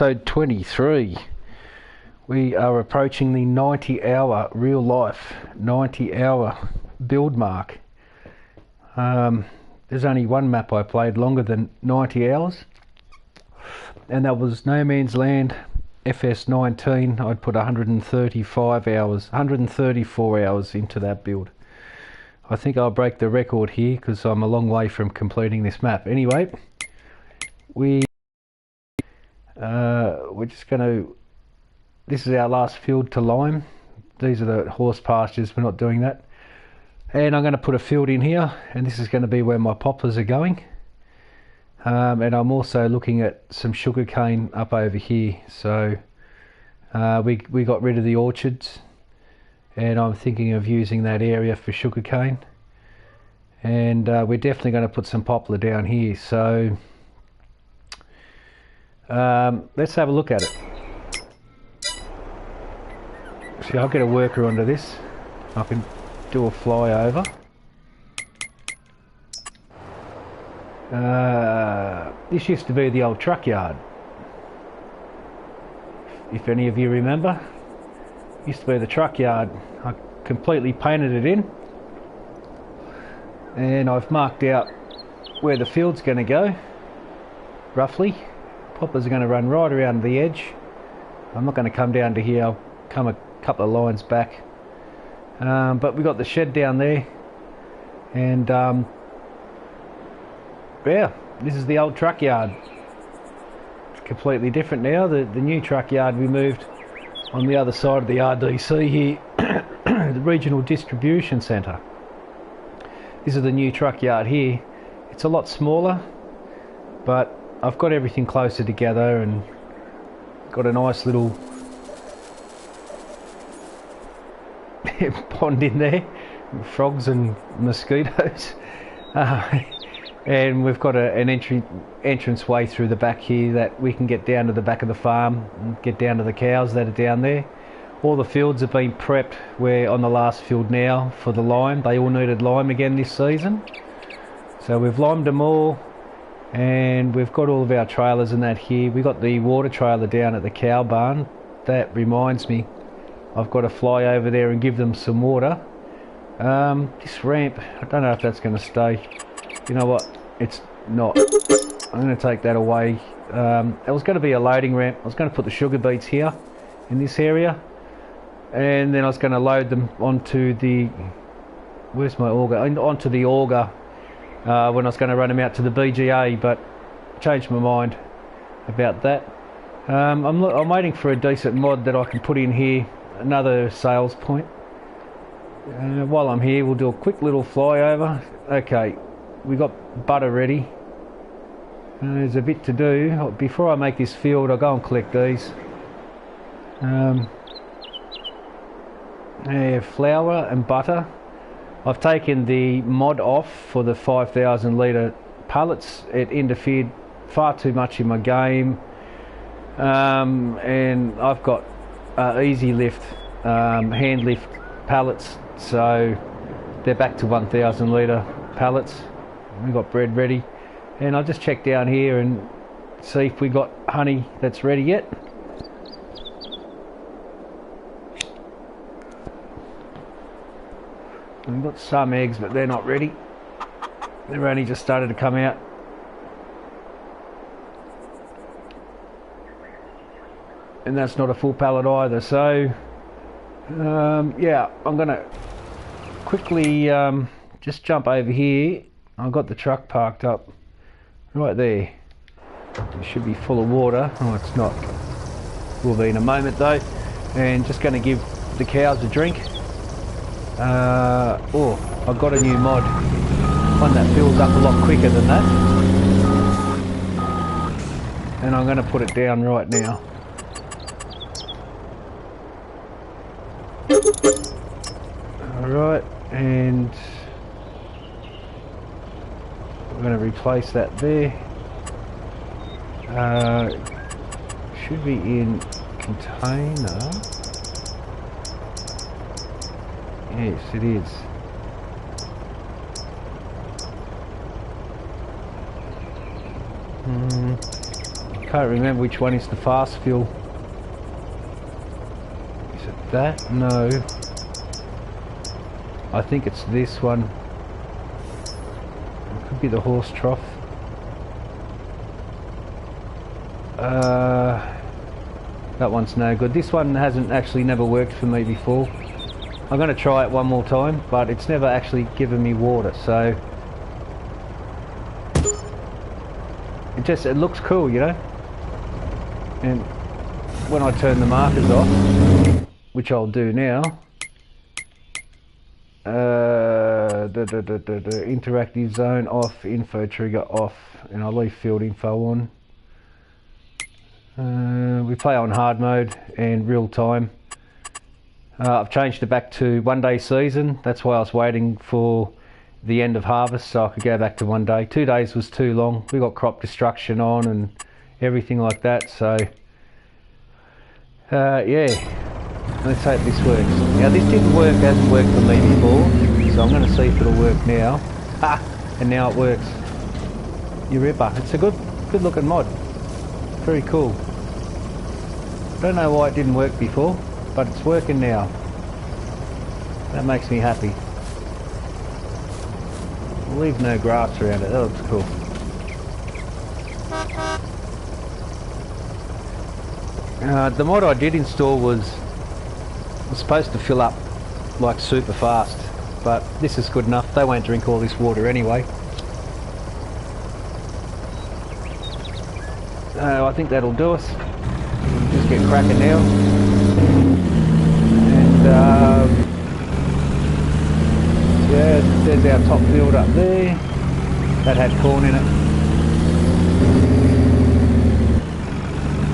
episode 23. We are approaching the 90-hour real life, 90-hour build mark. There's only one map I played longer than 90 hours, and that was No Man's Land FS19. I'd put 135 hours, 134 hours into that build. I think I'll break the record here because I'm a long way from completing this map. Anyway, we're just going to, this is our last field to lime. These are the horse pastures, we're not doing that. And I'm going to put a field in here, and this is going to be where my poplars are going. And I'm also looking at some sugarcane up over here. So we got rid of the orchards, and I'm thinking of using that area for sugarcane. And we're definitely going to put some poplar down here. So let's have a look at it. See, I'll get a worker onto this. I can do a flyover. This used to be the old truck yard. If any of you remember, it used to be the truck yard. I completely painted it in, and I've marked out where the field's going to go, roughly. Poplars are going to run right around the edge. I'm not going to come down to here, I'll come a couple of lines back. But we got the shed down there, and yeah, this is the old truck yard. It's completely different now. The new truck yard we moved on the other side of the RDC here, the Regional Distribution Centre. This is the new truck yard here. It's a lot smaller, but I've got everything closer together and got a nice little pond in there, frogs and mosquitoes, and we've got an entrance way through the back here that we can get down to the back of the farm and get down to the cows that are down there. All the fields have been prepped. We're on the last field now for the lime. They all needed lime again this season, so we've limed them all, and we've got all of our trailers and that here. We got the water trailer down at the cow barn. That reminds me, I've got to fly over there and give them some water. This ramp, I don't know if that's going to stay. You know what? It's not. I'm going to take that away. It was going to be a loading ramp. I was going to put the sugar beets here in this area, and then I was going to load them onto the, where's my auger? Onto the auger when I was going to run them out to the BGA, but changed my mind about that. I'm waiting for a decent mod that I can put in here. Another sales point. While I'm here, we'll do a quick little flyover. Okay, we got butter ready. There's a bit to do. Before I make this field, I'll go and collect these. Yeah, flour and butter. I've taken the mod off for the 5,000 litre pallets. It interfered far too much in my game. And I've got easy lift, hand lift pallets, so they're back to 1,000 litre pallets. We've got bread ready, and I'll just check down here and see if we got honey that's ready yet. We've got some eggs, but they're not ready. They're only just started to come out. And that's not a full pallet either. So yeah, I'm gonna quickly just jump over here. I've got the truck parked up right there. It should be full of water. Oh, it's not. Will be in a moment though. And just going to give the cows a drink. Oh, I've got a new mod, one that fills up a lot quicker than that, and I'm going to put it down right now. Alright, and I'm going to replace that there. Should be in container. Yes, it is. Can't remember which one is the fast fill. Is it that? No. I think it's this one. It could be the horse trough. That one's no good. This one hasn't actually never worked for me before. I'm going to try it one more time, but it's never actually given me water, so it looks cool, you know. And when I turn the markers off, which I'll do now, the interactive zone off, info trigger off, and I'll leave field info on. We play on hard mode and real time. I've changed it back to 1 day season. That's why I was waiting for the end of harvest so I could go back to 1 day. 2 days was too long. We got crop destruction on and everything like that, so yeah, let's hope this works. Now this didn't work, hasn't worked for me before, so I'm going to see if it'll work now. And now it works. You ripper. It's a good looking mod. Very cool. Don't know why it didn't work before, but it's working now. That makes me happy. Leave no grass around it. That looks cool. The mod I did install was supposed to fill up like super fast, but this is good enough. They won't drink all this water anyway. I think that'll do us. Just get cracking now. And yeah, there's our top field up there. That had corn in it.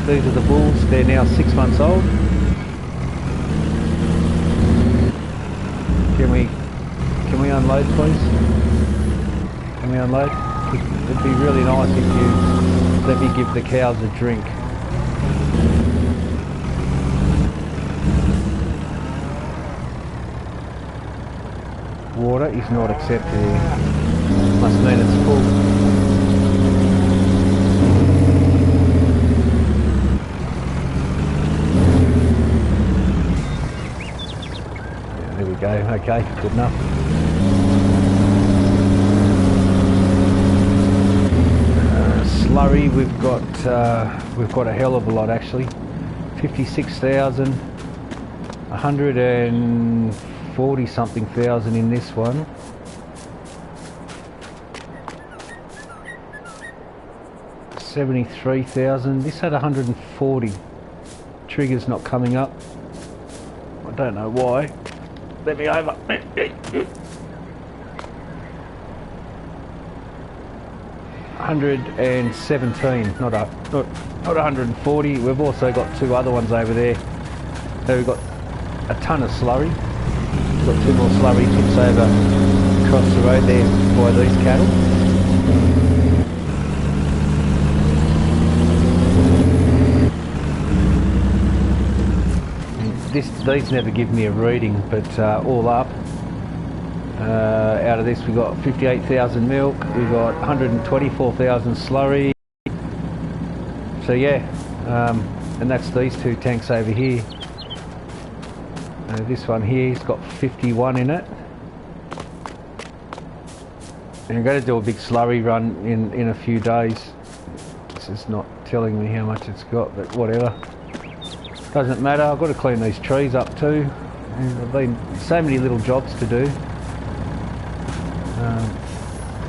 These are the bulls. They're now 6 months old. Can we unload, please? Can we unload? It'd be really nice if you let me give the cows a drink. Water is not accepted here. Must mean it's full. Yeah, there we go. Okay, good enough. Slurry, we've got a hell of a lot actually. 56,000, 140 something thousand in this one. $73,000. This had 140. Trigger's not coming up. I don't know why. Let me over. 117, not 140. We've also got two other ones over there. So we've got a ton of slurry. We've got two more slurry tips over across the road there by these cattle. These never give me a reading, but all up, out of this we got 58,000 milk, we got 124,000 slurry. So yeah, and that's these two tanks over here. This one here has got 51 in it. And I'm going to do a big slurry run in a few days. This is not telling me how much it's got, but whatever. Doesn't matter. I've got to clean these trees up too. There've been so many little jobs to do.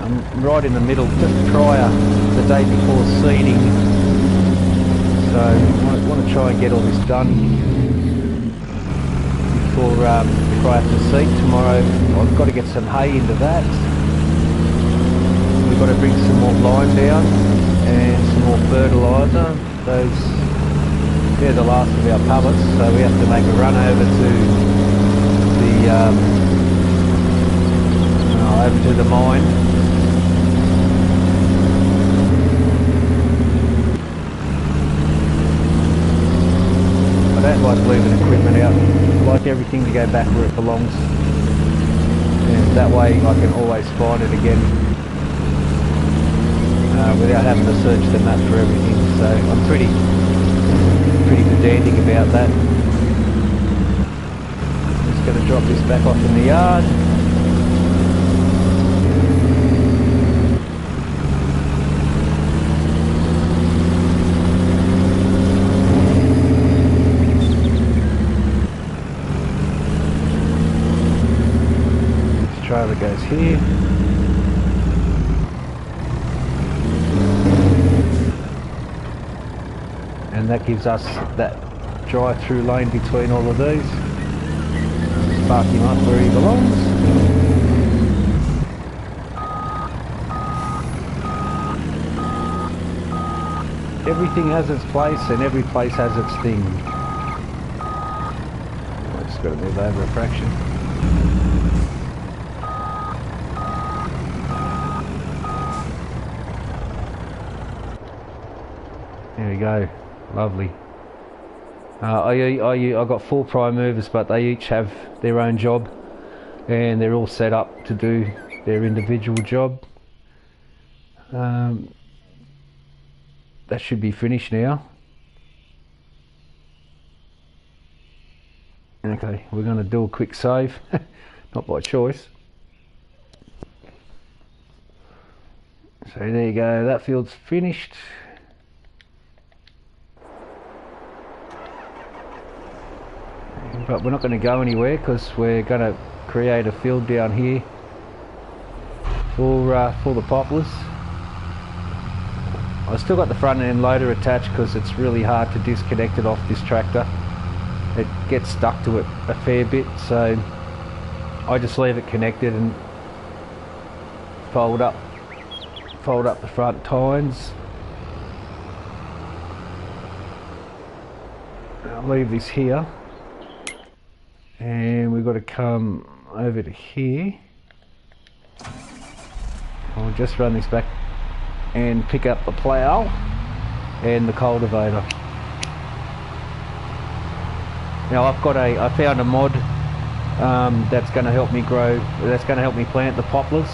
I'm right in the middle, just prior, the day before seeding. So I want to try and get all this done before I have to seed tomorrow. I've got to get some hay into that. We've got to bring some more lime down and some more fertiliser. They're the last of our pallets, so we have to make a run over to the mine. I don't like leaving equipment out. I like everything to go back where it belongs, and that way I can always find it again without having to search the map for everything. So I'm pretty pedantic about that. Just going to drop this back off in the yard. This trailer goes here. And that gives us that drive-through lane between all of these. Park him up where he belongs. Everything has its place and every place has its thing. I just got to move over a fraction. There we go. Lovely. I got 4 prime movers, but they each have their own job and they're all set up to do their individual job. That should be finished now. Okay, we're going to do a quick save. Not by choice. So there you go, that field's finished. But we're not going to go anywhere because we're going to create a field down here for the poplars. I've still got the front end loader attached because it's really hard to disconnect it off this tractor. It gets stuck to it a fair bit, so I just leave it connected and fold up the front tines. I'll leave this here. And we've got to come over to here. I'll just run this back and pick up the plough and the cultivator. Now I found a mod that's going to help me plant the poplars.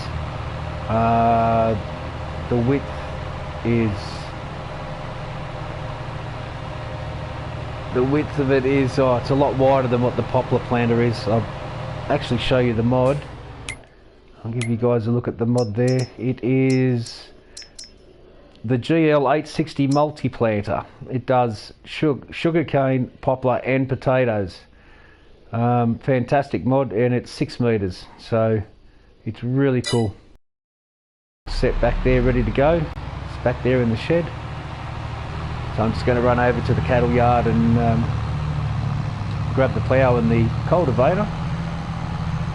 The width of it is, it's a lot wider than what the poplar planter is. I'll actually show you the mod. I'll give you guys a look at the mod there. It is the GL860 multi-planter. It does sugarcane, poplar and potatoes. Fantastic mod, and it's 6 meters, so it's really cool. Set back there ready to go. It's back there in the shed. So I'm just going to run over to the cattle yard and grab the plough and the cultivator,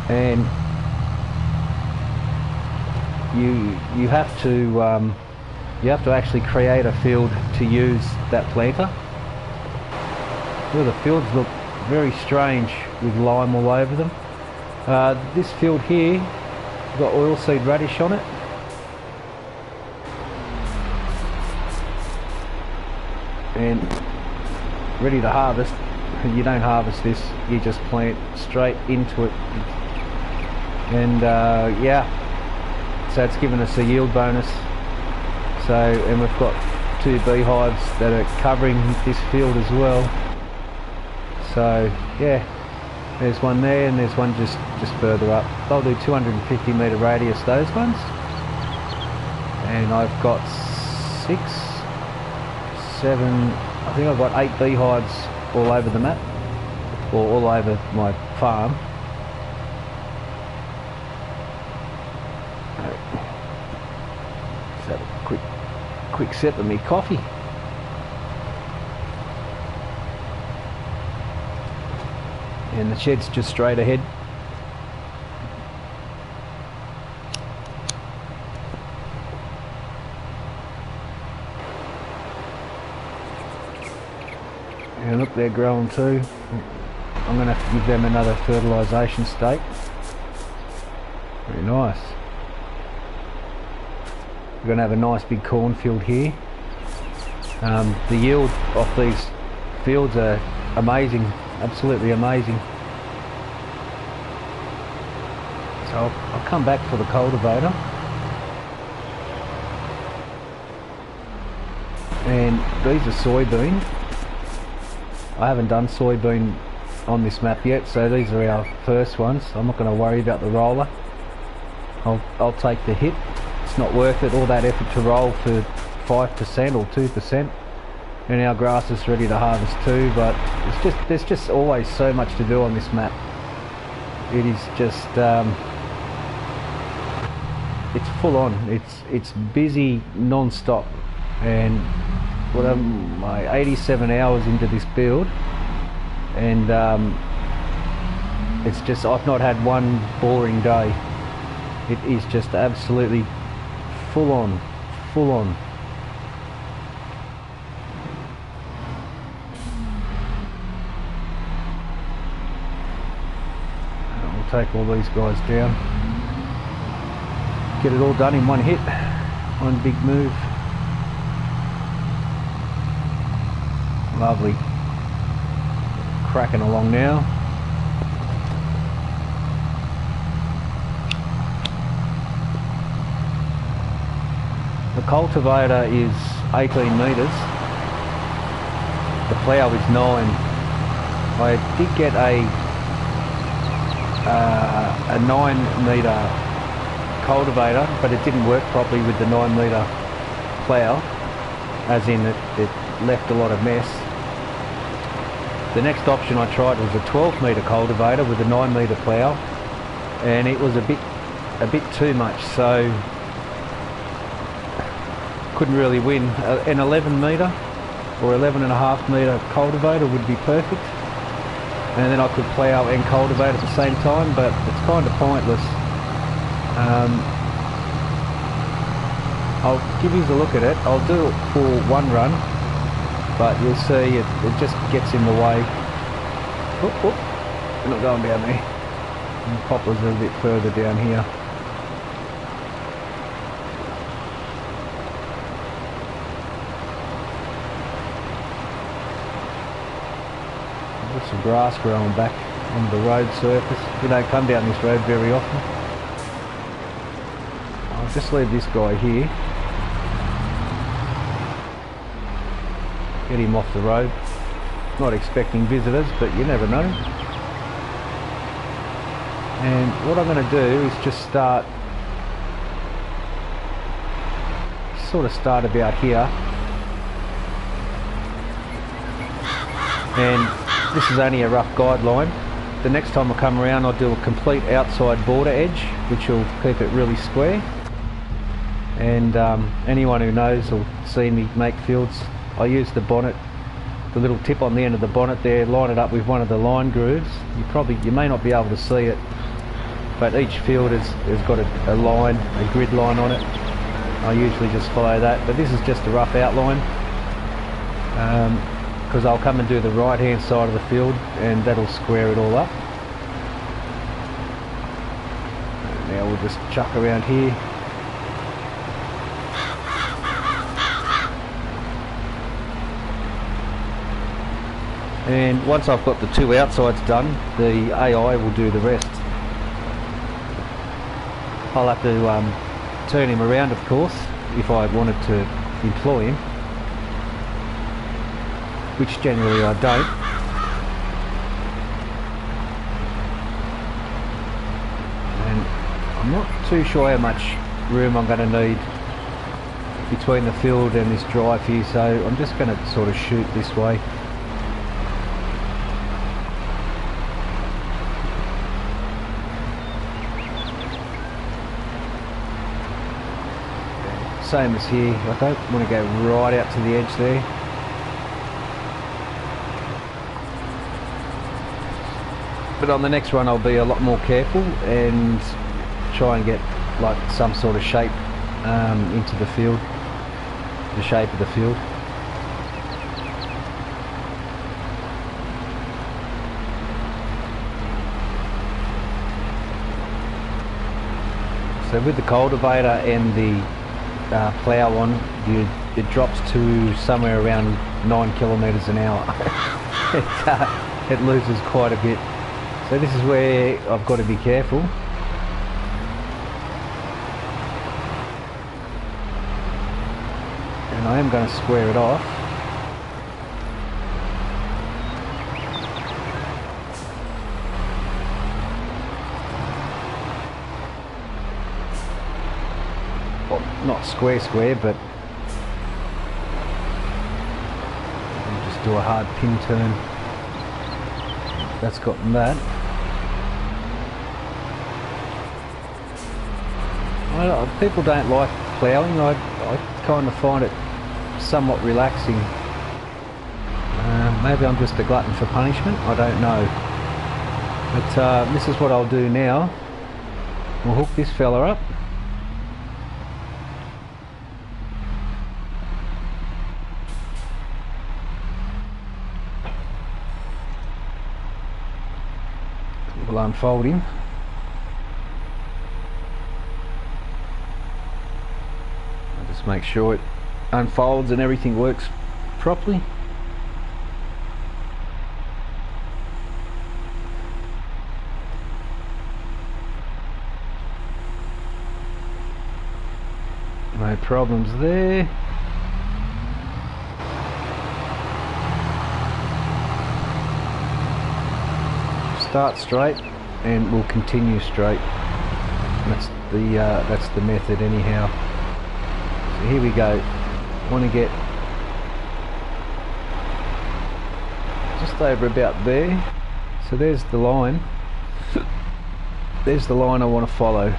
and you have to actually create a field to use that planter. Well, the fields look very strange with lime all over them. This field here got oilseed radish on it. And ready to harvest. You don't harvest this, you just plant straight into it. And yeah, so it's given us a yield bonus. So, and we've got 2 beehives that are covering this field as well. So yeah, there's one there and there's one just further up. They'll do 250 metre radius, those ones. And I've got 6, 7, I think I've got 8 beehives all over the map, or all over my farm. Let's have a quick sip of me coffee. And the shed's just straight ahead. And look, they're growing too. I'm going to have to give them another fertilisation stake. Very nice. We're going to have a nice big cornfield here. The yield off these fields are amazing, absolutely amazing. So I'll come back for the cultivator. And and these are soybean. I haven't done soybean on this map yet, so these are our first ones. I'm not going to worry about the roller. I'll take the hit. It's not worth it, all that effort to roll for 5% or 2%. And our grass is ready to harvest too, but there's just always so much to do on this map. It is just it's full on. It's busy non-stop, and what am I, 87 hours into this build, and it's just, I've not had one boring day. It is just absolutely full on. We'll take all these guys down. Get it all done in one hit, one big move. Lovely. Cracking along now. The cultivator is 18 metres. The plough is 9. I did get a 9 metre cultivator, but it didn't work properly with the 9 metre plough, as in it left a lot of mess. The next option I tried was a 12 metre cultivator with a 9 metre plough, and it was a bit too much, so couldn't really win. An 11 metre or 11.5 metre cultivator would be perfect, and then I could plough and cultivate at the same time, but it's kind of pointless. I'll give you a look at it. I'll do it for one run, but you'll see it just gets in the way. Oop, oop. We're not going down there. And the poplars are a bit further down here. There's some grass growing back on the road surface. We don't come down this road very often. I'll just leave this guy here. Get him off the road. Not expecting visitors, but you never know. And what I'm going to do is just start about here. And this is only a rough guideline. The next time I come around, I'll do a complete outside border edge, which will keep it really square. And anyone who knows or seen me make fields, I use the bonnet, the little tip on the end of the bonnet there, line it up with one of the line grooves. You may not be able to see it, but each field has got a line, a grid line on it. I usually just follow that, but this is just a rough outline, because I'll come and do the right hand side of the field, and that'll square it all up. Now we'll just chuck around here. And once I've got the two outsides done, the AI will do the rest. I'll have to turn him around, of course, if I wanted to employ him, which generally I don't. And I'm not too sure how much room I'm going to need between the field and this drive here, so I'm just going to sort of shoot this way. Same as here, I don't want to go right out to the edge there. But on the next one I'll be a lot more careful and try and get like some sort of shape into the field, the shape of the field. So with the cultivator and the plough on, it drops to somewhere around 9 kilometres an hour. It loses quite a bit. So this is where I've got to be careful. And I am going to square it off. not square, but we'll just do a hard pin turn. That's gotten that. People don't like ploughing. I kind of find it somewhat relaxing. Maybe I'm just a glutton for punishment, I don't know. But this is what I'll do now. We'll hook this fella up. We'll unfold him. I'll just make sure it unfolds and everything works properly. No problems there. Start straight and we'll continue straight. That's the method anyhow. So here we go. Want to get just over about there. So there's the line. There's the line I want to follow.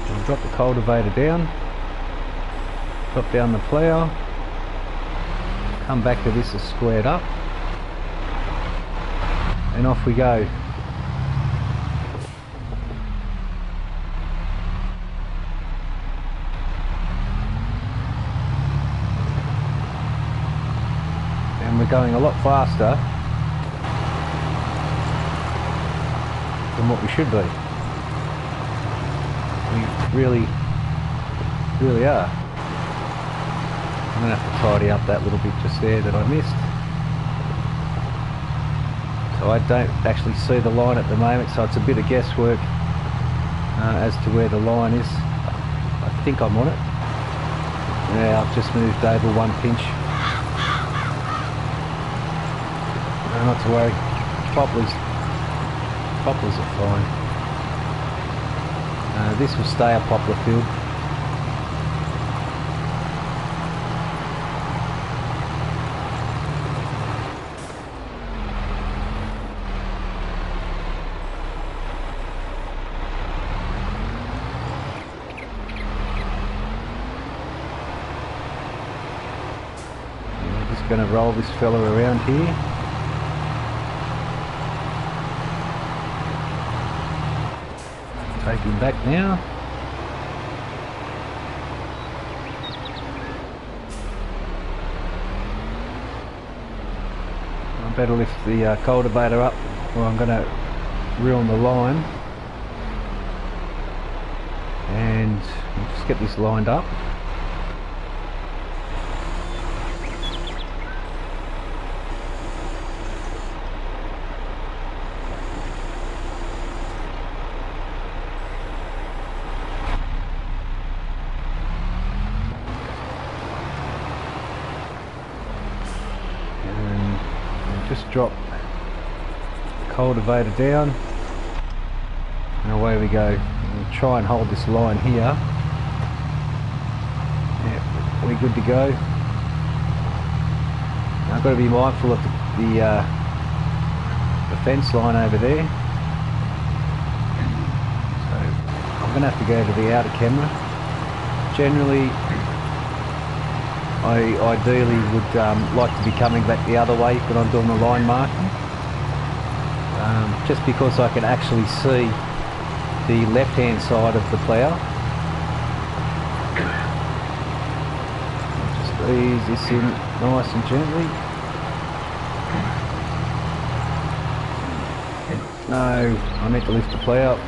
I'll drop the cultivator down. Drop down the plough. Come back to this as squared up. And off we go. And we're going a lot faster than what we should be. We really are. I'm going to have to tidy up that little bit just there that I missed. So I don't actually see the line at the moment, so it's a bit of guesswork as to where the line is. I think I'm on it. Yeah, I've just moved over 1 pinch. No, not to worry. Poplars are fine. This will stay a poplar field. I'm just going to roll this fella around here. Take him back now. I better lift the cultivator up or I'm going to ruin the line. And we'll just get this lined up. Just drop the cultivator down and away we go. We'll try and hold this line here. Yeah, we're good to go. Now I've got to be mindful of the fence line over there. So I'm going to have to go to the outer camera. Generally I ideally would like to be coming back the other way when I'm doing the line marking, just because I can actually see the left hand side of the plough. Just ease this in nice and gently. No, I need to lift the plough.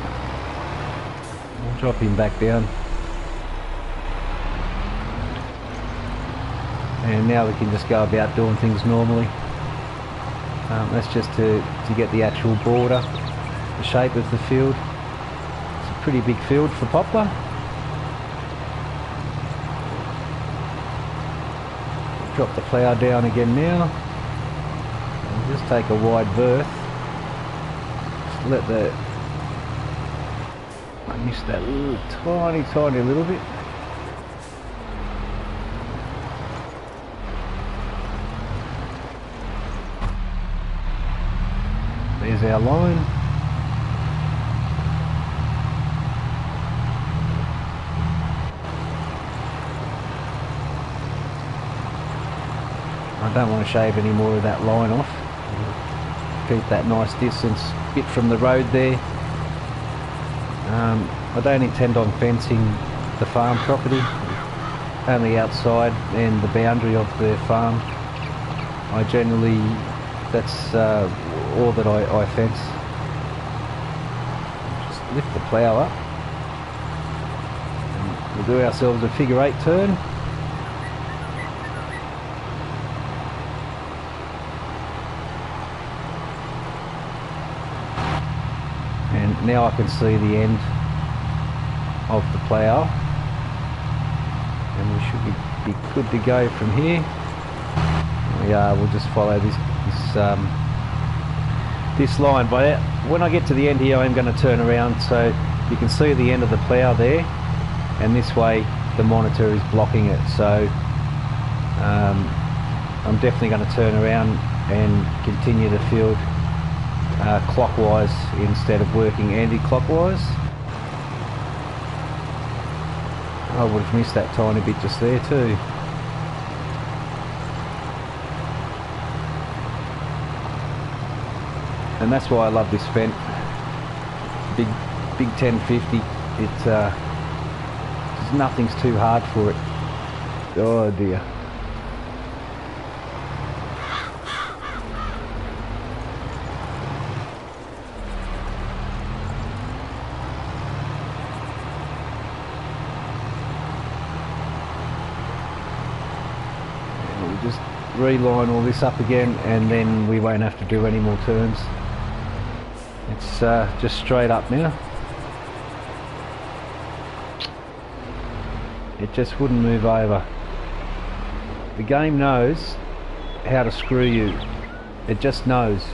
I'll drop him back down. And now we can just go about doing things normally. That's just to get the actual border, the shape of the field. It's a pretty big field for poplar. Drop the plough down again now. And just take a wide berth. Just let the I missed that little tiny little bit. There's our line. I don't want to shave any more of that line off. Keep that nice distance bit from the road there. I don't intend on fencing the farm property, only outside and the boundary of the farm. I generally, that's all that I fence. Just lift the plough up and we'll do ourselves a figure 8 turn. And now I can see the end of the plough, and we should be good to go from here. We are. We'll just follow this line. But when I get to the end here, I'm going to turn around so you can see the end of the plough there, and this way the monitor is blocking it. So I'm definitely going to turn around and continue the field clockwise instead of working anti-clockwise. I would have missed that tiny bit just there too. And that's why I love this Fendt big 1050. Nothing's too hard for it. Oh dear. Just reline all this up again, and then we won't have to do any more turns. It's just straight up now. It just wouldn't move over. The game knows how to screw you. It just knows,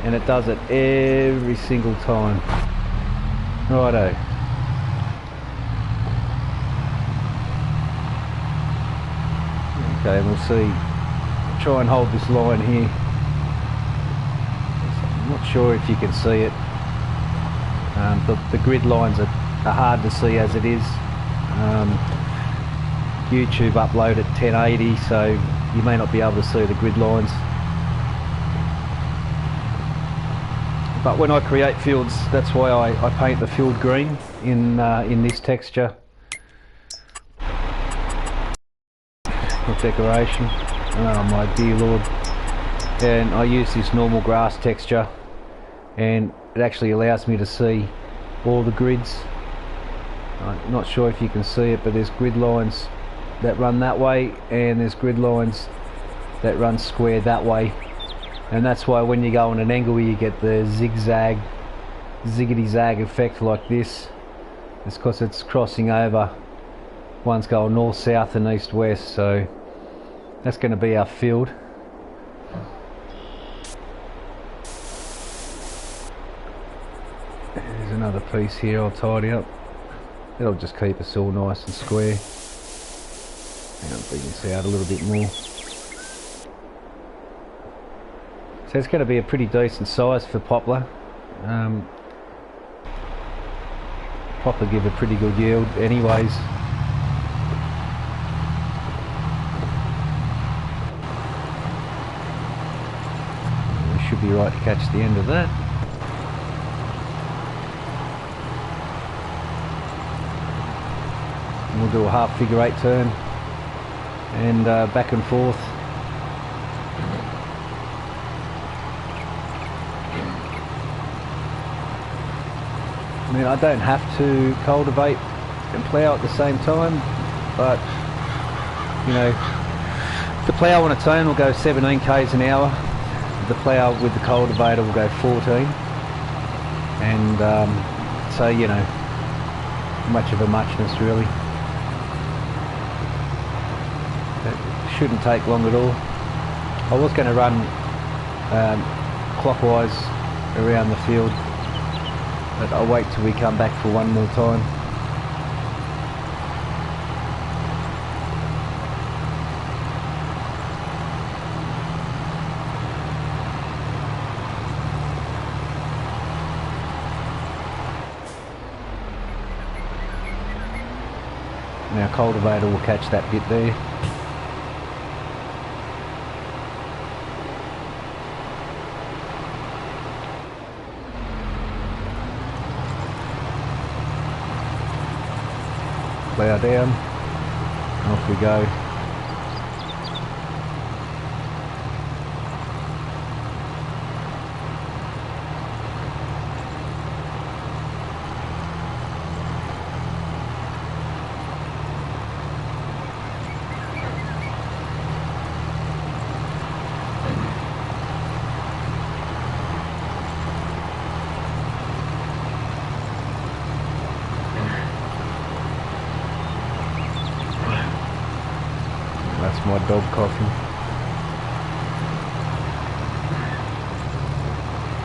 and it does it every single time. Righto. Okay, we'll see. Try and hold this line here. I'm not sure if you can see it. The grid lines are hard to see as it is. YouTube upload at 1080, so you may not be able to see the grid lines. But when I create fields, that's why I paint the field green in this texture. Decoration. Oh my dear lord. And I use this normal grass texture, and it actually allows me to see all the grids. I'm not sure if you can see it, but there's grid lines that run that way, and there's grid lines that run square that way. And that's why when you go on an angle you get the zigzag, ziggity zag effect like this. It's because it's crossing over. One's going north, south and east, west, so that's going to be our field. There's another piece here I'll tidy up. It'll just keep us all nice and square. Hang on, bring this out a little bit more. So it's going to be a pretty decent size for poplar. Poplar give a pretty good yield anyways. Should be right to catch the end of that. And we'll do a half figure 8 turn and back and forth. I mean, I don't have to cultivate and plough at the same time, but you know, the plough on its own will go 17 k's an hour. The plough with the cultivator will go 14, and so you know, much of a muchness really. It shouldn't take long at all. I was going to run clockwise around the field, but I'll wait till we come back for one more time. Now cultivator will catch that bit there. Plough down, off we go. That's my dog coughing.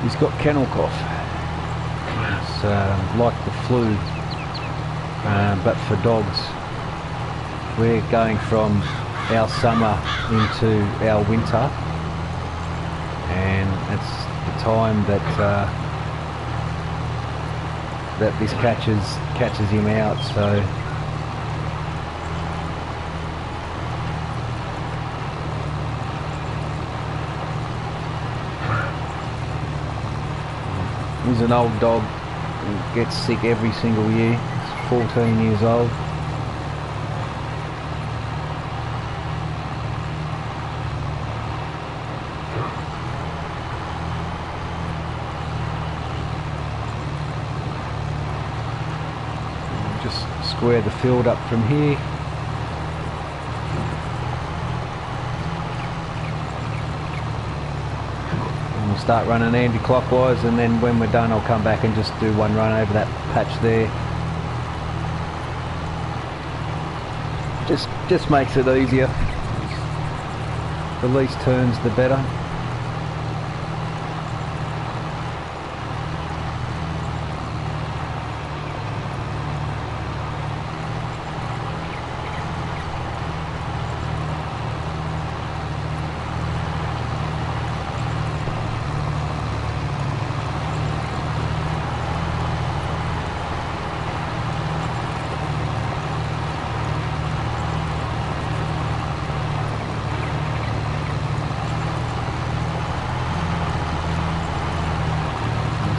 He's got kennel cough. It's like the flu, but for dogs. We're going from our summer into our winter, and it's the time that that this catches him out. So. He's an old dog who gets sick every single year. He's 14 years old. Just square the field up from here. Start running anti-clockwise, and then when we're done I'll come back and just do one run over that patch there. Just makes it easier. The least turns the better.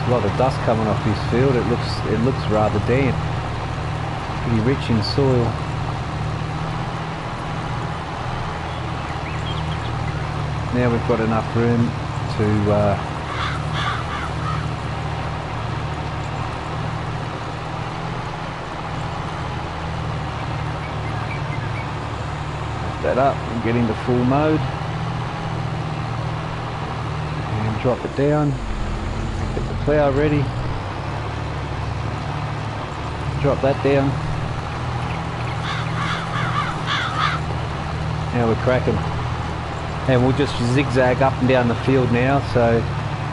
A lot of dust coming off this field. It looks rather damp. Pretty rich in soil. Now we've got enough room to that up and get into full mode and drop it down. Get the plough ready, drop that down. Now we're cracking, and we'll just zigzag up and down the field now, so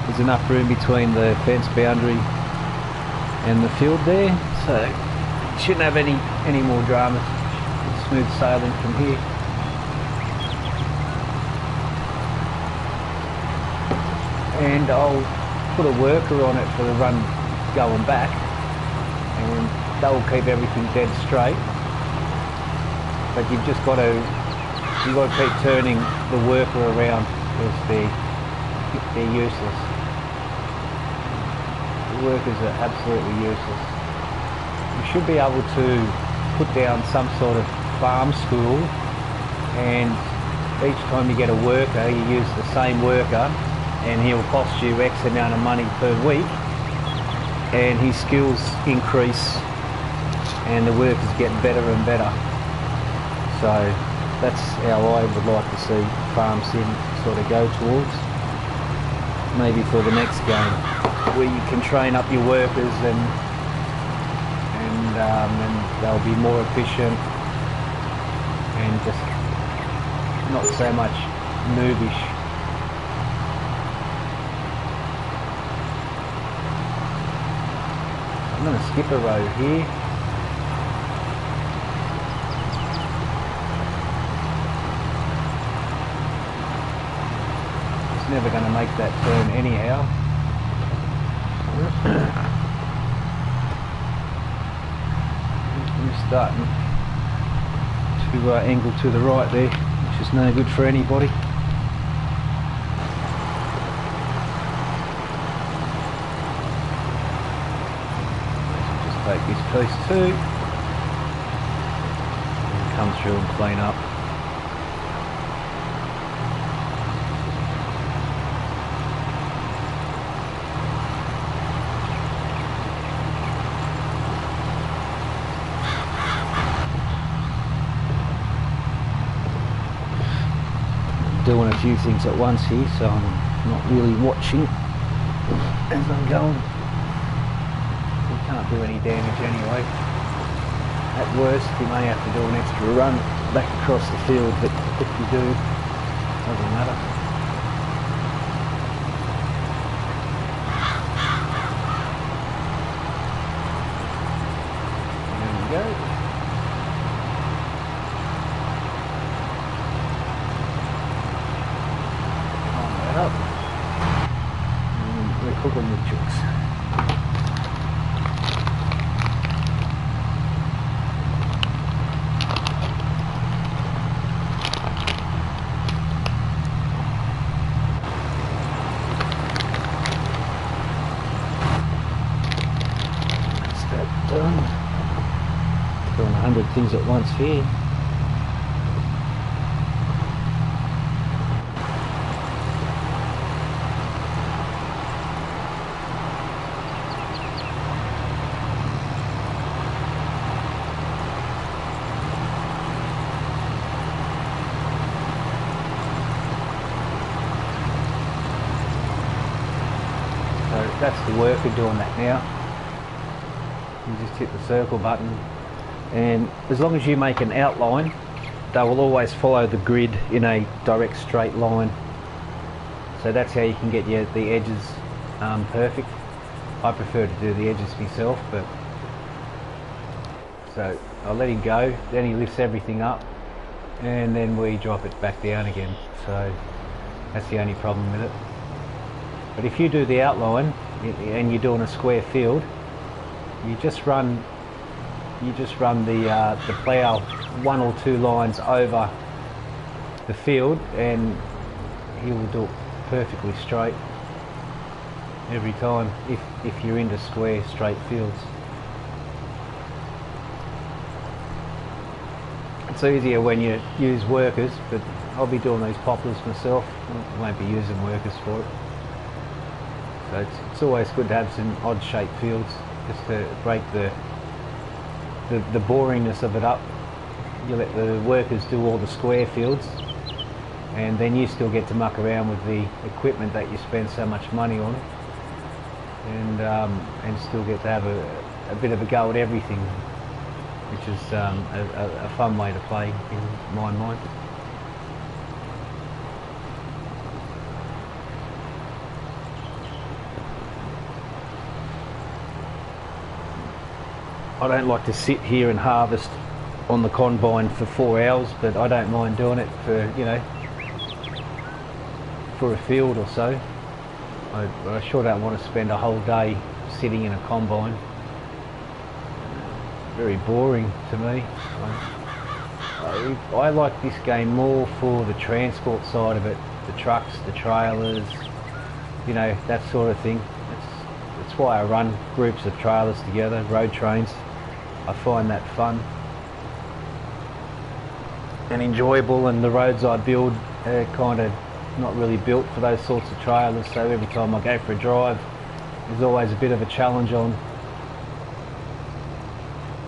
there's enough room between the fence boundary and the field there, so you shouldn't have any more dramas. Smooth sailing from here. And I'll put a worker on it for the run going back, and that will keep everything dead straight. But you've just got to keep turning the worker around, because they're useless. The workers are absolutely useless. You should be able to put down some sort of farm school, and each time you get a worker, you use the same worker, and he'll cost you X amount of money per week, and his skills increase and the work is getting better and better. So that's how I would like to see Farm Sim sort of go towards. Maybe for the next game, where you can train up your workers and they'll be more efficient and just not so much noobish. going to skip a row here. It's never going to make that turn anyhow. We're starting to angle to the right there, which is no good for anybody. Take this piece too and come through and clean up. I'm doing a few things at once here, so I'm not really watching as I'm going. Can't do any damage anyway. At worst, you may have to do an extra run back across the field, but if you do, it doesn't matter. There we go. Line that up. And we're cooking with chooks. Doing 100 things at once here. So that's the worker doing that now. You just hit the circle button, and as long as you make an outline, they will always follow the grid in a direct straight line. So that's how you can get the edges perfect. I prefer to do the edges myself, but so I'll let him go, then he lifts everything up, and then we drop it back down again. So that's the only problem with it. But if you do the outline and you're doing a square field, you just run the plough 1 or 2 lines over the field, and he will do it perfectly straight every time if you're into square straight fields. It's easier when you use workers, but I'll be doing these poplars myself. I won't be using workers for it. So it's always good to have some odd shaped fields, just to break the boringness of it up. You let the workers do all the square fields, and then you still get to muck around with the equipment that you spend so much money on, and still get to have a bit of a go at everything, which is a fun way to play in my mind. I don't like to sit here and harvest on the combine for 4 hours, but I don't mind doing it for, you know, for a field or so. I sure don't want to spend a whole day sitting in a combine. Very boring to me. I like this game more for the transport side of it, the trucks, the trailers, you know, that sort of thing. That's why I run groups of trailers together, road trains. I find that fun and enjoyable, and the roads I build are kind of not really built for those sorts of trailers, so every time I go for a drive there's always a bit of a challenge on,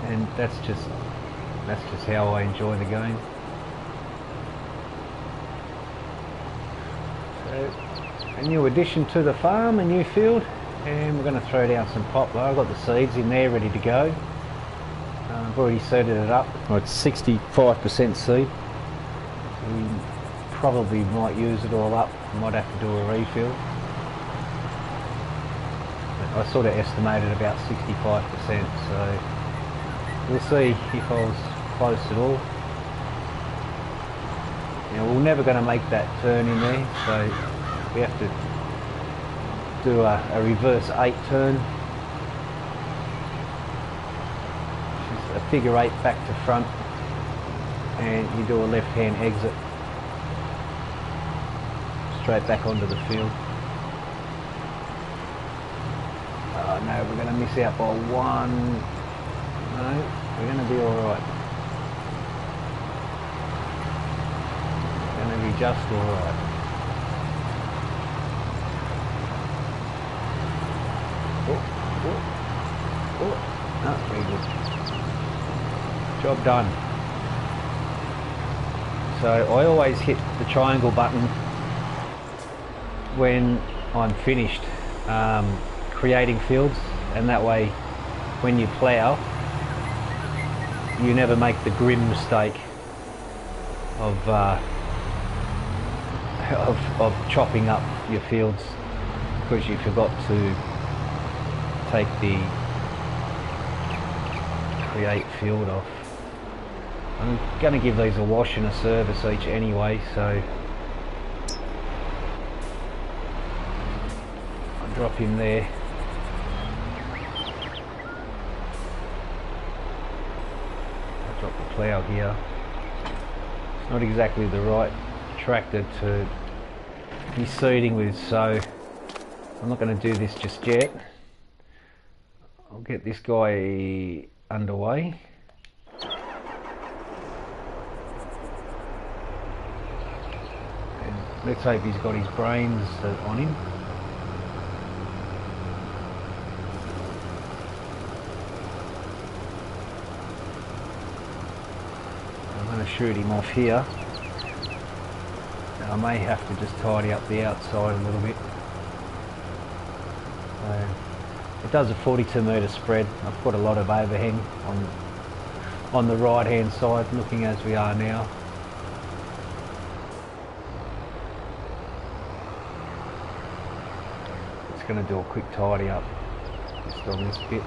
and that's just how I enjoy the game. So a new addition to the farm, a new field, and we're going to throw down some poplar. I've got the seeds in there ready to go. I've already seeded it up. Well, it's 65% seed. We probably might use it all up. Might have to do a refill. I sort of estimated about 65%, so we'll see if I was close at all. Now we're never going to make that turn in there, so we have to do a reverse 8 turn, which is a figure 8 back to front, and you do a left hand exit straight back onto the field. Oh no, we're going to miss out by 1. No, we're going to be alright. Going to be just alright. Oh, very good. Job done. So I always hit the triangle button when I'm finished creating fields, and that way when you plough you never make the grim mistake of chopping up your fields because you forgot to take the create field off. I'm going to give these a wash and a service each anyway, so I'll drop him there. I'll drop the plough here. It's not exactly the right tractor to be seeding with, so I'm not going to do this just yet. I'll get this guy underway. And let's hope he's got his brains on him. I'm going to shoot him off here. I may have to just tidy up the outside a little bit. It does a 42 metre spread. I've put a lot of overhang on the right hand side, looking as we are now. It's going to do a quick tidy up just on this bit.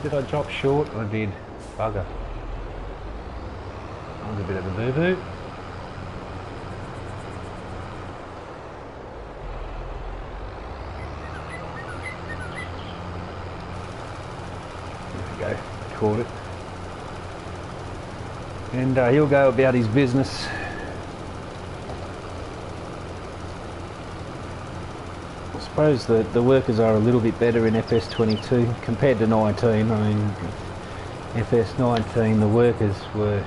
Did I drop short? I did. Bugger. That was a bit of a boo-boo. There we go. Caught it. And he'll go about his business. I suppose the workers are a little bit better in FS22 compared to 19. I mean, FS19 the workers were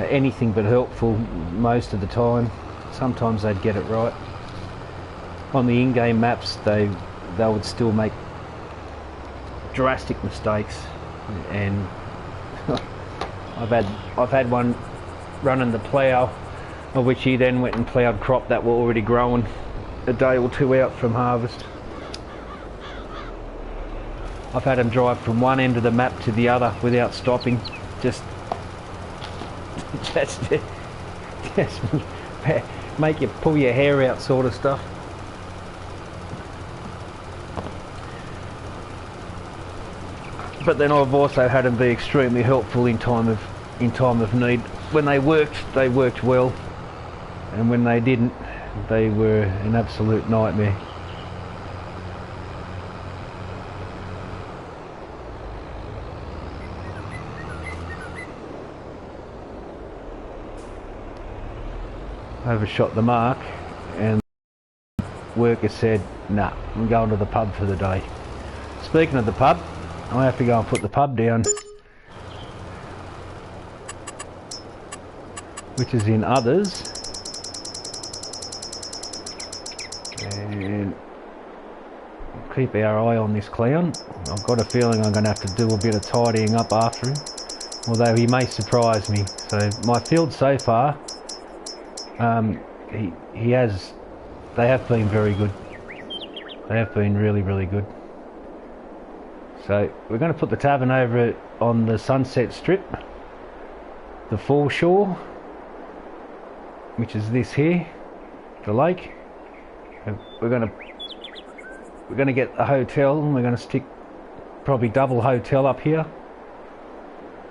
anything but helpful most of the time. Sometimes they'd get it right. On the in-game maps they would still make drastic mistakes, and I've had one running the plough, of which he then went and ploughed crop that were already growing a day or two out from harvest. I've had him drive from one end of the map to the other without stopping, just make you pull your hair out sort of stuff. But then I've also had them be extremely helpful in time of need. When they worked well, and when they didn't, they were an absolute nightmare. Overshot the mark, and the worker said, "Nah, I'm going to the pub for the day." Speaking of the pub, I have to go and put the pub down, which is in others. And keep our eye on this clown. I've got a feeling I'm going to have to do a bit of tidying up after him, although he may surprise me. So my field so far He has. They have been very good. They have been really good. So we're going to put the tavern over on the Sunset Strip, the foreshore, which is this here, the lake. And we're going to get a hotel, and we're going to stick probably double hotel up here,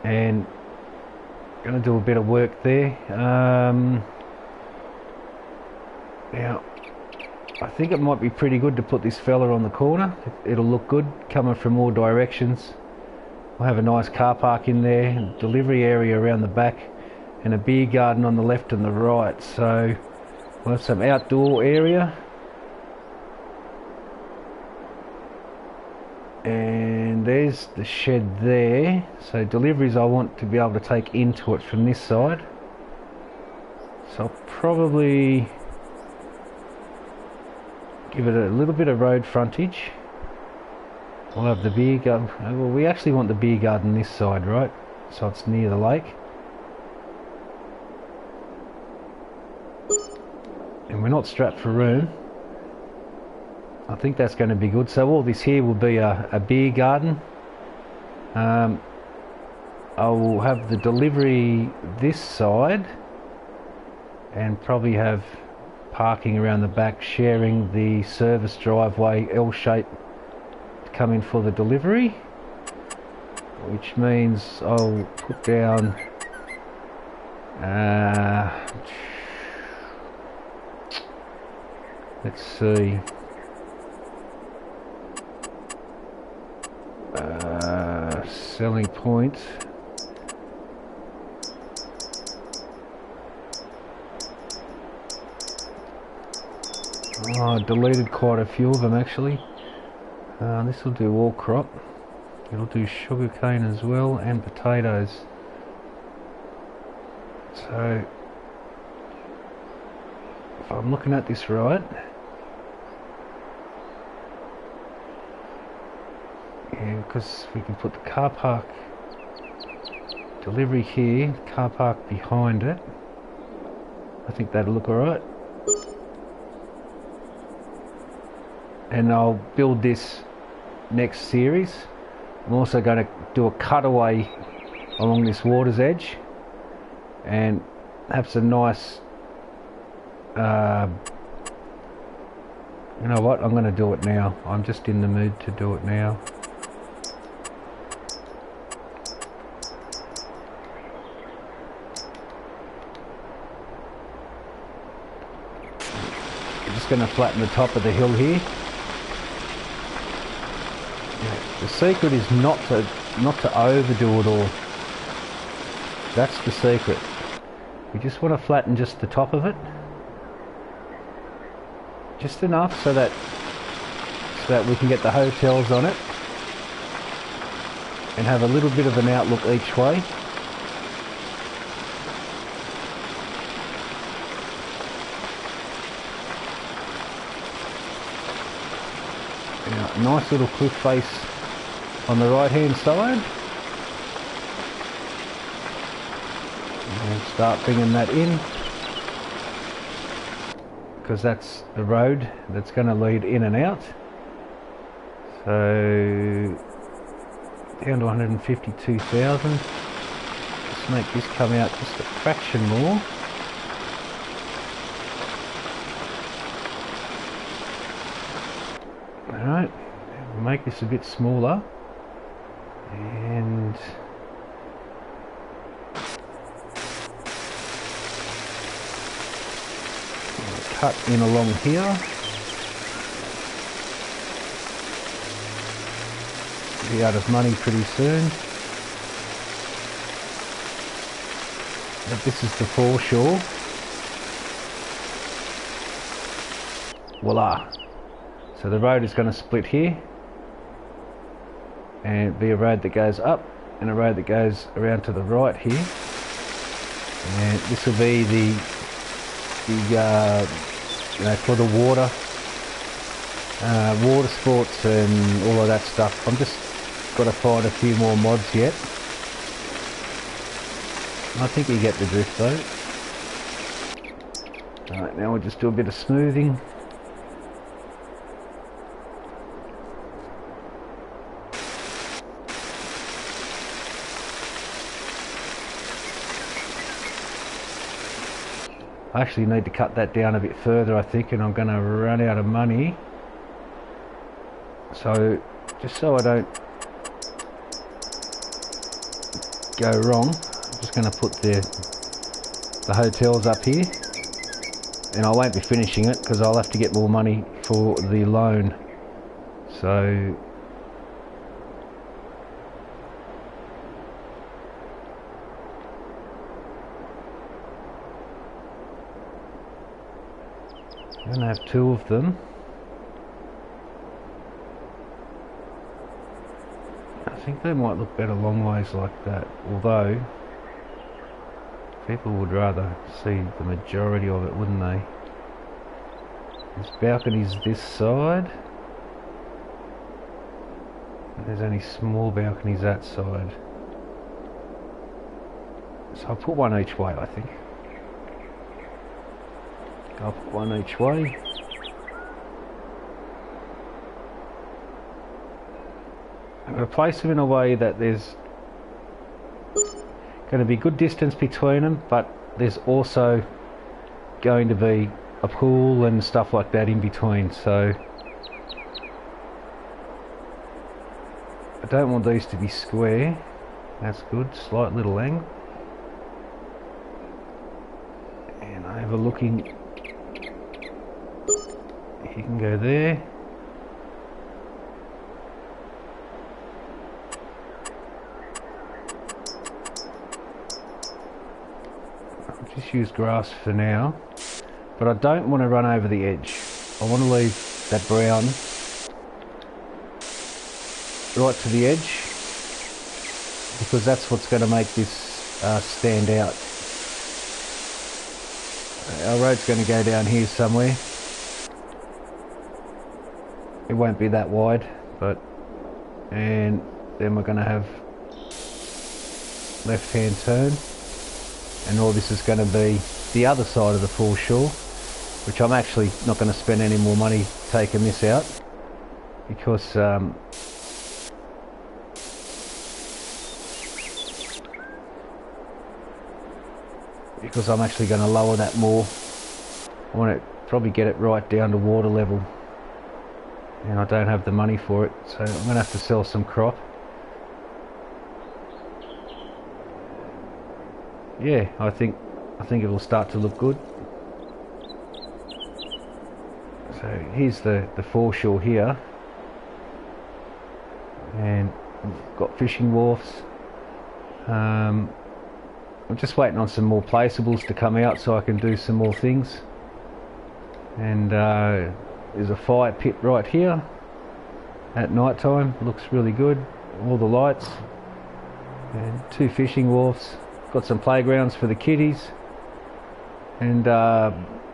and going to do a bit of work there. Now I think it might be pretty good to put this fella on the corner. It'll look good coming from all directions. We'll have a nice car park in there, and delivery area around the back, and a beer garden on the left and the right. So we'll have some outdoor area. And there's the shed there. So deliveries I want to be able to take into it from this side. So I'll probably give it a little bit of road frontage. We'll have the beer garden. Well, we actually want the beer garden this side, right? So it's near the lake. And we're not strapped for room. I think that's going to be good. So all this here will be a beer garden. I will have the delivery this side, and probably have parking around the back, sharing the service driveway L-shape to come in for the delivery, which means I'll put down let's see, selling point. Oh, I deleted quite a few of them actually. This will do all crop. It'll do sugarcane as well, and potatoes. So if I'm looking at this right, yeah, because we can put the car park delivery here, car park behind it. I think that'll look alright. And I'll build this next series. I'm also going to do a cutaway along this water's edge and have some nice, you know what, I'm going to do it now. I'm just in the mood to do it now. I'm just going to flatten the top of the hill here. The secret is not to overdo it all. That's the secret. We just want to flatten just the top of it, just enough so that we can get the hotels on it and have a little bit of an outlook each way. Now, nice little cliff face on the right hand side, and start bringing that in, because that's the road that's going to lead in and out. So down to 152,000. Just make this come out just a fraction more. Alright, we'll make this a bit smaller, and cut in along here. Be out of money pretty soon. But this is the foreshore. Voila! So the road is going to split here, and be a road that goes up and a road that goes around to the right here. And this will be the you know, for the water sports and all of that stuff. I'm just got to find a few more mods yet. I think you get the drift though. Alright, now we'll just do a bit of smoothing. I actually need to cut that down a bit further, I think, and I'm going to run out of money. So, just so I don't go wrong, I'm just going to put the hotels up here. And I won't be finishing it because I'll have to get more money for the loan. So... I'm going to have two of them. I think they might look better long ways like that, although people would rather see the majority of it, wouldn't they? There's balconies this side. There's only small balconies that side. So I'll put one each way, I think. I'll put one each way. I'm going to place them in a way that there's going to be good distance between them, but there's also going to be a pool and stuff like that in between. So I don't want these to be square. That's good. Slight little angle. And overlooking. You can go there. I'll just use grass for now, but I don't want to run over the edge. I want to leave that brown right to the edge because that's what's going to make this stand out. Our road's going to go down here somewhere. It won't be that wide, but and then we're going to have left hand turn, and all this is going to be the other side of the foreshore, which I'm actually not going to spend any more money taking this out because I'm actually going to lower that more. I want to probably get it right down to water level. And I don't have the money for it, so I'm going to have to sell some crop. Yeah, I think it will start to look good. So here's the foreshore here, and we've got fishing wharfs. I'm just waiting on some more placeables to come out so I can do some more things. And there's a fire pit right here at night time. Looks really good. All the lights. And two fishing wharfs. Got some playgrounds for the kiddies. And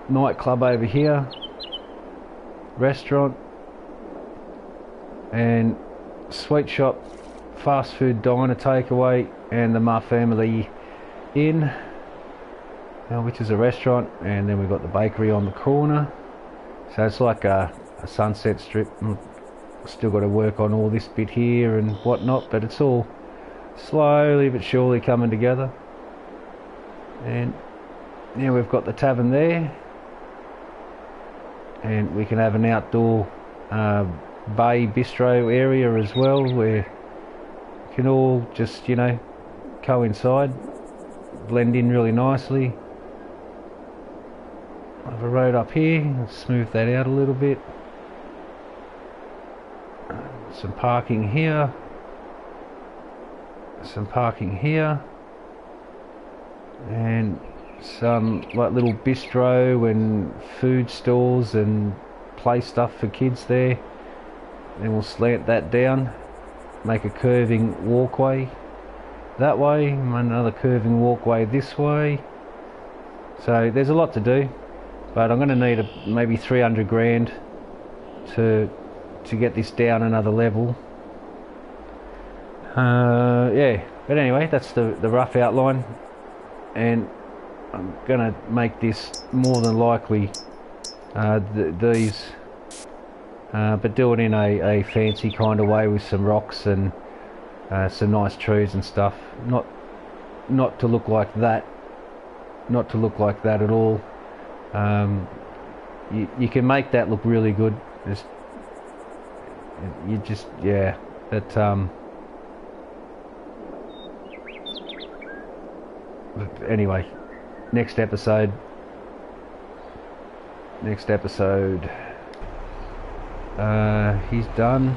nightclub over here. Restaurant. And sweet shop, fast food diner takeaway, and the Ma Family Inn, which is a restaurant. And then we've got the bakery on the corner. So it's like a sunset strip. Still got to work on all this bit here and whatnot, but it's all slowly but surely coming together. And now we've got the tavern there, and we can have an outdoor bay bistro area as well, where we can all just, you know, coincide, blend in really nicely. I have a road up here. Let's smooth that out a little bit. Some parking here. Some parking here. And some like little bistro and food stalls and play stuff for kids there. Then we'll slant that down, make a curving walkway that way, another curving walkway this way. So there's a lot to do, but I'm going to need maybe 300 grand to get this down another level. Yeah, but anyway, that's the rough outline, and I'm gonna make this more than likely these, but do it in a fancy kind of way with some rocks and some nice trees and stuff. Not to look like that. Not to look like that at all. You can make that look really good. Yeah. But anyway, next episode. He's done.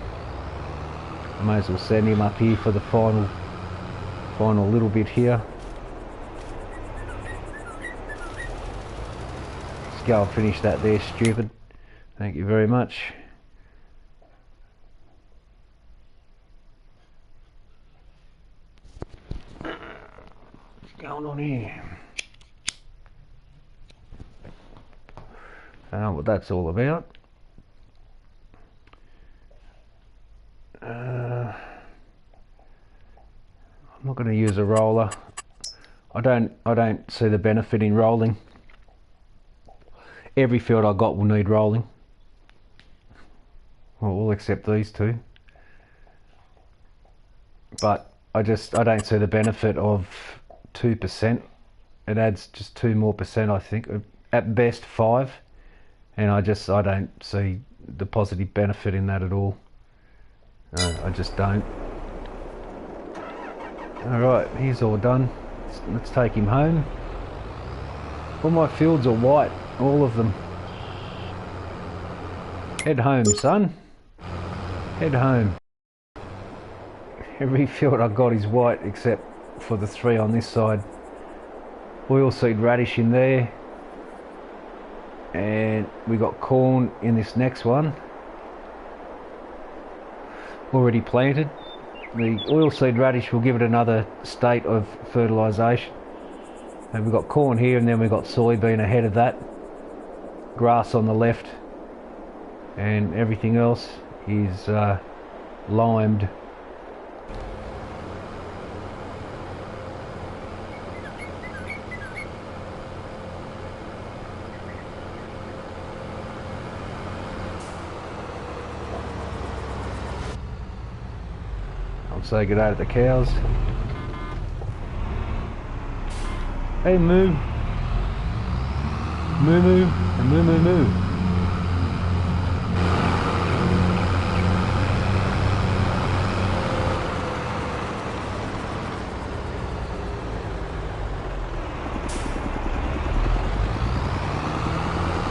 I may as well send him up here for the final little bit here. Let's go and finish that there, stupid. Thank you very much. What's going on here? I don't know what that's all about. I'm not going to use a roller. I don't see the benefit in rolling. Every field I got will need rolling. Well, all except these two. But I don't see the benefit of 2%. It adds just 2% more, I think. At best 5. And I don't see the positive benefit in that at all. I just don't. Alright, he's all done. Let's take him home. All my fields are white, all of them. Head home, son. Head home. Every field I got is white except for the 3 on this side. Oilseed radish in there. And we got corn in this next one. Already planted. The oilseed radish will give it another state of fertilisation. And we've got corn here, and then we've got soybean ahead of that. Grass on the left. And everything else is limed. I'll say good day to the cows. Hey moo. Moo moo and moo moo moo.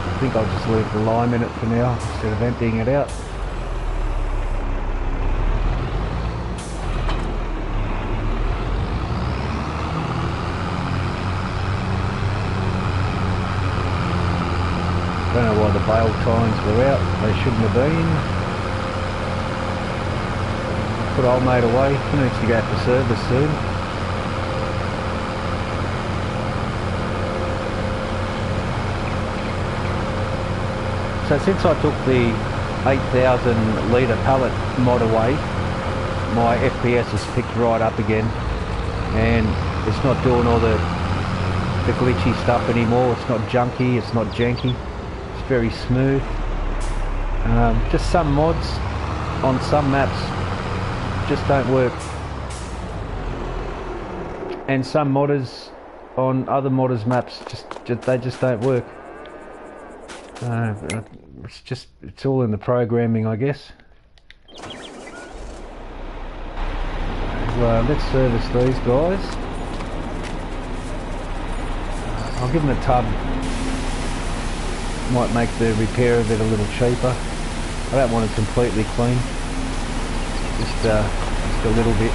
I think I'll just leave the lime in it for now instead of emptying it out. Don't know why the bale tines were out, they shouldn't have been. Put old mate away, he needs to go for service soon. So since I took the 8,000 litre pallet mod away, my FPS has picked right up again, and it's not doing all the glitchy stuff anymore. It's not junky, it's not janky. Very smooth. Just some mods on some maps just don't work, and some modders on other modders maps they just don't work. It's all in the programming, I guess. So let's service these guys. I'll give them a tub. Might make the repair of it a little cheaper. I don't want it completely clean. Just a little bit.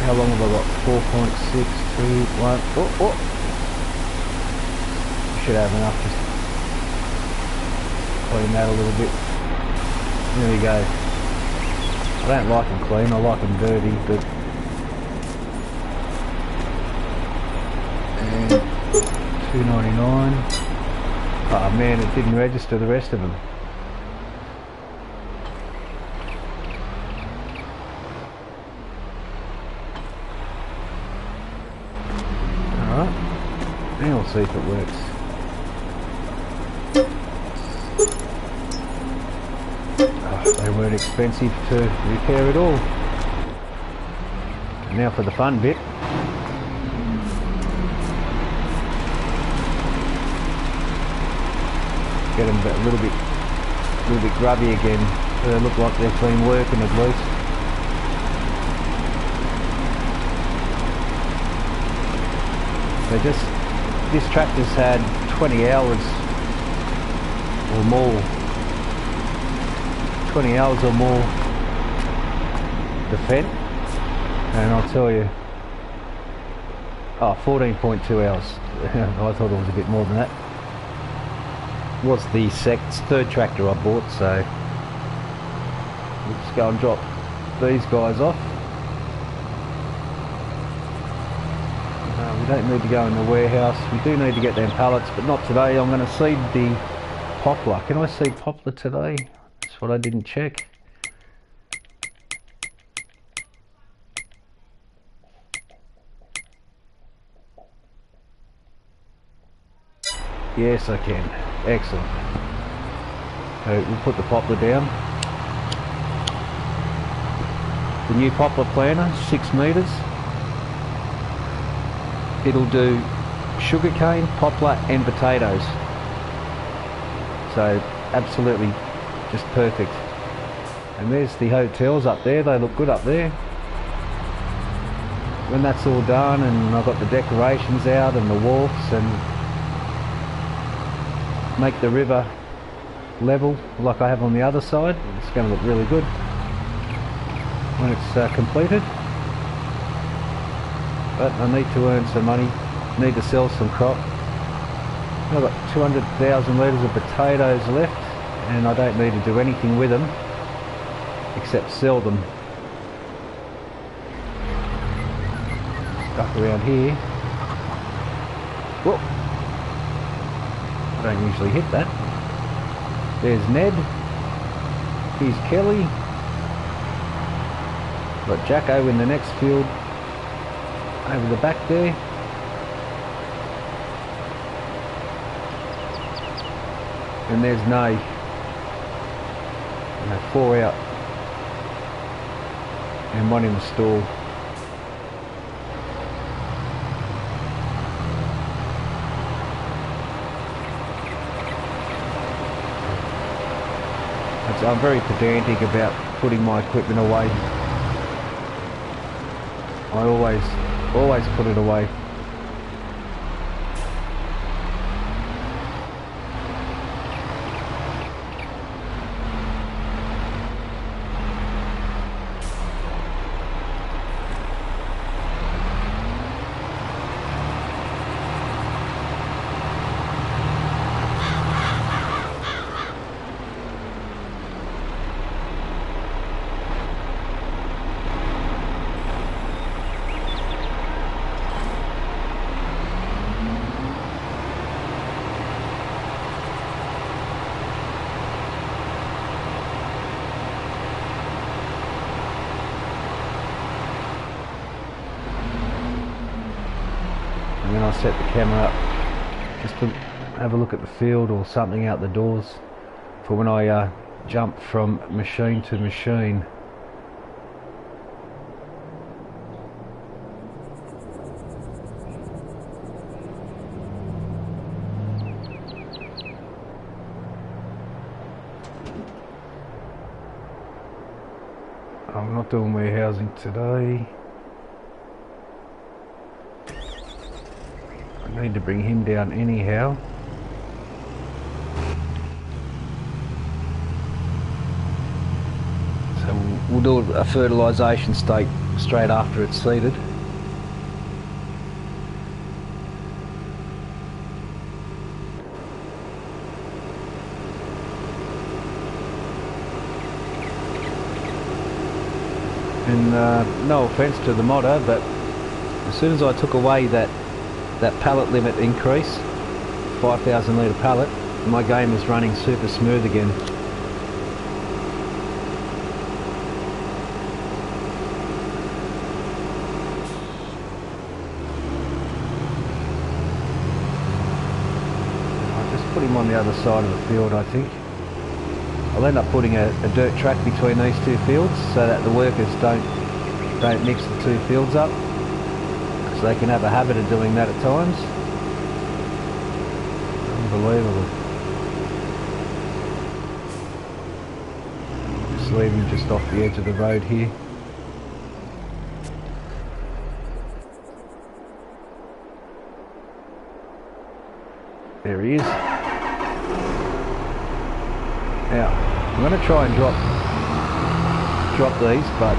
How long have I got? 4.621. Oh. Should have enough. Just clean that a little bit. There we go. I don't like them clean. I like them dirty, but. And $2.99. Oh man, it didn't register the rest of them. Alright. and we'll see if it works. Oh, they weren't expensive to repair at all. Now for the fun bit. Get them a little bit grubby again. They look like they've been working at least. This tractor's had 20 hours or more. 20 hours or more to fed, and I'll tell you, 14.2 hours. I thought it was a bit more than that. It was the third tractor I bought, so we'll just go and drop these guys off. We don't need to go in the warehouse. We do need to get them pallets, but not today. I'm going to seed the poplar. Can I seed poplar today? That's what I didn't check. Yes, I can. Excellent. So we'll put the poplar down. The new poplar planter, 6 metres. It'll do sugarcane, poplar and potatoes. So absolutely just perfect. And there's the hotels up there. They look good up there. When that's all done and I've got the decorations out and the wharfs and make the river level like I have on the other side, it's going to look really good when it's completed. But I need to earn some money, need to sell some crop. I've got 200,000 litres of potatoes left and I don't need to do anything with them except sell them. Stuck around here. Whoa! I don't usually hit that. There's Ned. Here's Kelly. Got Jacko in the next field over the back there. And there's Nay. 4 out and 1 in the stall. I'm very pedantic about putting my equipment away. I always put it away. And then I'll set the camera up just to have a look at the field or something out the doors for when I jump from machine to machine. I'm not doing warehousing today. I need to bring him down anyhow. So we'll do a fertilisation stake straight after it's seeded. And no offence to the modder, but as soon as I took away that pallet limit increase, 5,000 litre pallet, my game is running super smooth again. put him on the other side of the field, I think. I'll end up putting a dirt track between these two fields so that the workers don't mix the two fields up, so they can have a habit of doing that at times. Unbelievable. Just leave him just off the edge of the road here. There he is. Now, I'm going to try and drop these, but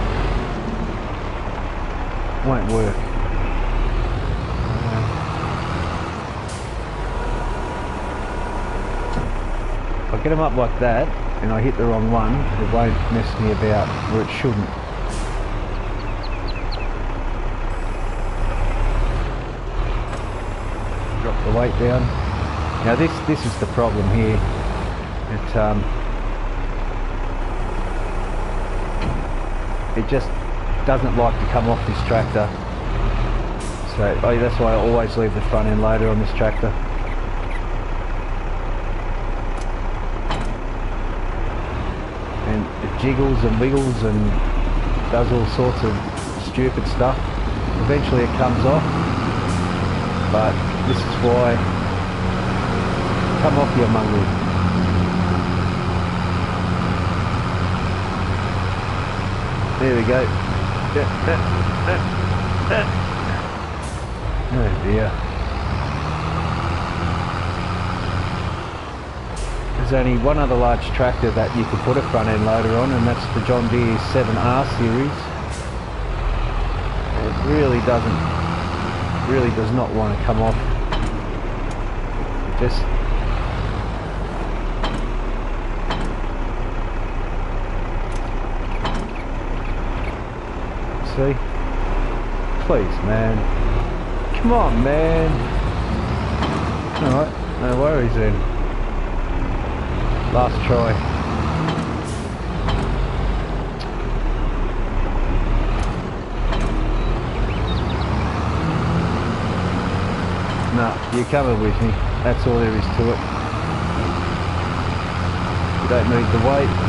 it won't work. If I get them up like that and I hit the wrong one, it won't mess me about where it shouldn't. Drop the weight down. Now this is the problem here. It just doesn't like to come off this tractor. So that's why I always leave the front end loader on this tractor. And it jiggles and wiggles and does all sorts of stupid stuff. Eventually it comes off, but this is why, come off your mongrel. There we go. Oh dear. There's only one other large tractor that you could put a front end loader on, and that's the John Deere 7R series. It really does not want to come off. It just see? Please, man. Come on, man. Alright, no worries then. Last try. No, you're coming with me. That's all there is to it. You don't need the weight.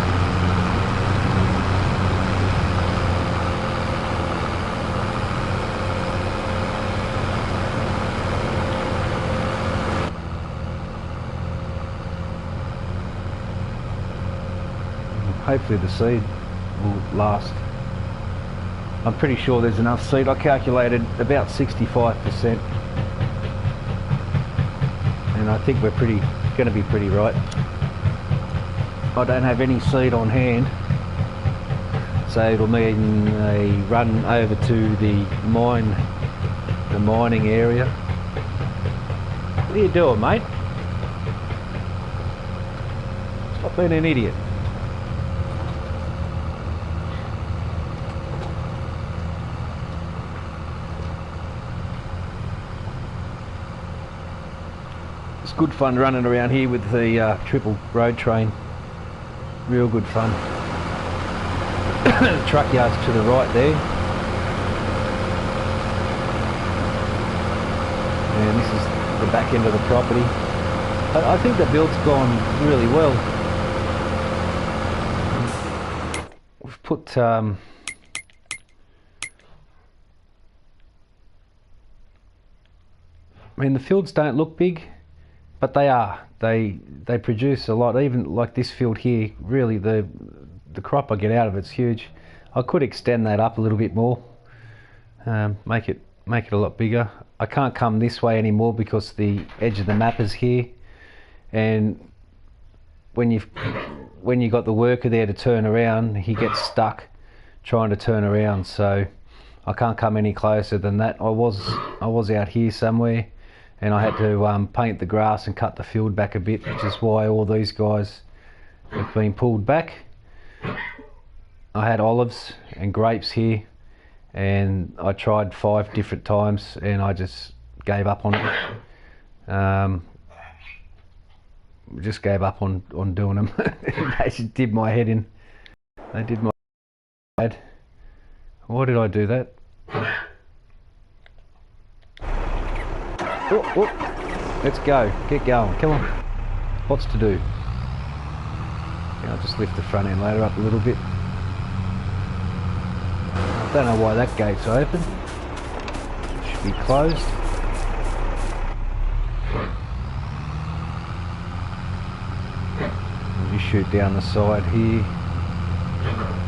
Hopefully the seed will last. I'm pretty sure there's enough seed. I calculated about 65%, and I think we're going to be pretty right. I don't have any seed on hand, so it'll mean a run over to the mining area. What are you doing, mate? Stop being an idiot. It's good fun running around here with the triple road train. Real good fun. The truck yard's to the right there. And this is the back end of the property. I think the build's gone really well. We've put I mean, the fields don't look big, but they are. They produce a lot. Even like this field here, really the crop I get out of it's huge. I could extend that up a little bit more, make it a lot bigger. I can't come this way anymore because the edge of the map is here, and when you got the worker there to turn around, he gets stuck trying to turn around. So I can't come any closer than that. I was out here somewhere, and I had to paint the grass and cut the field back a bit, which is why all these guys have been pulled back. I had olives and grapes here, and I tried 5 different times and I just gave up on it. Just gave up on doing them. They just did my head in. They did my head. Why did I do that? Oh, let's go. Get going. Come on. Lots to do. Yeah, I'll just lift the front end loader up a little bit. I don't know why that gate's open. It should be closed. We'll just shoot down the side here.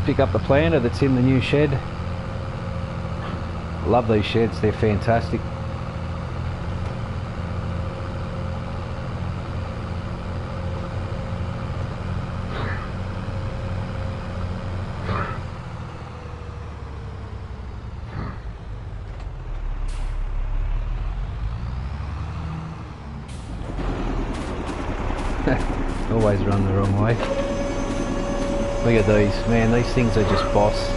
Pick up the planter that's in the new shed. I love these sheds, they're fantastic. Always run the wrong way. Look at these, man, these things are just boss.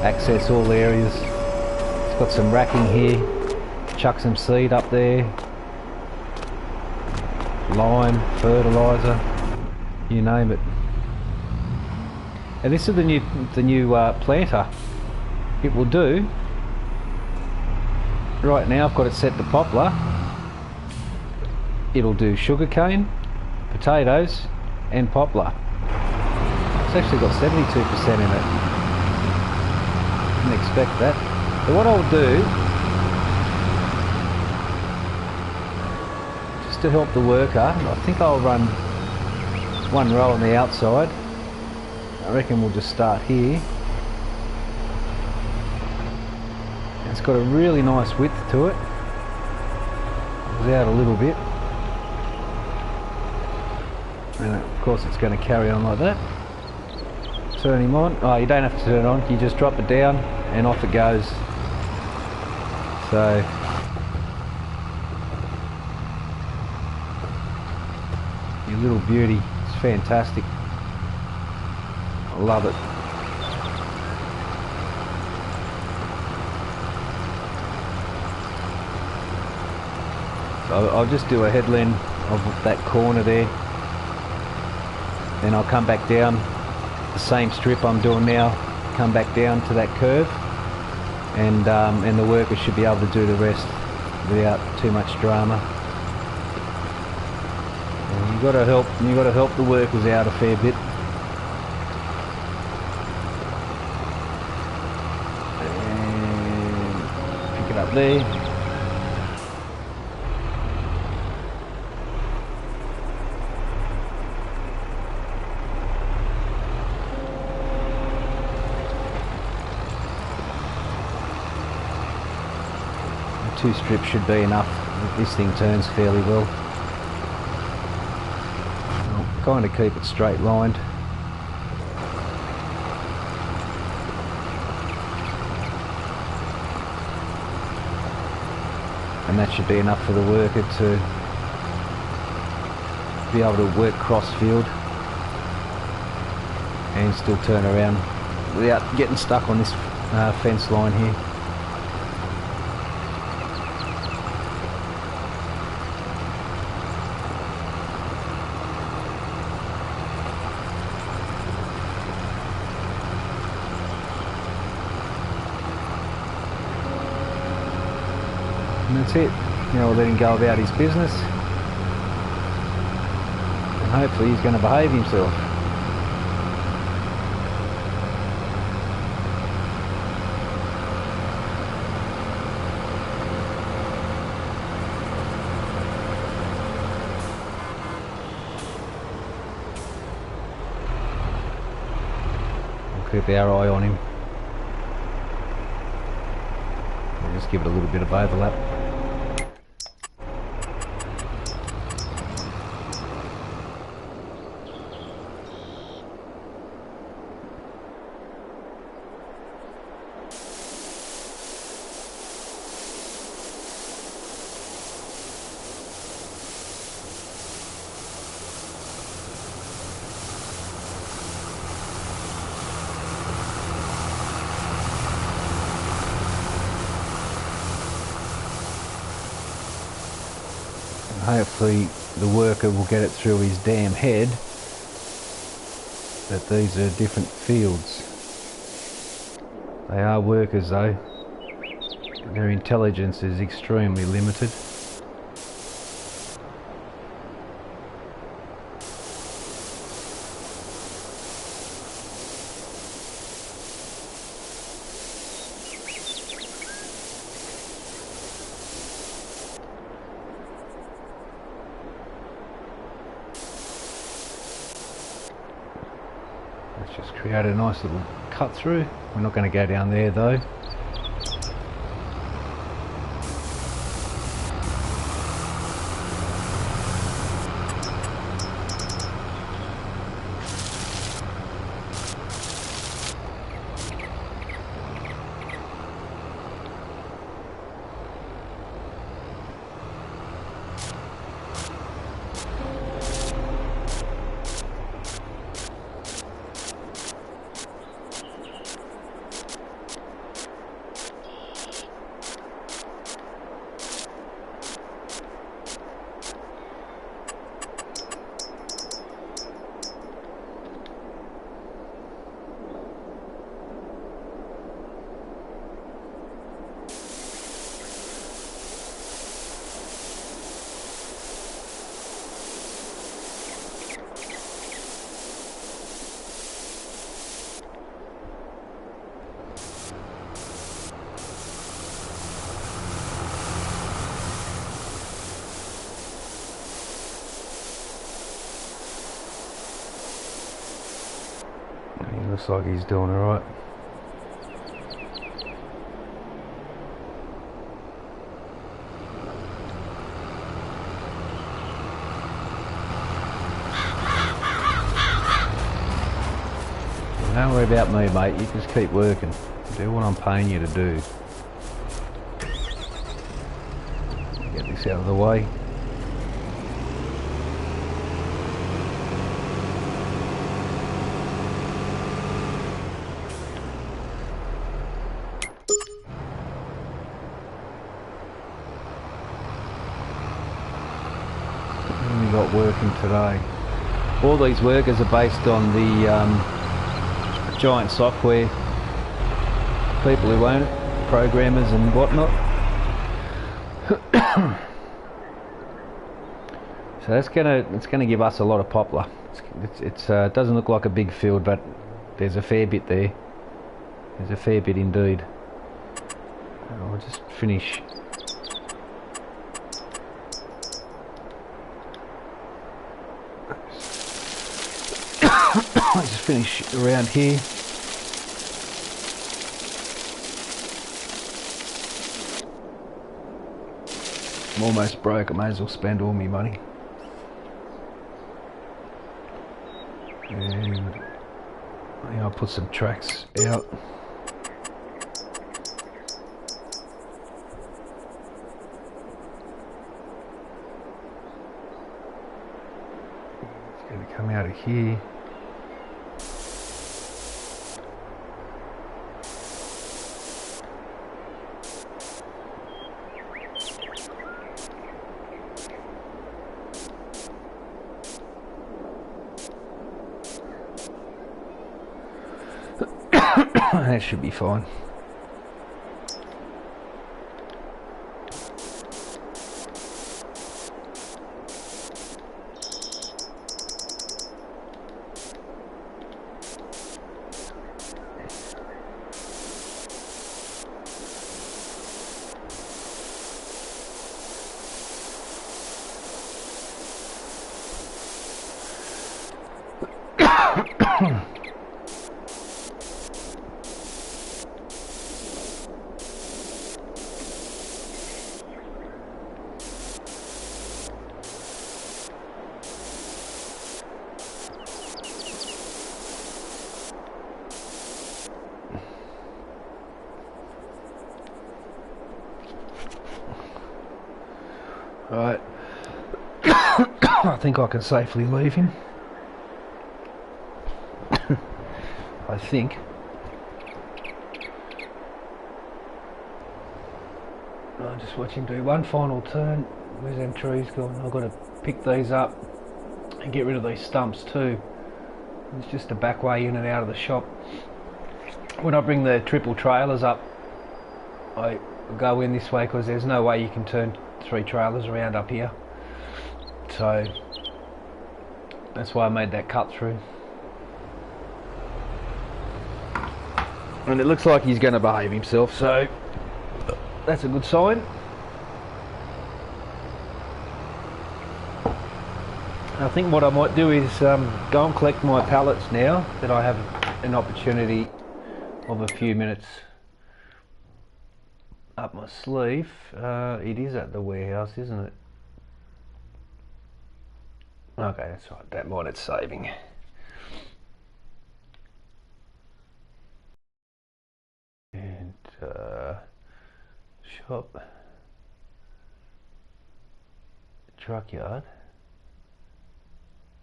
Access all areas. It's got some racking here. Chuck some seed up there. Lime, fertiliser, you name it. And this is the new planter. It will do. Right now I've got it set to poplar. It'll do sugarcane, potatoes and poplar. It's actually got 72% in it. Didn't expect that. So what I'll do, just to help the worker, I think I'll run one row on the outside. I reckon we'll just start here. It's got a really nice width to it. Goes out a little bit. And of course it's going to carry on like that. Turn him on. Oh, you don't have to turn it on, you just drop it down and off it goes. So your little beauty, it's fantastic. I love it. So I'll just do a headland of that corner there. Then I'll come back down the same strip I'm doing now, come back down to that curve, and the worker should be able to do the rest without too much drama. And you got to help the workers out a fair bit. And pick it up there. Two strips should be enough. This thing turns fairly well. I'll kind of keep it straight lined. And that should be enough for the worker to be able to work cross field and still turn around without getting stuck on this fence line here. And that's it. Now we'll let him go about his business, and hopefully he's going to behave himself. We'll keep our eye on him. We'll just give it a little bit of overlap. Hopefully the worker will get it through his damn head that these are different fields. They are workers though. Their intelligence is extremely limited. create a nice little cut through. We're not going to go down there though. Looks like he's doing alright. Don't worry about me, mate. You just keep working. Do what I'm paying you to do. Get this out of the way. Got working today. All these workers are based on the giant software people who own it, programmers and whatnot. So it's gonna give us a lot of poplar. It doesn't look like a big field, but there's a fair bit there. There's a fair bit indeed. I'll just finish. Let's just finish around here. I'm almost broke. I may as well spend all my money. And I think I'll put some tracks out. It's going to come out of here. That should be fine. Right. I think I can safely leave him. I think. I'll just watch him do one final turn. Where's them trees gone? I've got to pick these up and get rid of these stumps too. It's just a back way in and out of the shop. When I bring the triple trailers up, I go in this way because there's no way you can turn 3 trailers around up here. So that's why I made that cut through. And it looks like he's going to behave himself, so that's a good sign. I think what I might do is go and collect my pallets now that I have an opportunity of a few minutes up my sleeve. It is at the warehouse, isn't it? Okay, that's right, don't mind it saving. And shop, truck yard.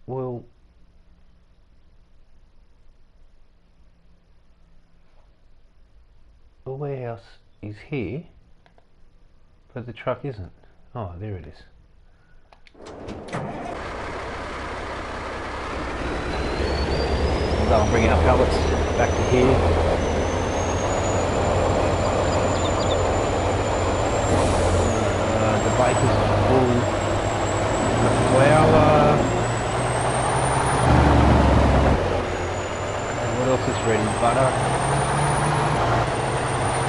Well, the warehouse is here, but the truck isn't. Oh, there it is. I'll bring our pallets back to here. The baker's full of flour. And what else is ready? Butter.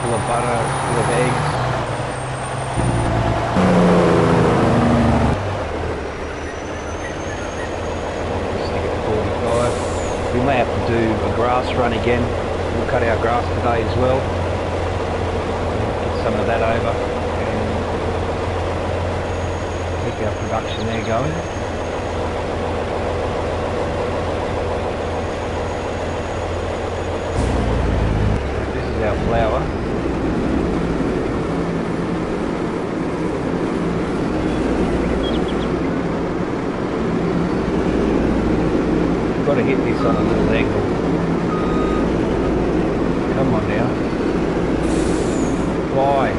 Full of butter, full of eggs. We may have to do a grass run again. We'll cut our grass today as well. Get some of that over and keep our production there going. This is our flour. Got to hit this on a little angle. Come on now. Why?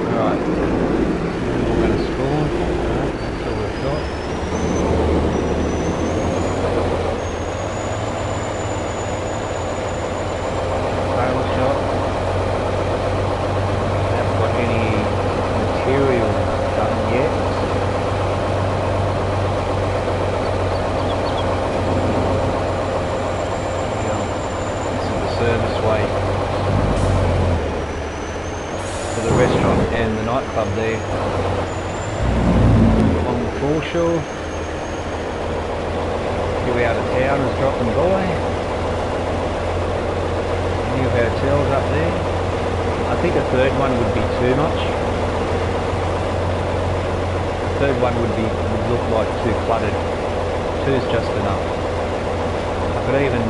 Alright. We're going to spawn. That's all we've got. Trailer shot. Haven't got any material done yet. Service way to the restaurant and the nightclub there on the foreshore. Few out of town is dropping by. New hotels up there. I think a third one would be too much. The third one would look like too cluttered. Two's just enough. I could even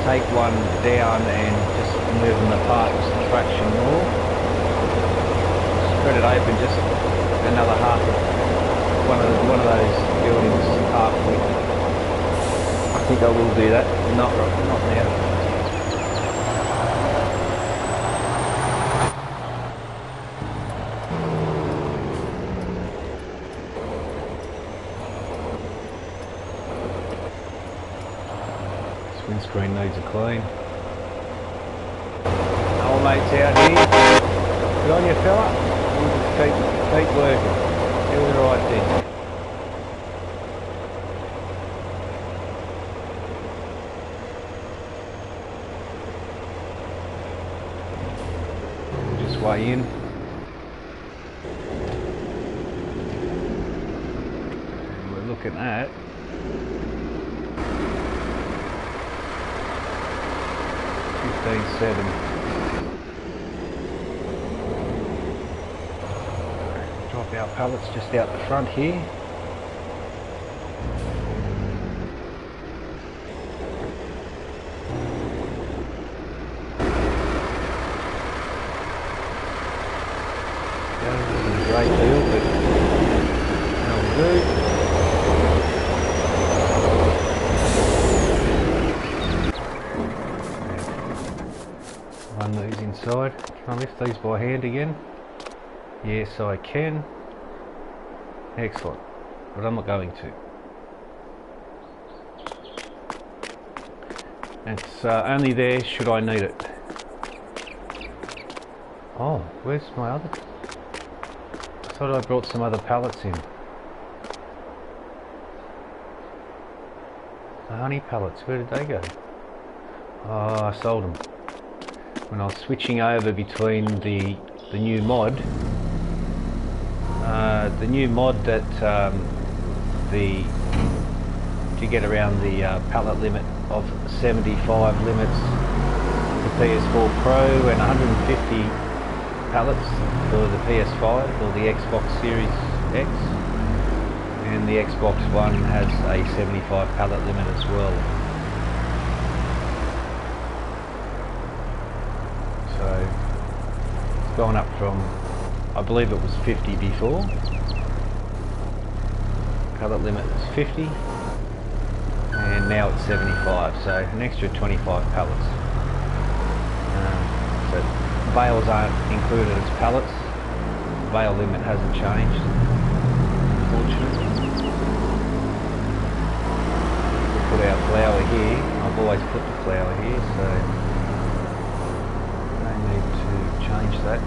take one down and just move them apart just a fraction more. Spread it open just another half of one of those buildings half width. I think I will do that. Not now. Windscreen needs a clean. Old mate's out here. Good on you, fella. We'll just keep working. Do the right thing. We'll just weigh in. And we're looking at 15.7. Drop our pallets just out the front here. This is a great deal, but that'll do. Run these inside. Can I lift these by hand again? Yes, I can. Excellent. But I'm not going to. It's only there should I need it. Oh, where's my other? I thought I brought some other pallets in. The honey pallets, where did they go? Oh, I sold them. When I was switching over between the new mod that the get around the pallet limit of 75 limits for PS4 Pro and 150 pallets for the PS5 or the Xbox Series X, and the Xbox One has a 75 pallet limit as well. So it's gone up from, I believe it was 50 before. Pallet limit is 50 and now it's 75, so an extra 25 pallets. So bales aren't included as pallets. The bale limit hasn't changed, unfortunately. We'll put our flour here. I've always put the flour here, so no need to change that.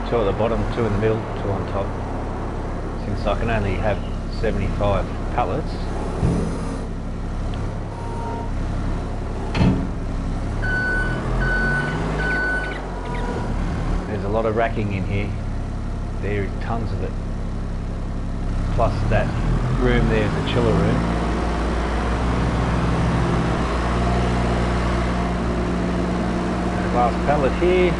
Two at the bottom, two in the middle, two on top. Since I can only have 75 pallets, there's a lot of racking in here. There are tons of it. Plus that room there's a chiller room. Last pallet here.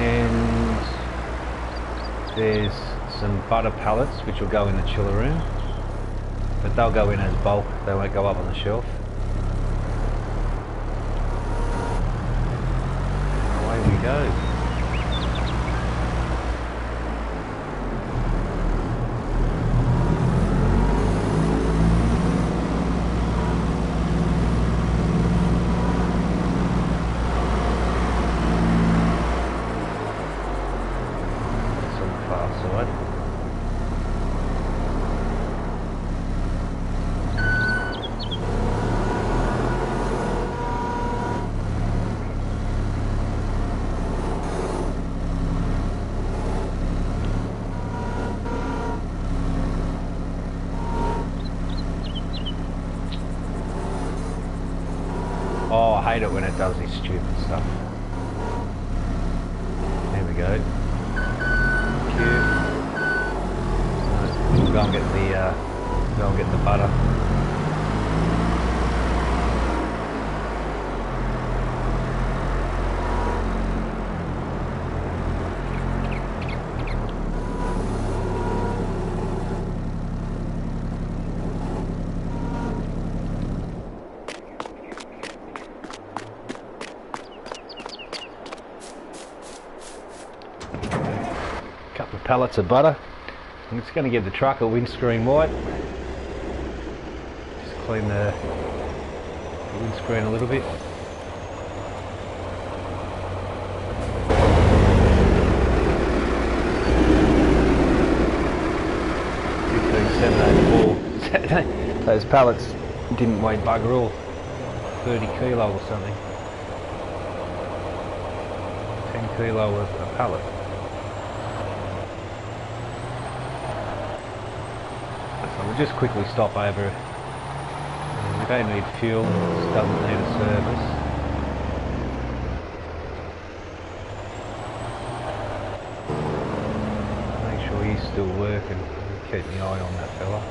And there's some butter pallets which will go in the chiller room, but they'll go in as bulk, they won't go up on the shelf. Away we go. Oh, I hate it when it does this stupid stuff. There we go. Cute. We'll go and get the butter. Couple of pallets of butter. I'm just going to give the truck a windscreen wipe. Just clean the windscreen a little bit. Those pallets didn't weigh bugger all. 30 kilo or something. 10 kilo a pallet. So we'll just quickly stop over. We don't need fuel, this doesn't need a service. Make sure he's still working, keep the eye on that fella.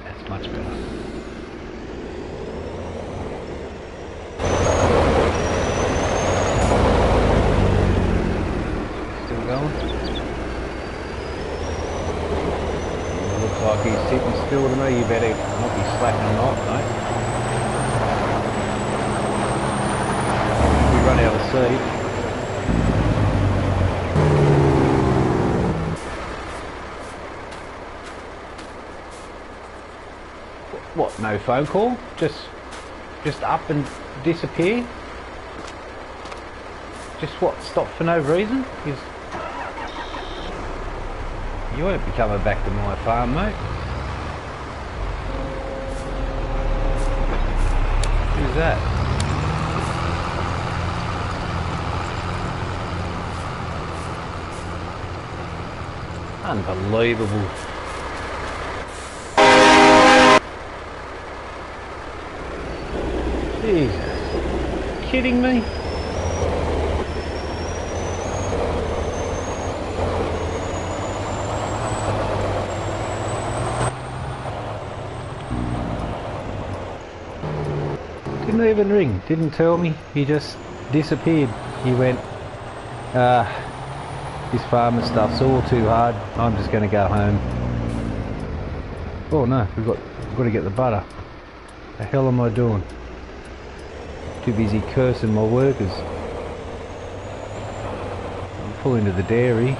That's much better. Still going? Looks like he's sitting still to me. You better not be slacking off, mate. We run out of seat. What, no phone call? Just up and disappear? Just what, stop for no reason? You won't be coming back to my farm, mate. Who's that? Unbelievable. Jesus. Kidding me? Didn't even ring, didn't tell me, he just disappeared. He went, this farmer stuff's all too hard, I'm just going to go home. Oh no, we've got to get the butter. The hell am I doing? Too busy cursing my workers. I'm pulling to the dairy.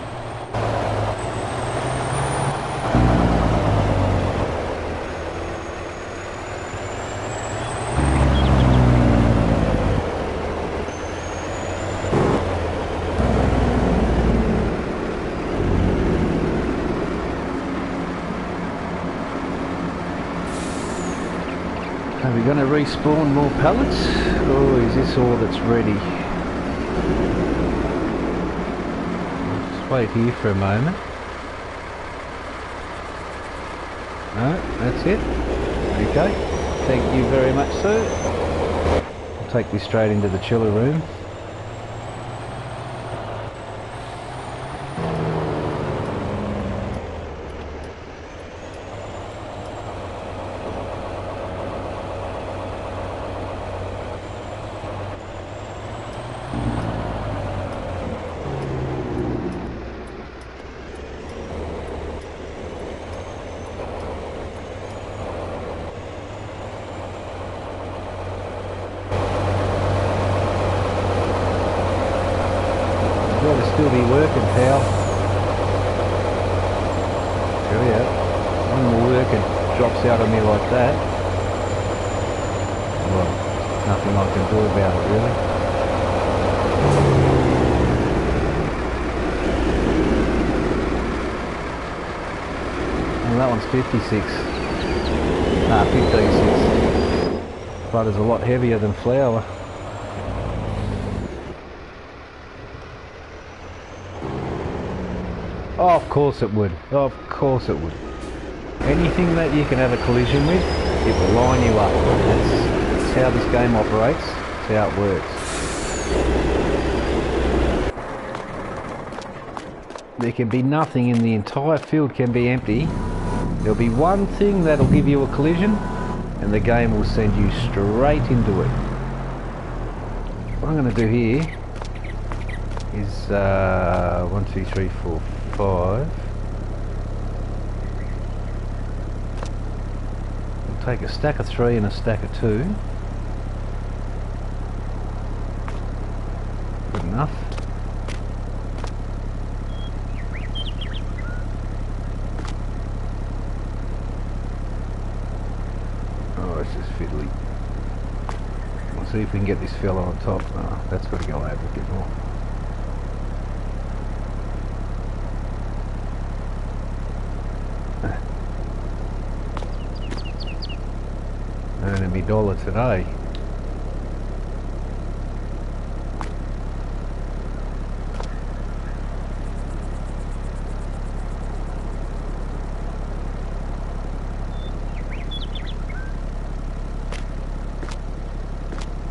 Are we going to respawn more pallets, or is this all that's ready? Just wait here for a moment. No, that's it. Okay, thank you very much, sir. I'll take this straight into the chiller room. Got to still be working, pal. Oh yeah. One more worker drops out on me like that. Well, nothing I can do about it, really. Well, that one's 56. Nah, 15.6. Butter's a lot heavier than flour. Oh, of course it would. Of course it would. Anything that you can have a collision with, it will line you up. That's how this game operates. That's how it works. There can be nothing in the entire field can be empty. There'll be one thing that'll give you a collision, and the game will send you straight into it. What I'm going to do here is 1, 2, 3, 4, 5. We'll take a stack of 3 and a stack of 2. Good enough. Oh, it's just fiddly. We'll see if we can get this fella on top. Oh, that's got to go over a bit more. Earning me $1 today.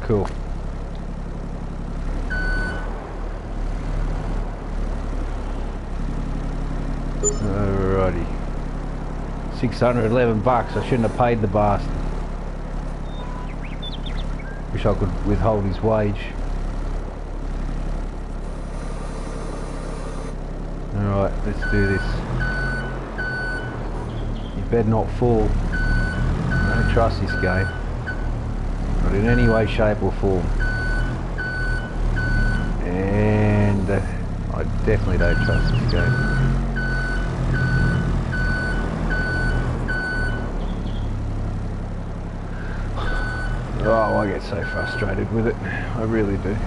Cool. Alrighty. $611 bucks. I shouldn't have paid the bastard. Wish I could withhold his wage. Alright, let's do this. You better not fall. I don't trust this game. Not in any way, shape or form. And I definitely don't trust this game. Oh, I get so frustrated with it. I really do.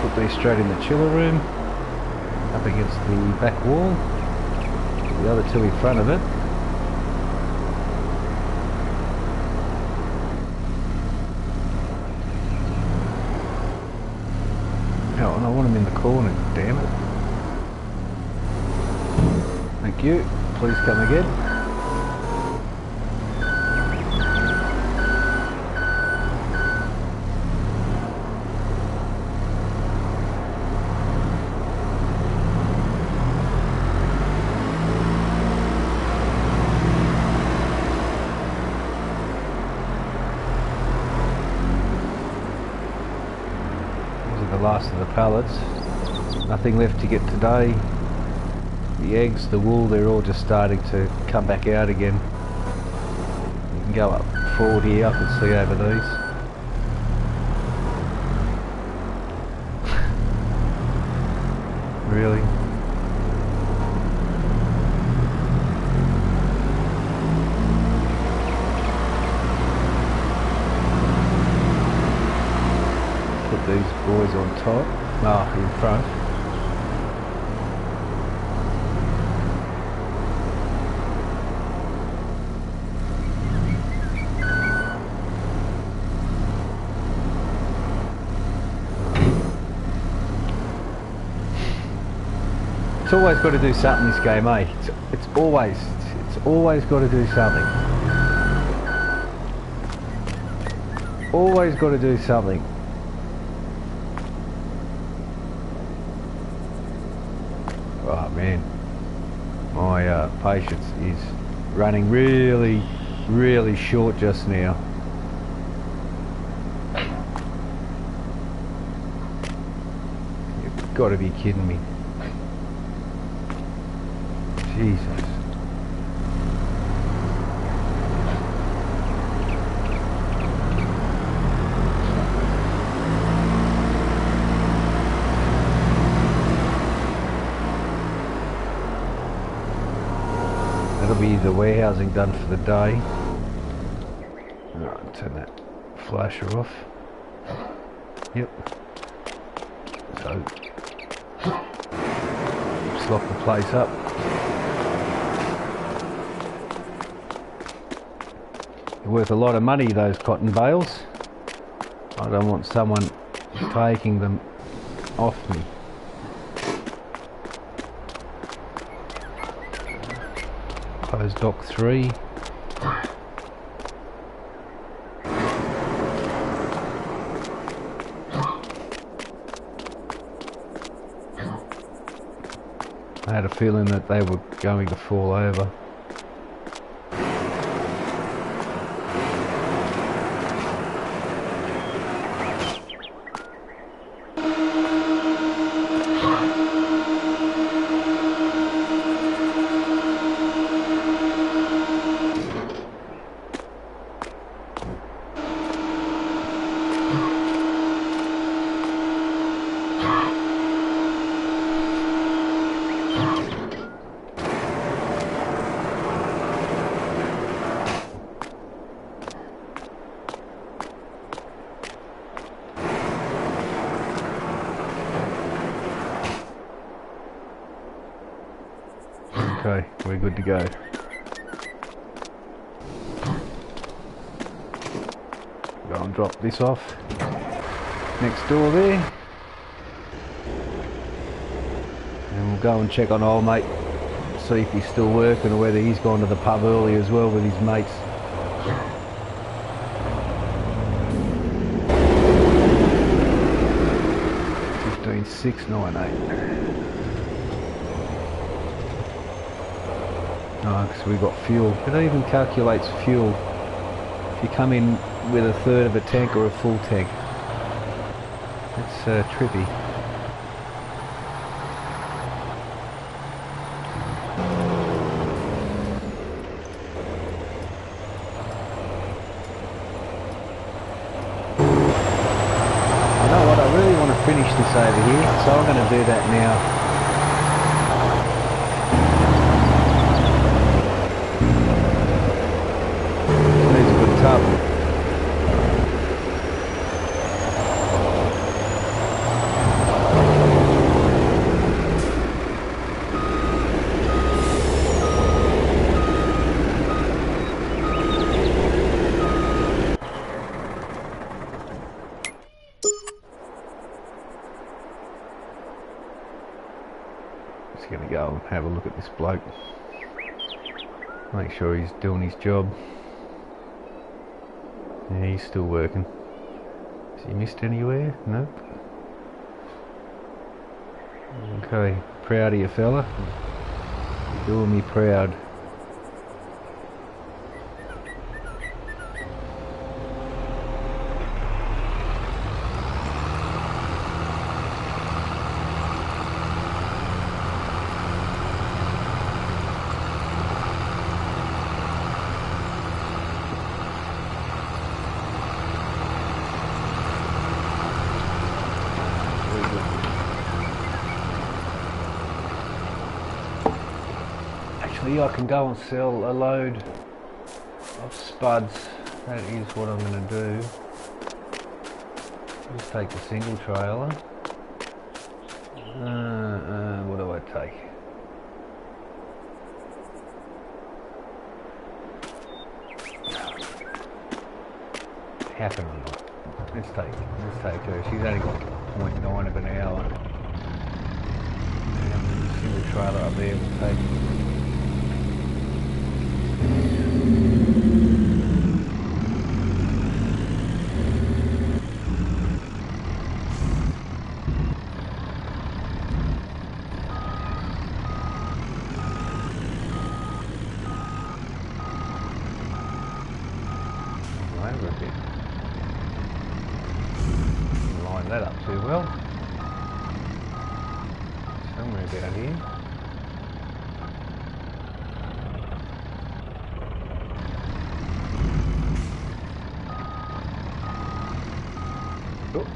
Put these straight in the chiller room, up against the back wall, the other two in front of it. Oh, and I want them in the corner, damn it. Thank you. Please come again. The last of the pallets. Nothing left to get today. The eggs, the wool, they're all just starting to come back out again. You can go up forward here, I can see over these. Really? These boys on top, in front. It's always got to do something this game, eh? It's always got to do something. Always got to do something. Oh man, my patience is running really short just now. You've got to be kidding me. Jesus. That'll be the warehousing done for the day. Alright, turn that flasher off. Yep. So, just lock the place up. They're worth a lot of money, those cotton bales. I don't want someone taking them off me. Close dock 3. I had a feeling that they were going to fall over. Okay, we're good to go. Go and drop this off next door there. And we'll go and check on old mate, see if he's still working or whether he's gone to the pub early as well with his mates. 13698. Oh, because we've got fuel. It even calculates fuel if you come in with a third of a tank or a full tank. It's trippy. You know what, I really want to finish this over here, so I'm going to do that now. Needs a good tub. Just going to go and have a look at this bloke. Make sure he's doing his job. Yeah, he's still working. Has he missed anywhere? Nope. Okay, proud of you, fella. You're doing me proud. Actually, I can go and sell a load of spuds. That is what I'm going to do. Just take the single trailer. What do I take? Happen or not? Let's take her. She's only got 0.9 of an hour. And the single trailer up there will take. Over a bit. Line that up too well. Somewhere about here. Oh.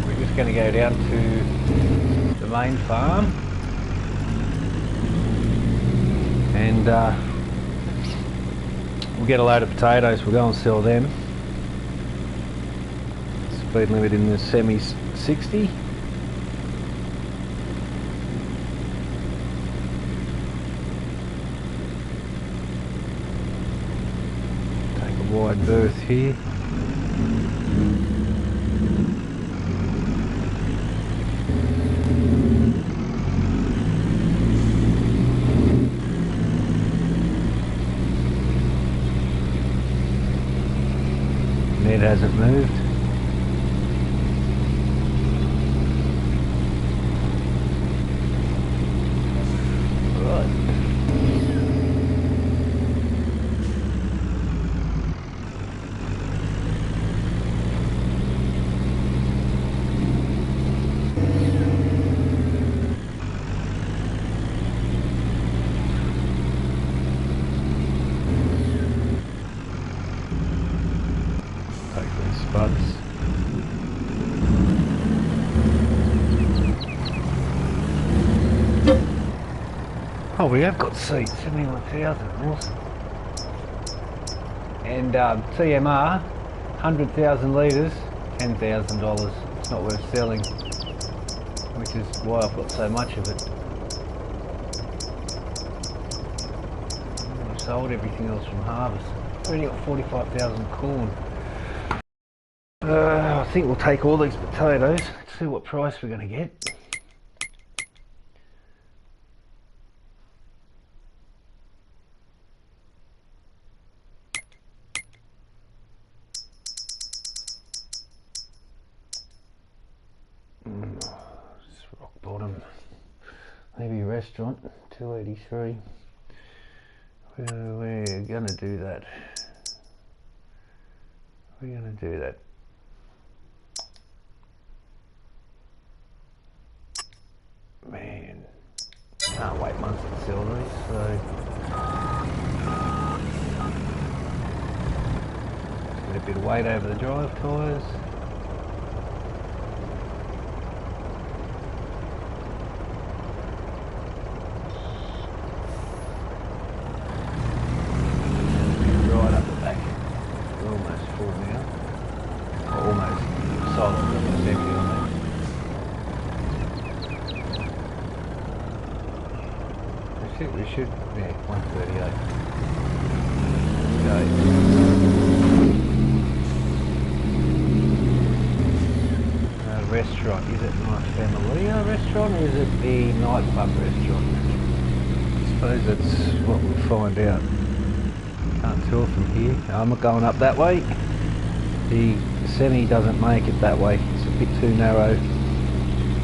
We're just going to go down to the main farm and we'll get a load of potatoes. We'll go and sell them. Speed limit in the semis 60. Take a wide berth here. It hasn't moved. Right. Spuds. Oh, we have got seats, 71,000, awesome. And TMR, 100,000 litres, $10,000. It's not worth selling, which is why I've got so much of it. I've sold everything else from harvest. I've already got 45,000 corn. I think we'll take all these potatoes. Let's see what price we're going to get. It's rock bottom. Maybe restaurant, 283. We're going to do that. We're going to do that. Man, can't wait months to sell these, so get a bit of weight over the drive tyres. Right up the back. We're almost full now. Or almost solid, almost empty on that. We should, yeah, 138. Okay. Restaurant, is it my Familia restaurant or is it the nightclub restaurant? I suppose that's what we'll find out. Can't tell from here. I'm not going up that way. The semi doesn't make it that way. It's a bit too narrow.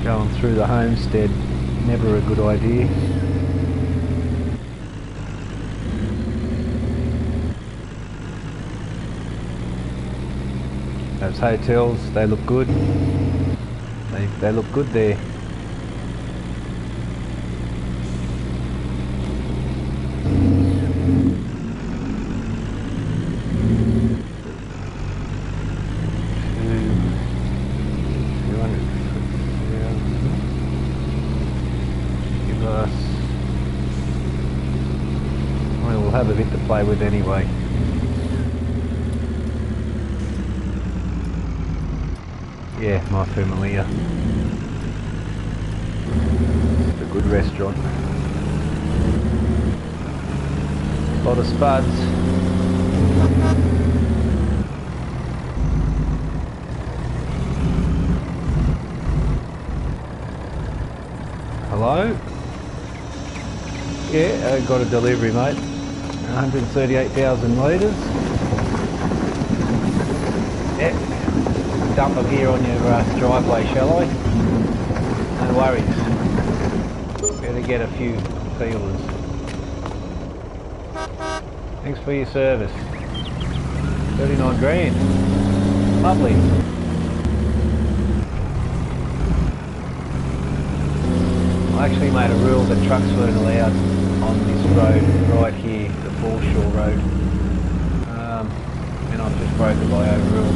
Going through the homestead, never a good idea. Those hotels, they look good. They look good there. Give us. Well, we'll have a bit to play with anyway. Yeah, my Familia. It's a good restaurant. A lot of spuds. Hello? Yeah, I got a delivery, mate. 138,000 litres. Yeah. Dump them here on your driveway, shall I? No worries. Better get a few feelers. Thanks for your service. 39 grand. Lovely. I actually made a rule that trucks weren't allowed on this road right here, the Foreshore Road. And I've just broken my own rule.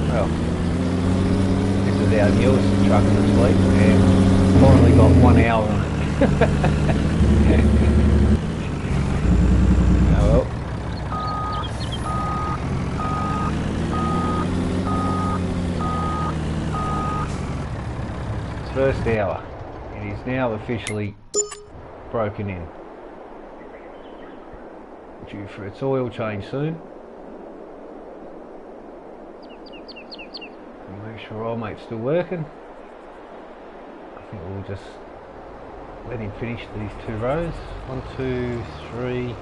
Well, this is our newest truck this week and finally got 1 hour on it. Oh well. Its first hour. It is now officially broken in. Due for its oil change soon. Make sure oil mate's still working. I think we'll just let him finish these 2 rows. 1, 2, 3,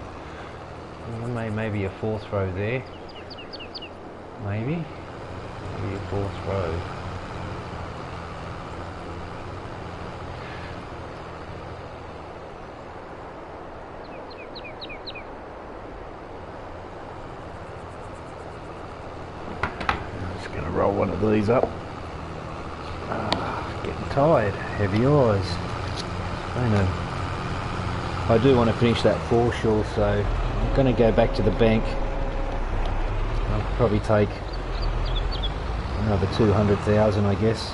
maybe a 4th row there. maybe a fourth row. I'm just going to roll one of these up. Getting tired, heavy eyes. I know. I do want to finish that foreshore, so I'm going to go back to the bank. I'll probably take another 200,000, I guess.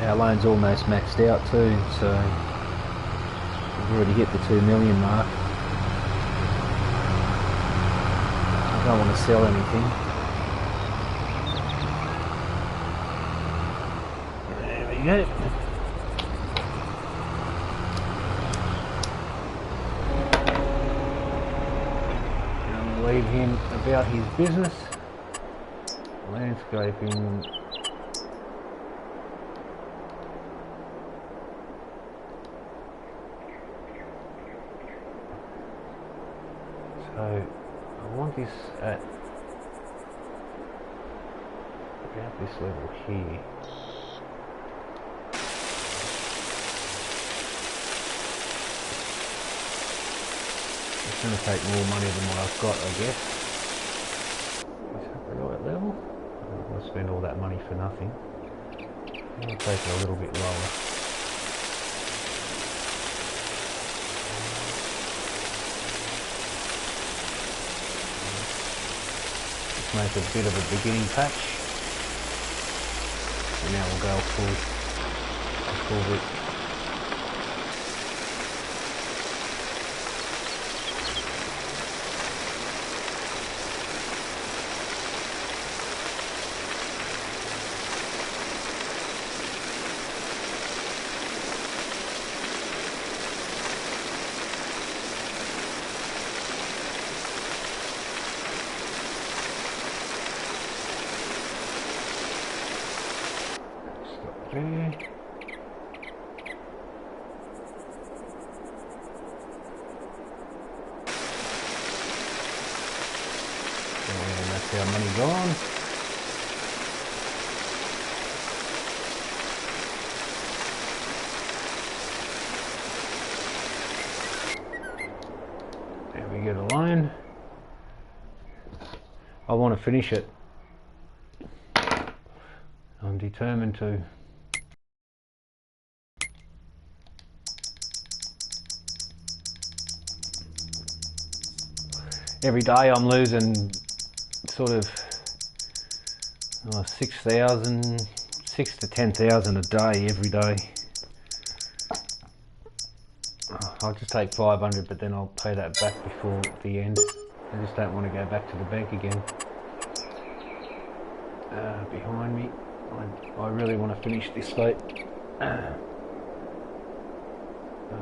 Our loan's almost maxed out too, so we've already hit the 2 million mark. I don't want to sell anything. There we go. Leave him about his business. Landscaping. So I want this at about this level here. It's going to take more money than what I've got, I guess. Is that the right level? I don't want to spend all that money for nothing. I'll take it a little bit lower. Let's make a bit of a beginning patch. And now we'll go full width. There. And that's our money gone. There we get a line. I want to finish it. I'm determined to. Every day I'm losing sort of 6,000, 6 to 10,000 a day every day. I'll just take 500, but then I'll pay that back before the end. I just don't want to go back to the bank again. Behind me, I really want to finish this boat. I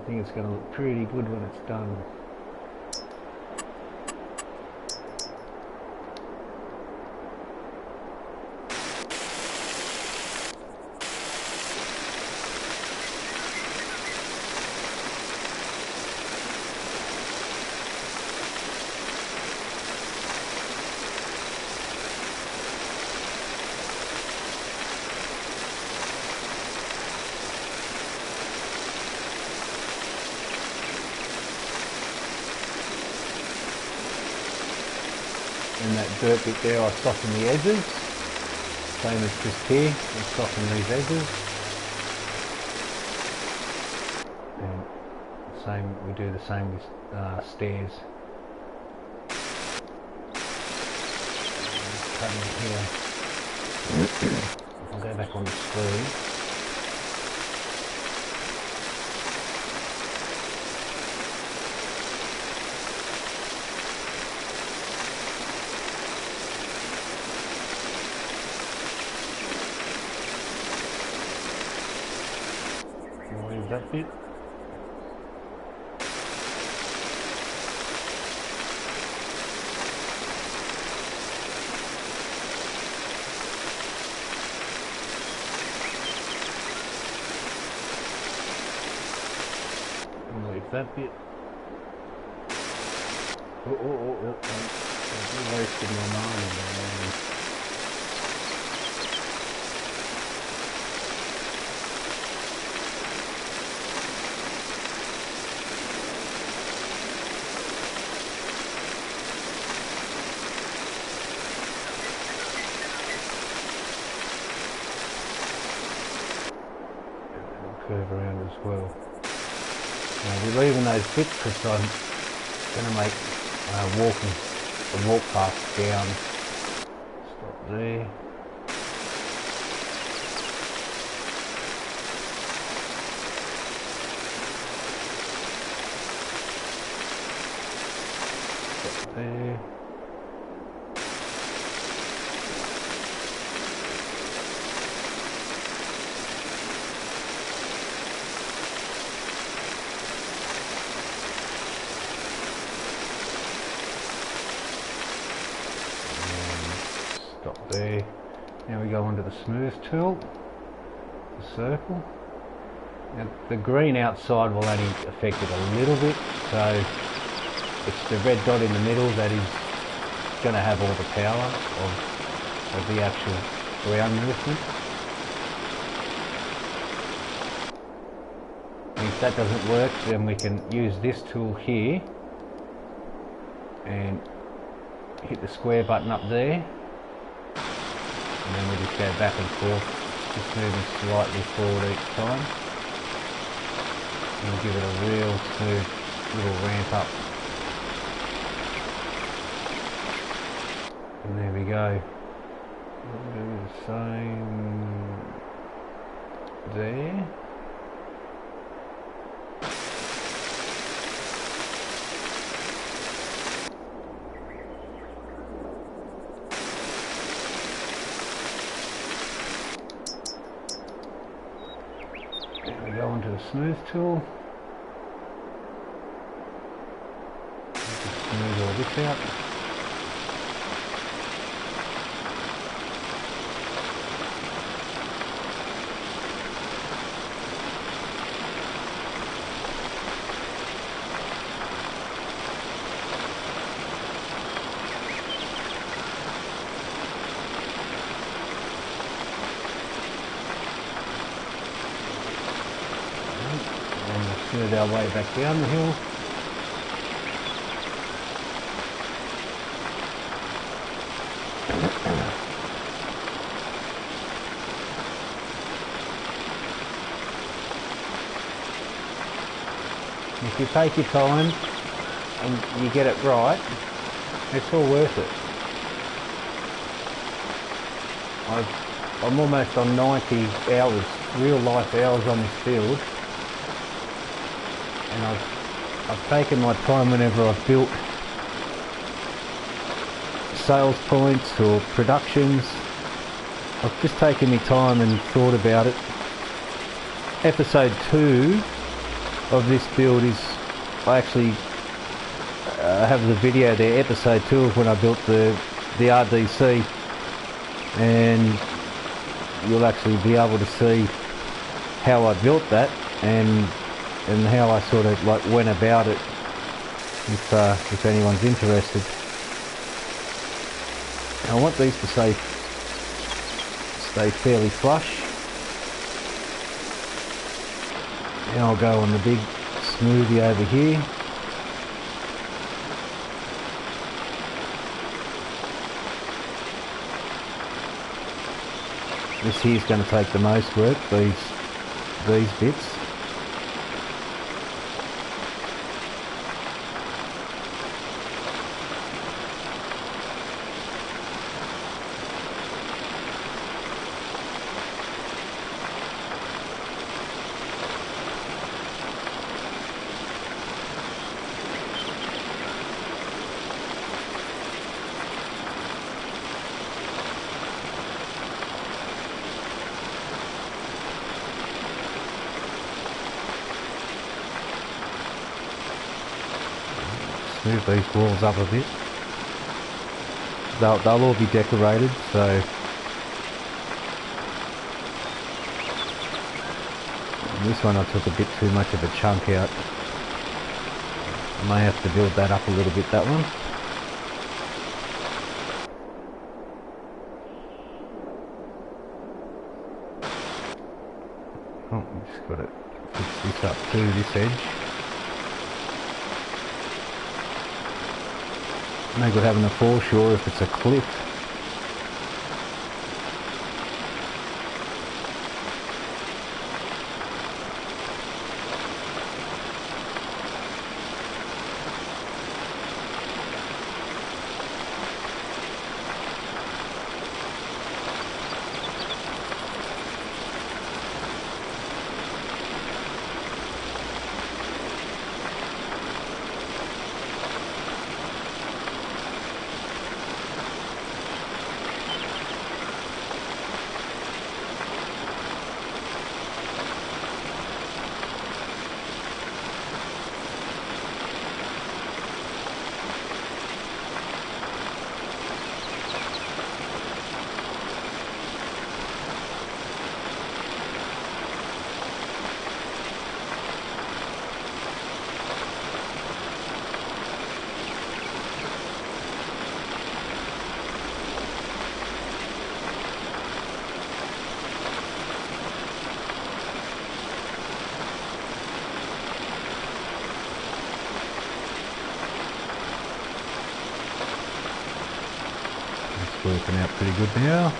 think it's going to look pretty good when it's done. And that dirt bit there, I soften the edges, same as just here, I soften these edges, and same, we do the same with stairs. Cutting here. I'll go back on the screen. That bit. And leave that bit. I'm wasting my mind, man. Curve around as well. Now we're leaving those bits because I'm going to make a walk path down. Stop there. Stop there. Stop there. Now we go onto the smooth tool, the circle. Now the green outside will only affect it a little bit, so it's the red dot in the middle that is going to have all the power of the actual ground movement. And if that doesn't work, then we can use this tool here and hit the square button up there. And then we just go back and forth, just moving slightly forward each time. And give it a real smooth little ramp up. And there we go. We'll do the same there. We go onto the smooth tool. Just smooth all this out. Smooth our way back down the hill. If you take your time and you get it right, it's all worth it. I'm almost on 90 hours, real life hours on this field. And I've taken my time whenever I've built sales points or productions. I've just taken my time and thought about it. Episode 2 of this build is, I actually have the video there, episode 2 of when I built the RDC, and you'll actually be able to see how I built that and how I sort of like went about it, if anyone's interested. And I want these to stay fairly flush. And I'll go on the big smoothie over here. This here's going to take the most work, these bits. Move these walls up a bit. They'll all be decorated, so and this one I took a bit too much of a chunk out. I may have to build that up a little bit, that one. Oh, just got to fix this up to this edge. No good having a foreshore if it's a cliff. Working out pretty good now.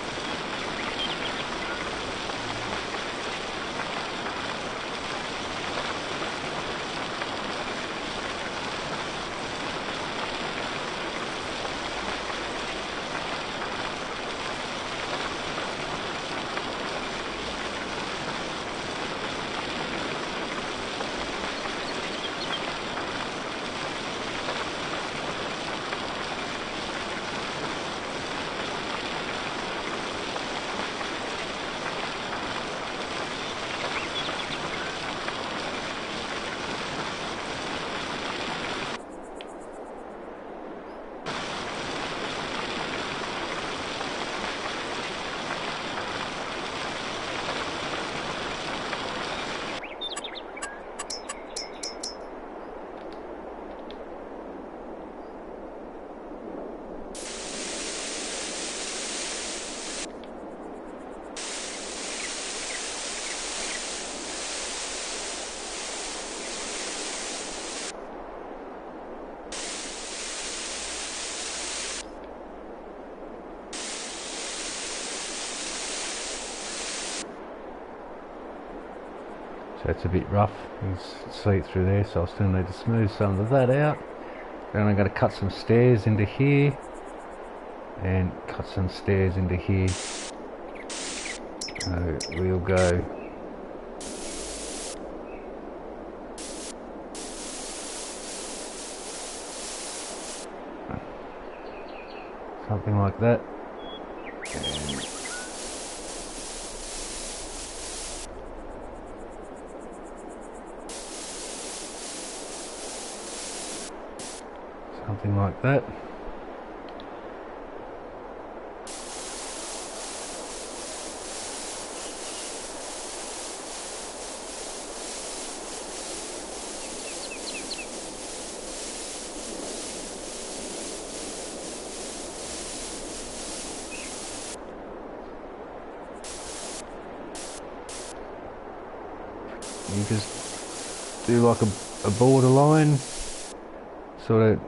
So it's a bit rough, you can see it through there, so I still need to smooth some of that out. Then I'm going to cut some stairs into here and cut some stairs into here. So we'll go something like that. And something like that. You just do like a border line, sort of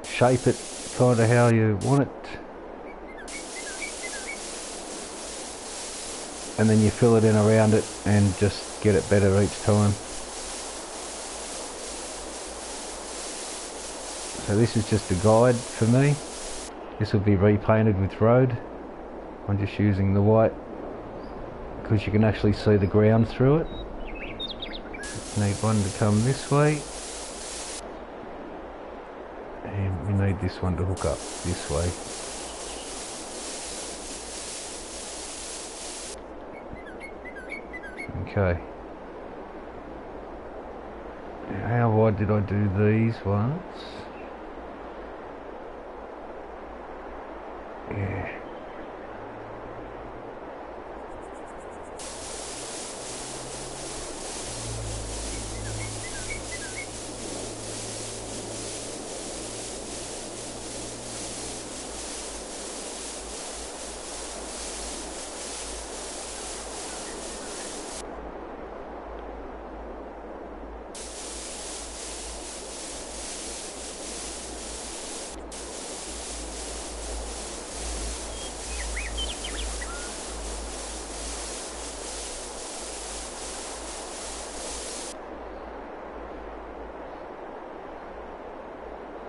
shape it kind of how you want it, and then you fill it in around it and just get it better each time. So this is just a guide for me. This will be repainted with road. I'm just using the white because you can actually see the ground through it. Need one to come this way, and we need this one to hook up this way. Okay. How wide did I do these ones? Yeah.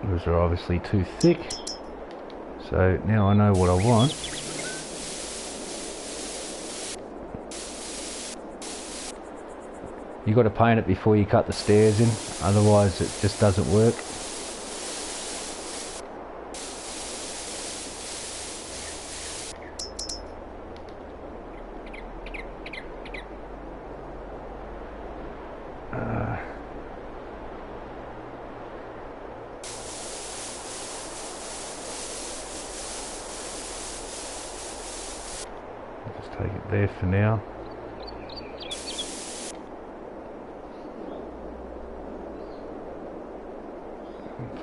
Those are obviously too thick. So now I know what I want. You got to paint it before you cut the stairs in, otherwise it just doesn't work. Just take it there for now.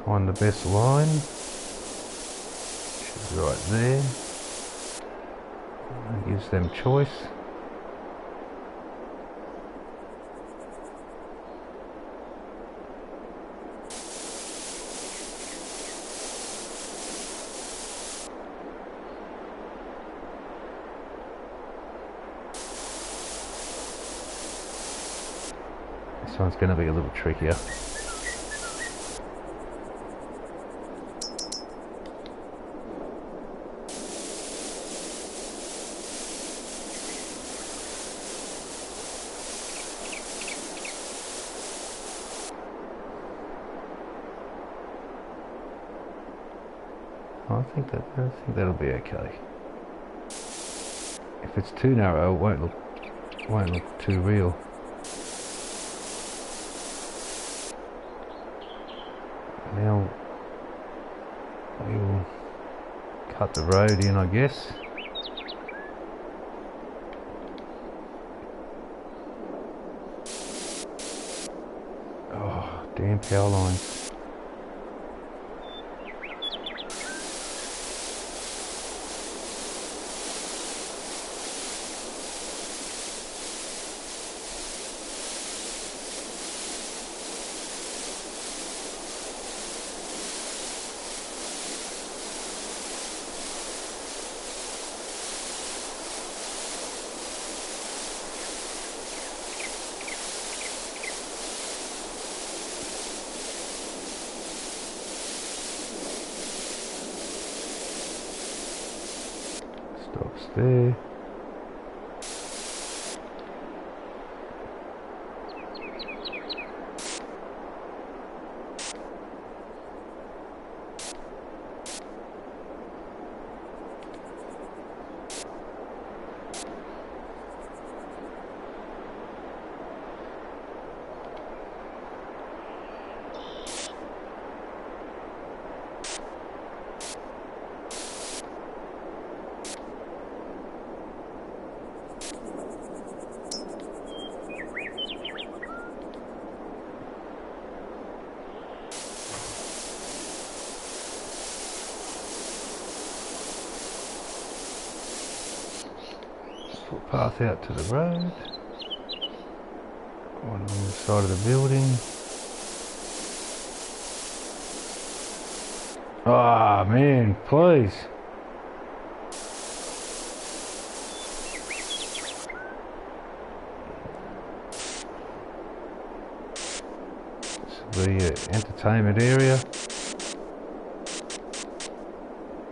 Find the best line, which is right there. That gives them choice. This one's going to be a little trickier. I think that'll be okay. If it's too narrow, it won't look too real. Now we'll cut the road in, I guess. Oh, damn power lines. Stops there. Footpath out to the road, one on the side of the building. Ah, man, please. This will be an entertainment area,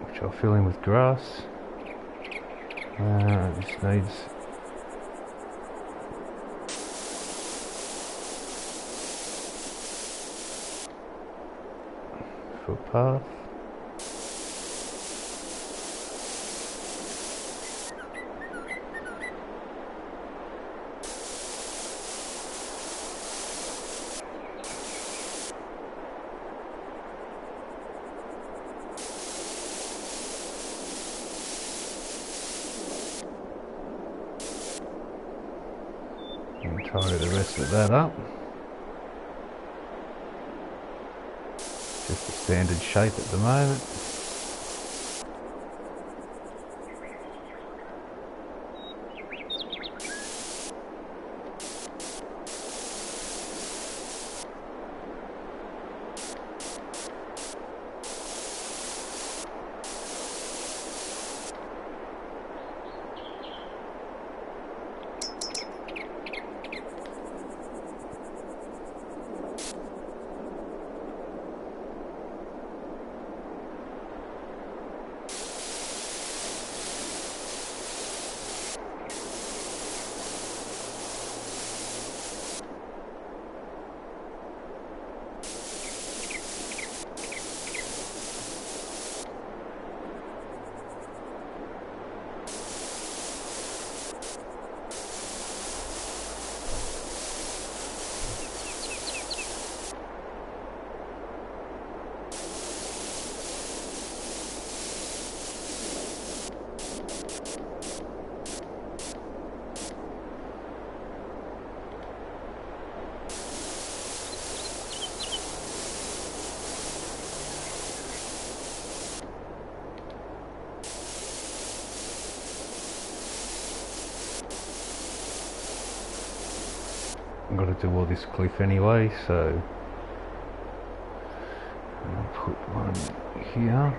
which I'll fill in with grass. This needs footpath. And tidy the rest of that up. Just a standard shape at the moment. I've got to do all this cliff anyway, so I'll put one here.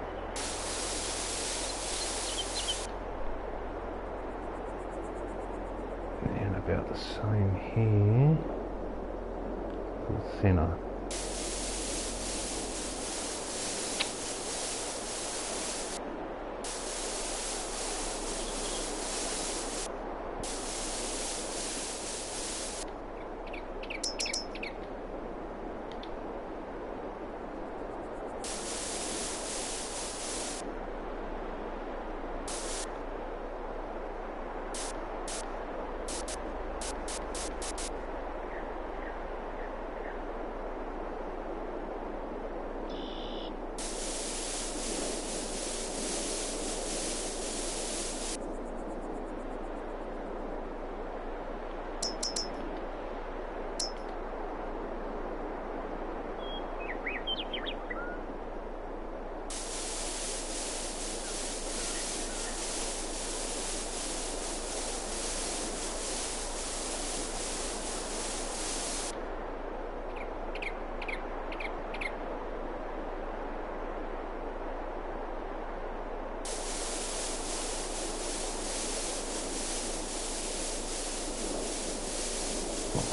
And about the same here, a little thinner.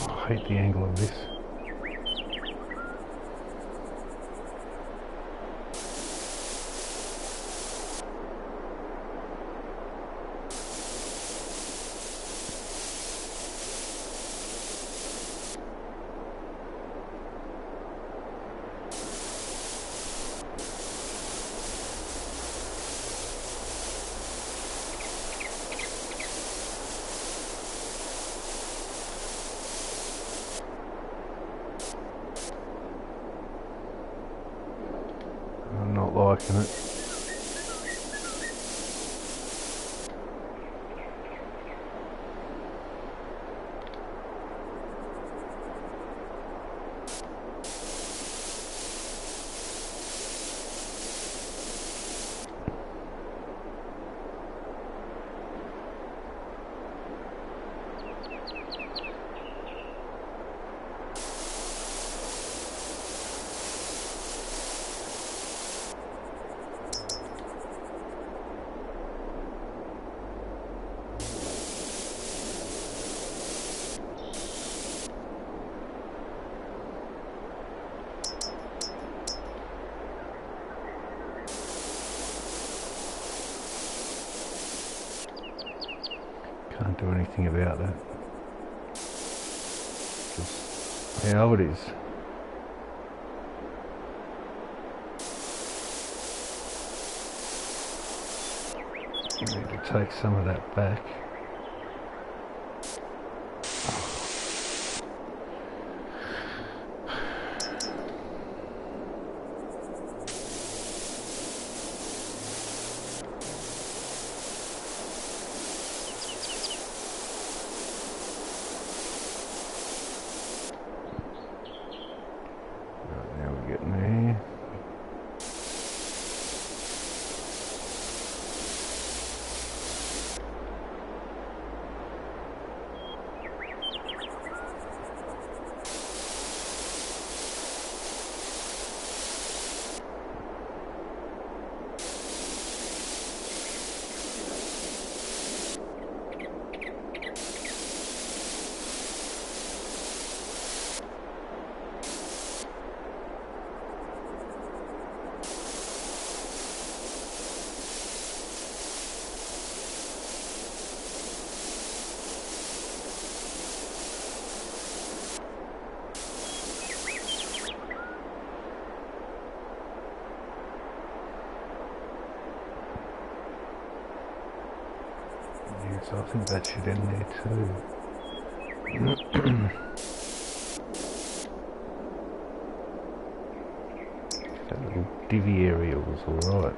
I hate the angle of this. I'm not liking it. Can't do anything about that. Just how it is. I need to take some of that back. So I think that should end there too. That little divvy area was alright.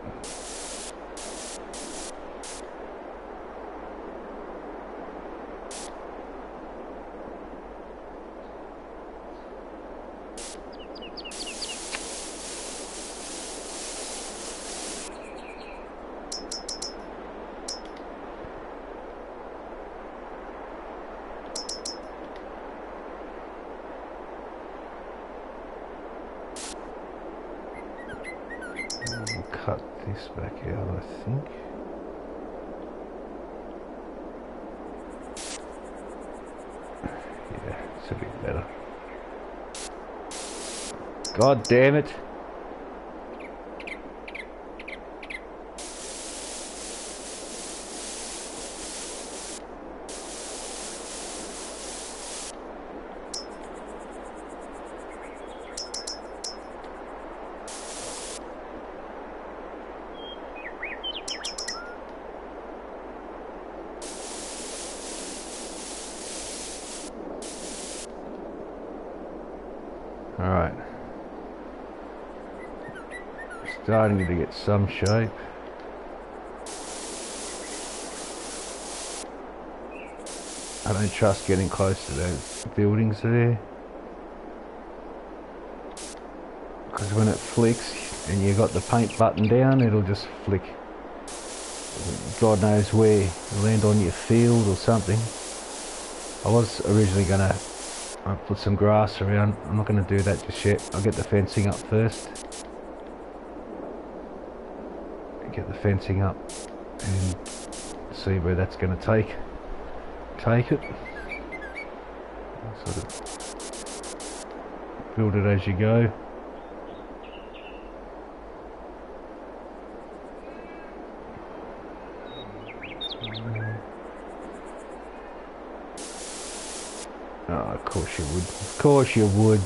cut this back out, I think. Yeah, it's a bit better. God damn it! Alright. Starting to get some shape. I don't trust getting close to those buildings there, because when it flicks and you got the paint button down, it'll just flick. God knows where. It'll land on your field or something. I was originally going to put some grass around. I'm not going to do that just yet. I'll get the fencing up first. Get the fencing up and see where that's going to take it. Sort of build it as you go. Oh, of course you would. Of course you would.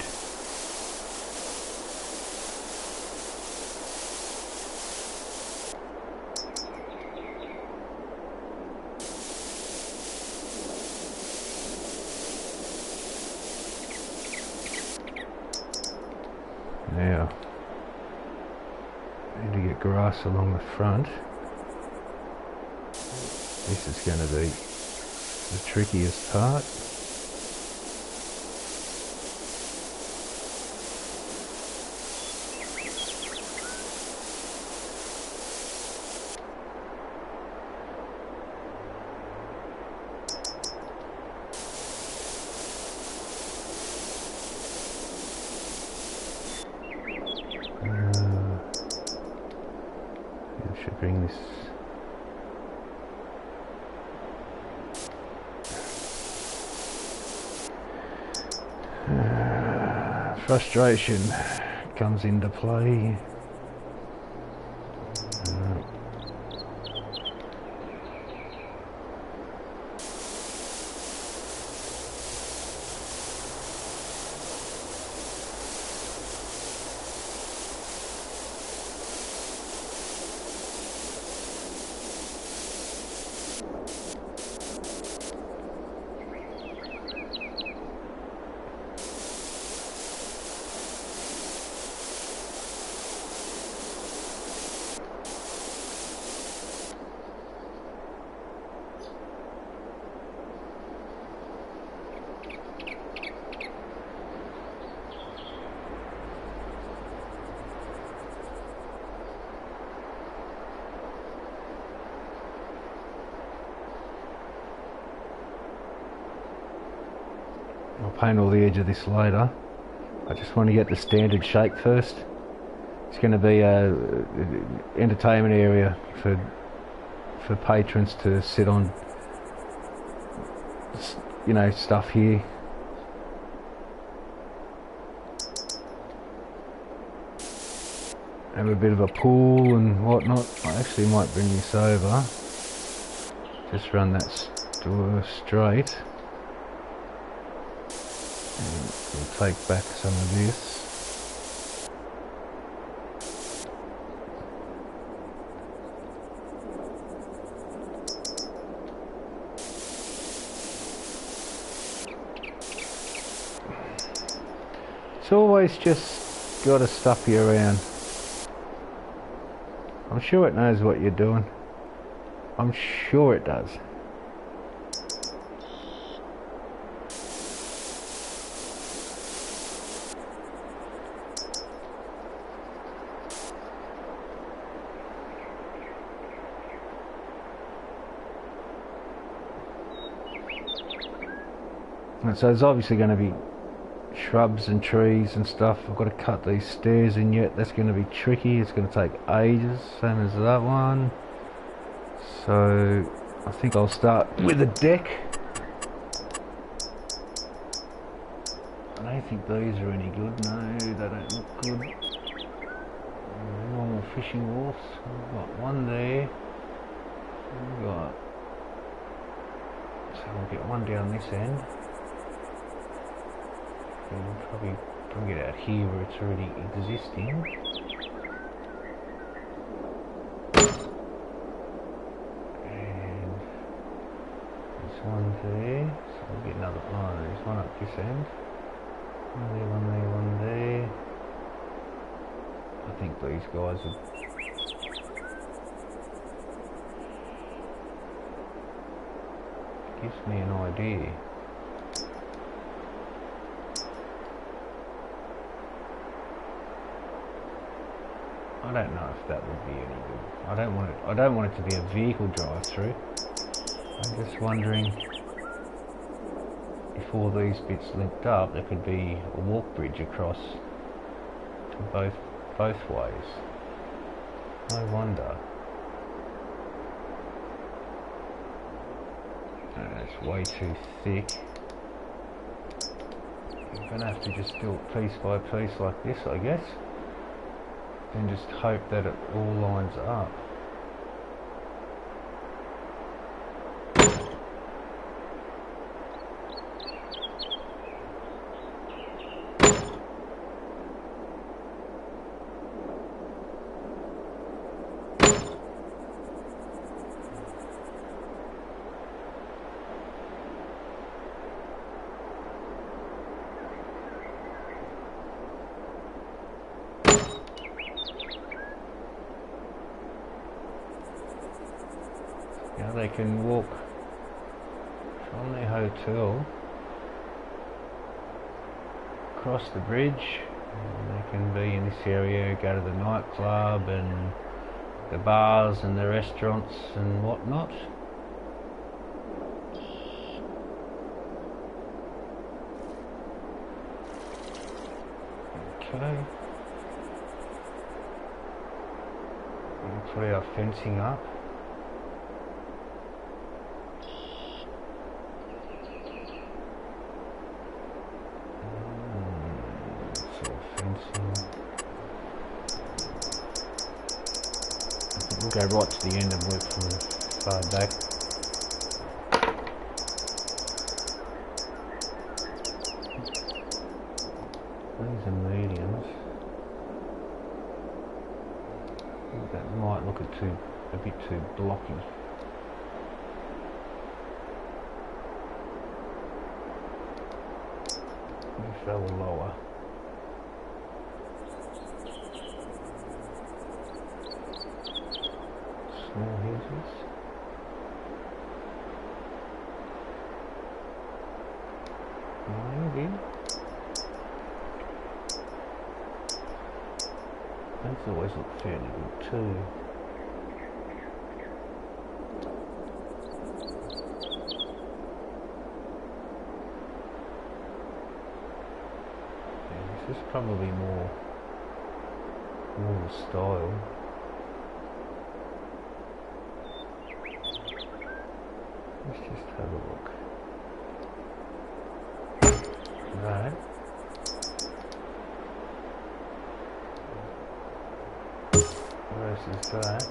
Now, I need to get grass along the front. This is going to be the trickiest part. I should bring this. Frustration comes into play. I'll paint all the edge of this later. I just want to get the standard shape first. It's going to be a entertainment area for patrons to sit on, you know, stuff here. Have a bit of a pool and whatnot. I actually might bring this over. Just run that door straight. And we'll take back some of this. It's always just got to stuff you around. I'm sure it knows what you're doing. I'm sure it does. And so it's obviously going to be shrubs and trees and stuff. I've got to cut these stairs in yet. That's going to be tricky. It's going to take ages, same as that one. So I think I'll start with a deck. I don't think these are any good. No, they don't look good. Normal fishing wharfs. We've got one there. We've got, so we'll get one down this end. And we'll probably bring it out here where it's already existing. And there's one there. So we'll get another. Oh, there's one up this end. One there, one there, one there. I think these guys are. Gives me an idea. I don't know if that would be any good. I don't want it to be a vehicle drive through. I'm just wondering if all these bits linked up, there could be a walk bridge across to both ways. I wonder. It's way too thick. I'm going to have to just do it piece by piece like this, I guess. And just hope that it all lines up. Now they can walk from their hotel across the bridge, and they can be in this area, go to the nightclub and the bars and the restaurants and whatnot. Okay. We'll put our fencing up. We'll go right to the end and work from far back. These are mediums. I think that might look a bit too blocky. Maybe a little lower. Small houses. Maybe. Those always look fairly good too. Yeah, this is probably more the style. Let's just have a look. That. Versus that.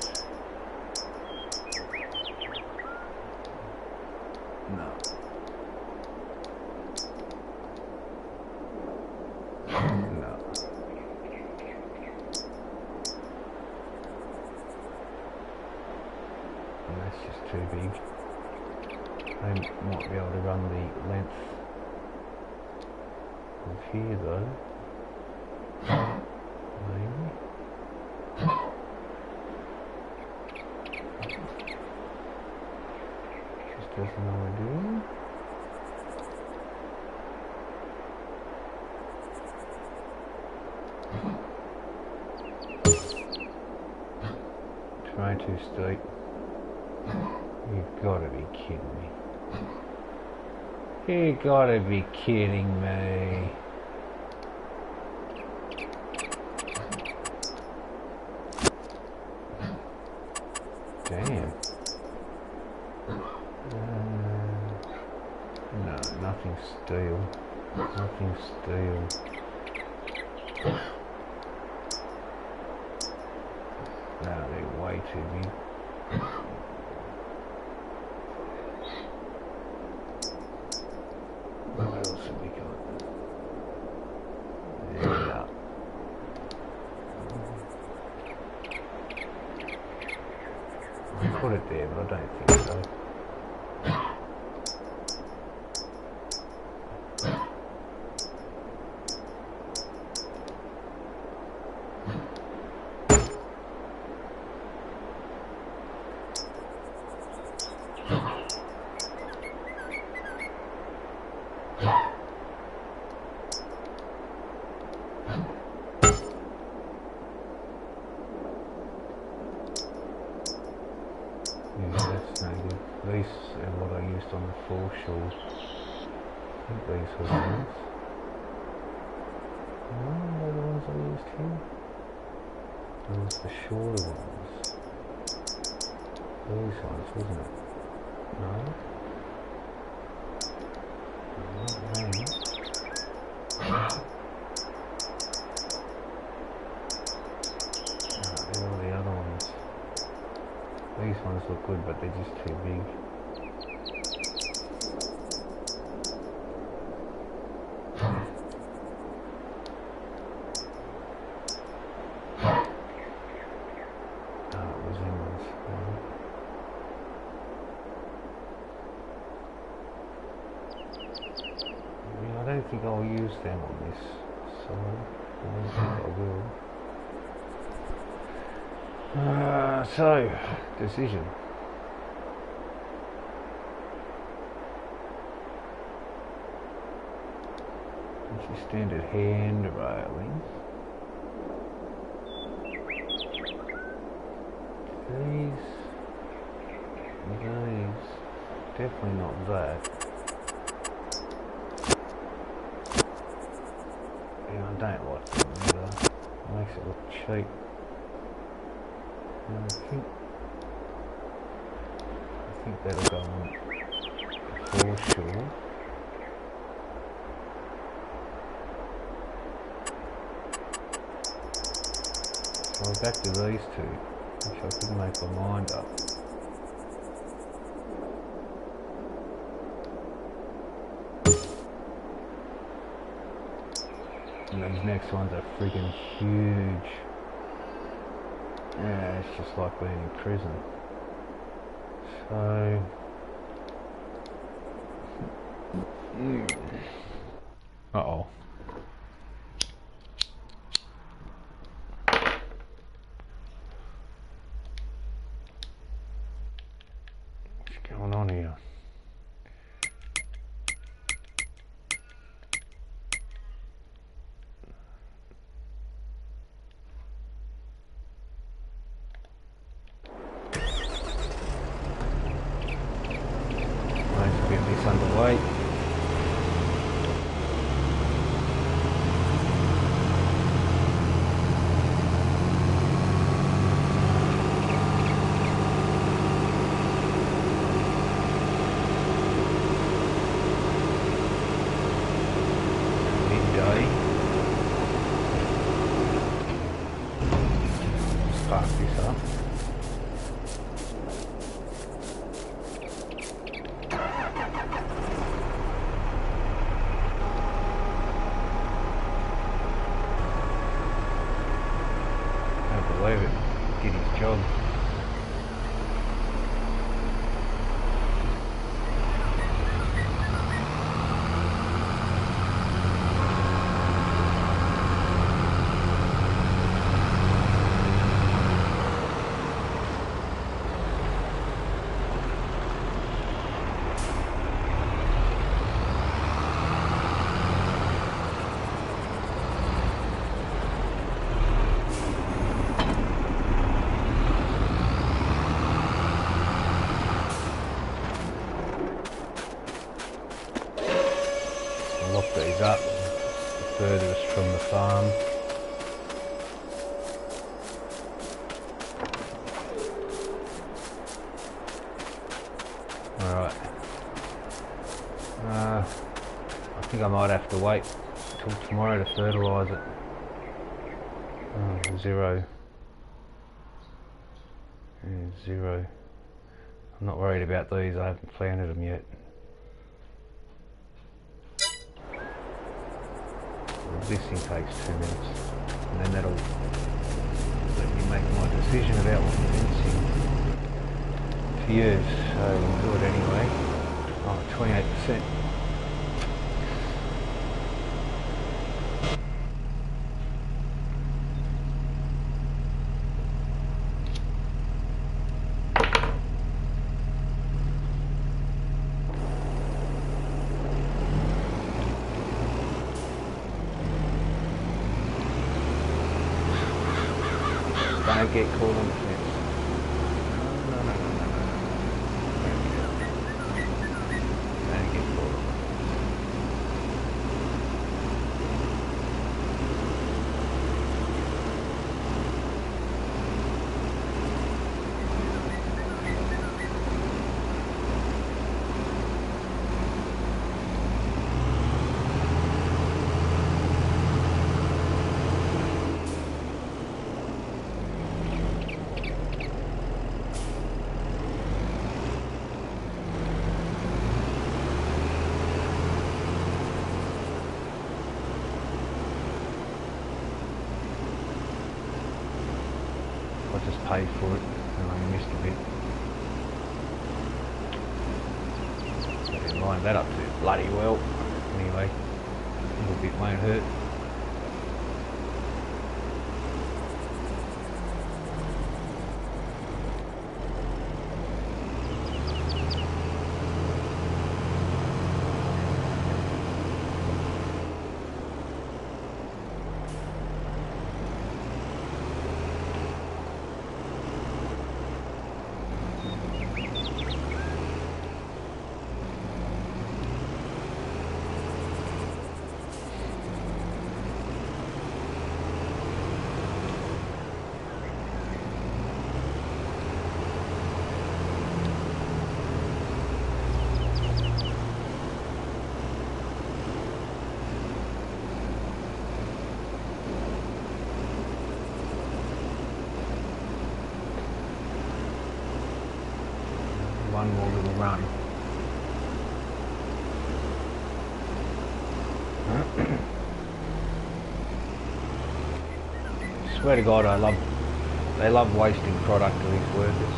No. No. And that's just too big. I might be able to run the length of here though. Maybe. Just as an idea. Trying too steep. You've got to be kidding me. You gotta be kidding me. too big. What else have we got? There we are. I put it there, but I don't think so. These are what I used on the foreshore. I think these were the ones. No, they're the ones I used here. Those are the shorter ones. These ones, wasn't it? No? Not these. They're all the other ones. These ones look good, but they're just too big. I don't think I'll use them on this, so I don't think I will. So, decision. It's your standard hand railing. These, definitely not that. Yeah, I don't like them either. It makes it look cheap. And I think that'll go on for sure. So we're back to these two, which I couldn't make my mind up. And these next ones are freaking huge. Yeah, it's just like being in prison. So... Uh-oh. What's going on here? Get this underway. Midday. Spark this up. Believe it, did his job. Lock these up, the furthest from the farm. Alright. I think I might have to wait till tomorrow to fertilise it. Oh, 0. 0. I'm not worried about these, I haven't planted them yet. This thing takes 2 minutes, and then that'll let me make my decision about what fencing to use. So we'll do it anyway. Oh, 28%. Don't get caught on the fence. No. Don't get caught on the fence. I just paid for it and I missed a bit. I didn't line that up too bloody well. Anyway, a little bit won't hurt. One more little run. Swear to God, they love wasting product to these workers.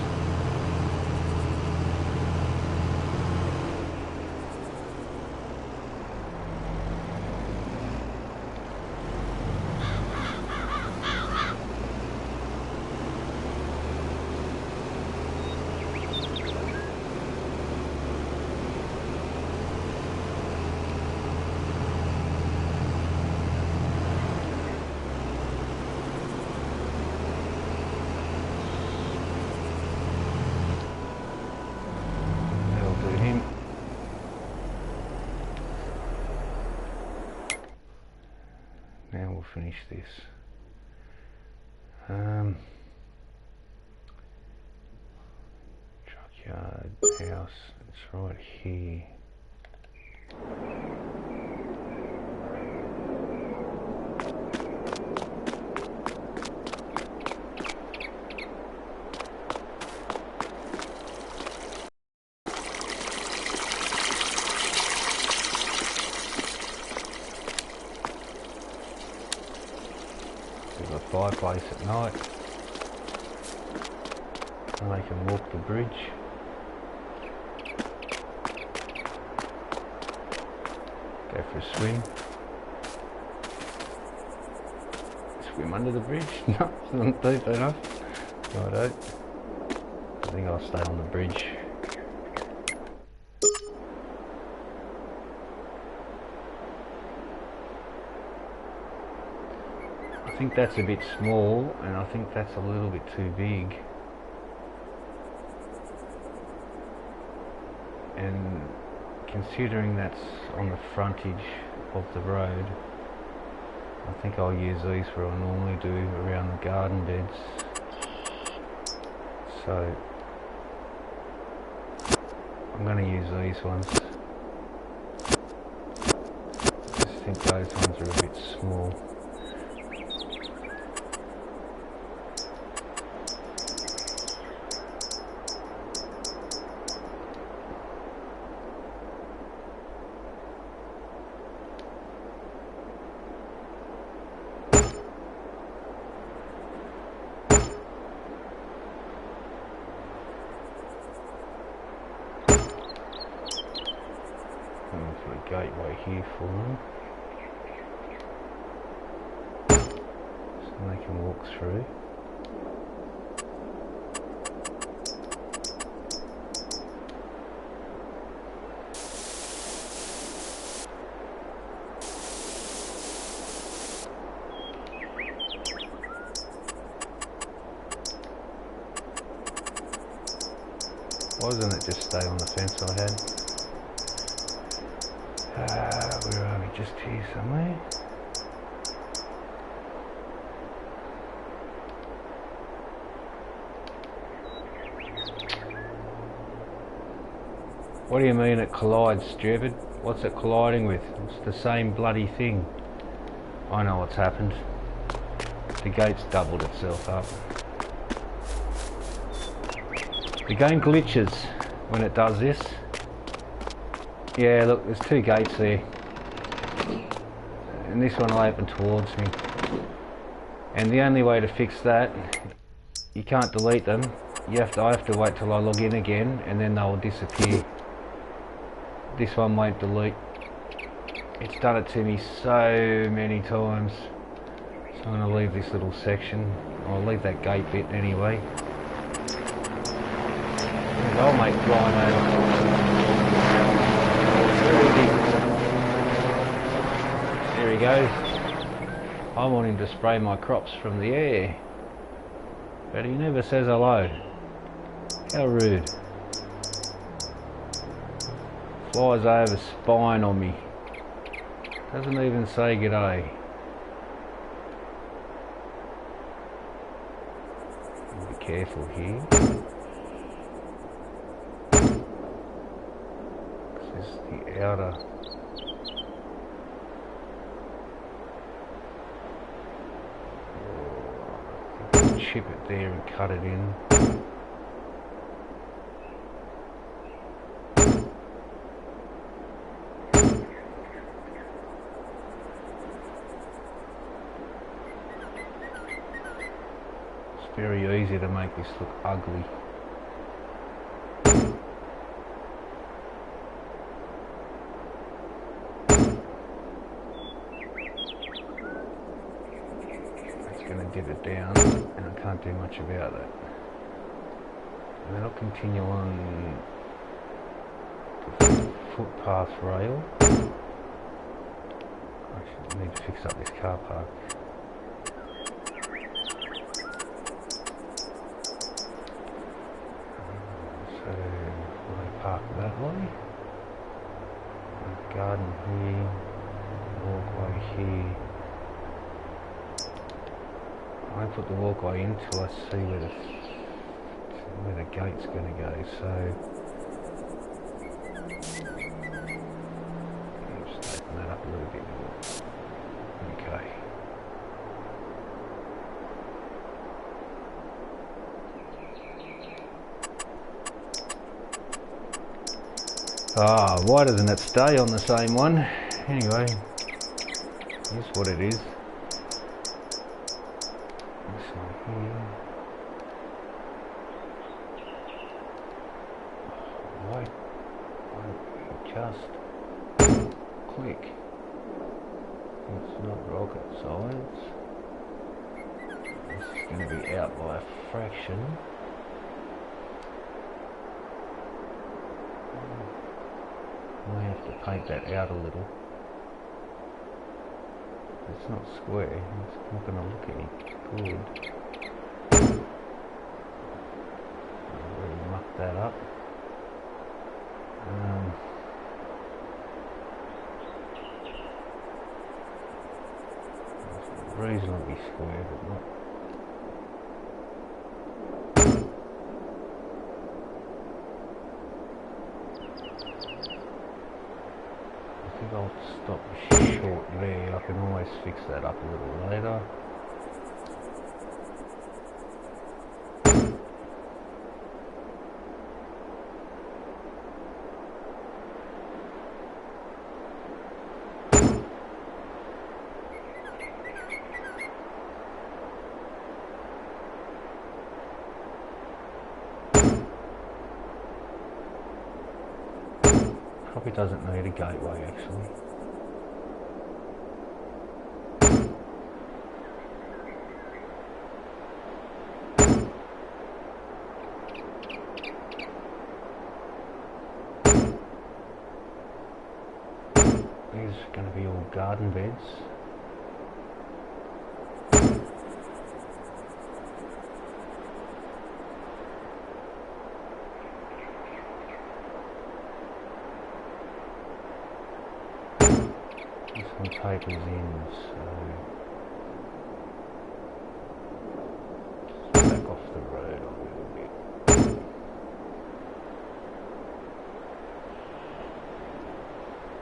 Now we'll finish this. Truckyard house, it's right here. There's a fireplace at night, and they can walk the bridge. Go for a swim. Swim under the bridge? No, it's not deep enough. No, I don't. I think I'll stay on the bridge. I think that's a bit small, and I think that's a little bit too big. And considering that's on the frontage of the road, I think I'll use these where I normally do around the garden beds. So I'm going to use these ones. I just think those ones are a bit small. gateway here for them, so they can walk through. Why doesn't it just stay on the fence I had? Where are we? Just here somewhere. What do you mean it collides, stupid? What's it colliding with? It's the same bloody thing. I know what's happened. The gate's doubled itself up. The game glitches when it does this. Yeah, look, there's two gates there. And this one will open towards me. And the only way to fix that, you can't delete them. I have to wait till I log in again, and then they'll disappear. This one won't delete. It's done it to me so many times. So I'm going to leave this little section. I'll leave that gate bit anyway. I'll make flying over. There he goes. I want him to spray my crops from the air, but he never says hello. How rude. Flies over spying on me. Doesn't even say g'day. Be careful here. This is the outer. Chip it there and cut it in. It's very easy to make this look ugly. Going to dip it down, and I can't do much about it. And then I'll continue on the footpath rail. I should need to fix up this car park. So I park that way. Garden here, walkway here. I put the walkway in till I see where the gate's going to go. So I'll just open that up a little bit more. Okay. Ah, why doesn't it stay on the same one? Anyway, here's what it is. Just click. It's not rocket science. This is going to be out by a fraction. I have to paint that out a little. It's not square. It's not going to look any good. I've already mucked that up. Reasonably square, but not. I think I'll stop short there. I can always fix that up a little later. Probably doesn't need a gateway actually. These are going to be all garden beds. This one tapers in, so back off the road a little bit.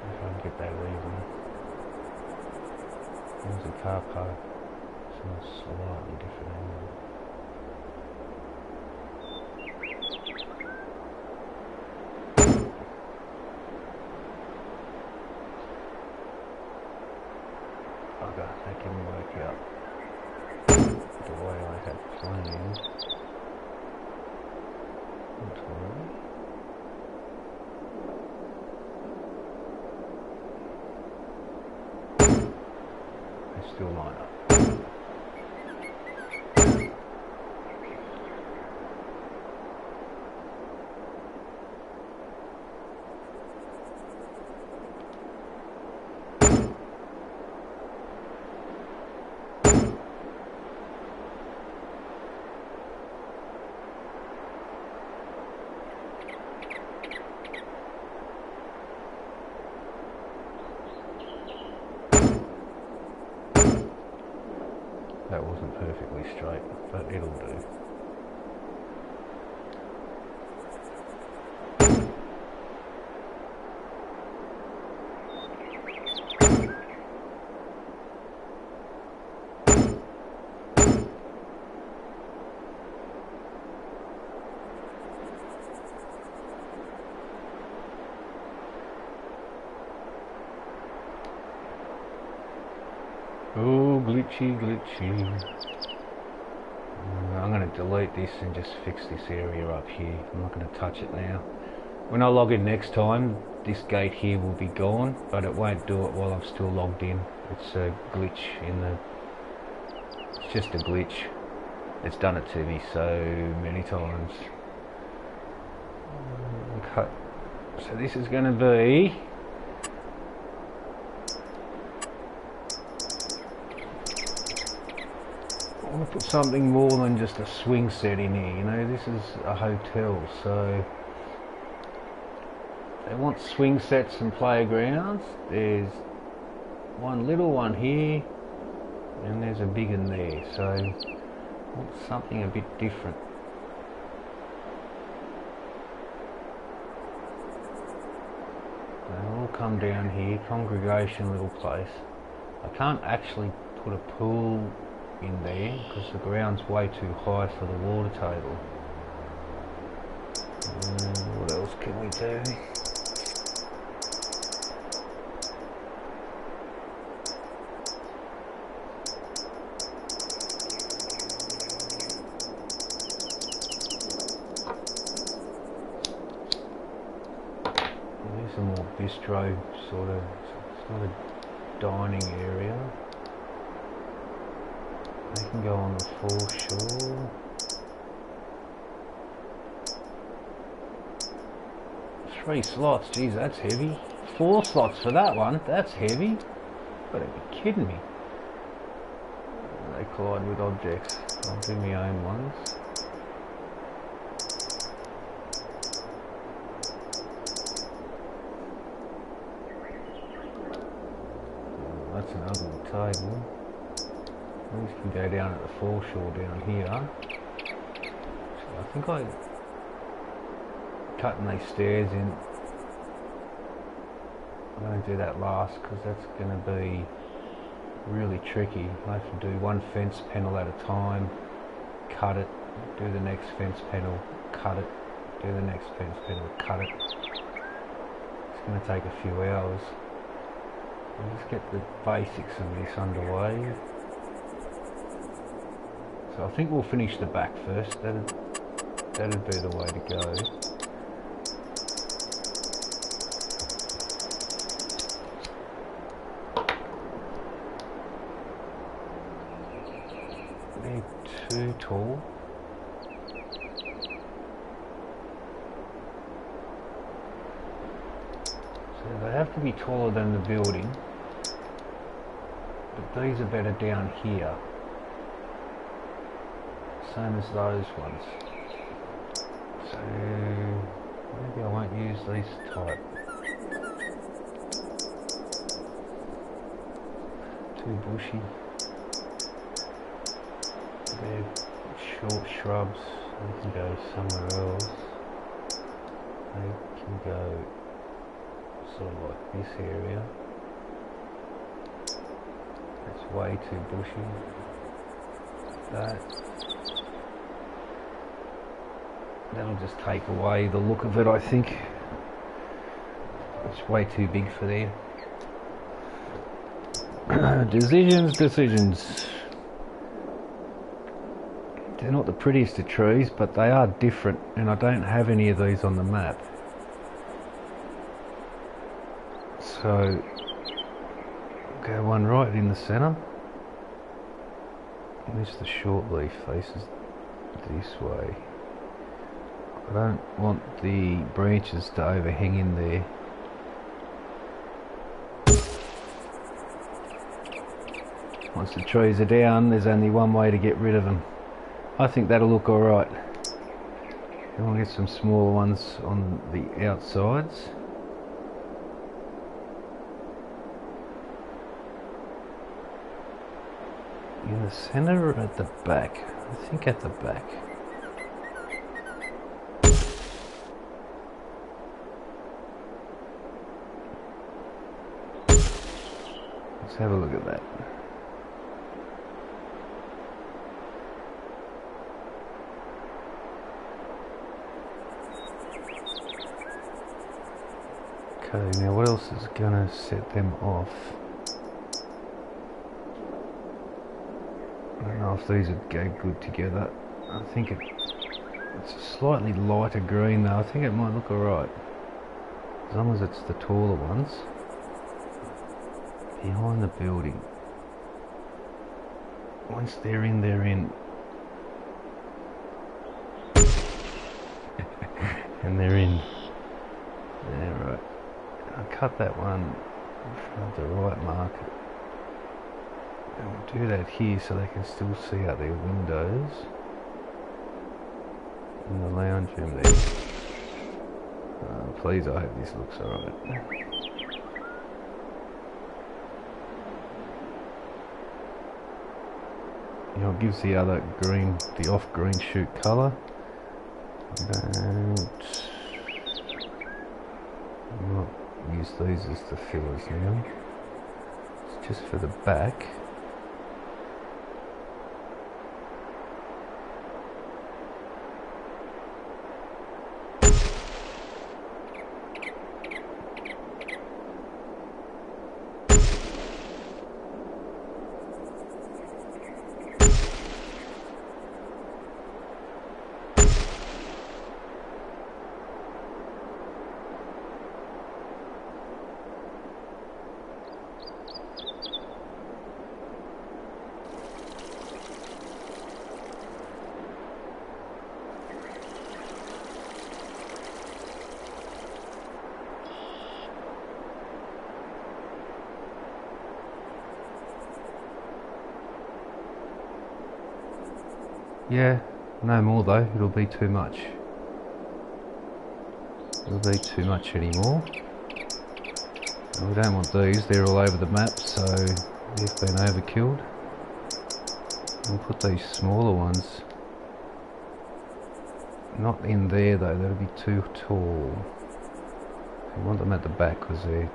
If I can get that even. There's a car park. It's on a slightly different angle. Bugger, that didn't work out the way I had planned. That's alright. They still line up. That wasn't perfectly straight, but it'll do. Oh, glitchy, glitchy. I'm going to delete this and just fix this area up here. I'm not going to touch it now. When I log in next time, this gate here will be gone, but it won't do it while I'm still logged in. It's a glitch in the... It's just a glitch. It's done it to me so many times. Okay. So this is going to be... I want to put something more than just a swing set in here, you know, this is a hotel, so they want swing sets and playgrounds. There's one little one here and there's a big one there, so I want something a bit different. They'll all come down here, congregation little place. I can't actually put a pool in there because the ground's way too high for the water table. What else can we do? There's a more bistro sort of, it's not a dining area. They can go on the foreshore. 3 slots, geez, that's heavy. 4 slots for that one, that's heavy. You gotta be kidding me. They collide with objects. I'll do my own ones. That's an ugly table. These can go down at the foreshore down here. So I think I'm cutting these stairs in. I'm going to do that last because that's going to be really tricky. I have to do one fence panel at a time, cut it, do the next fence panel, cut it, do the next fence panel, cut it. It's going to take a few hours. I'll just get the basics of this underway. So I think we'll finish the back first. That'd be the way to go. too tall. So they have to be taller than the building, but these are better down here. Same as those ones. So maybe I won't use these type. Too bushy. They're short shrubs. They can go somewhere else. They can go sort of like this area. That's way too bushy. That'll just take away the look of it, I think. It's way too big for there. Decisions. They're not the prettiest of trees, but they are different, and I don't have any of these on the map. So, go one right in the centre. Where's the short leaf faces this way? I don't want the branches to overhang in there. Once the trees are down, there's only one way to get rid of them. I think that'll look alright. We'll get some smaller ones on the outsides. In the centre or at the back? I think at the back. Let's have a look at that. Okay, now what else is gonna set them off? I don't know if these would go good together. I think it's a slightly lighter green though. I think it might look alright. As long as it's the taller ones. Behind the building. Once they're in, they're in. And they're in. Yeah, right. I'll cut that one in front of the right marker. And we'll do that here so they can still see out their windows. In the lounge room there. Please, I hope this looks alright. You know, it gives the other green, the off-green shoot colour. And I'll not use these as the fillers now. It's just for the back. Yeah, no more though, it'll be too much. It'll be too much anymore. And we don't want these, they're all over the map, so they've been overkilled. We'll put these smaller ones, not in there though, that'll be too tall. We want them at the back because they're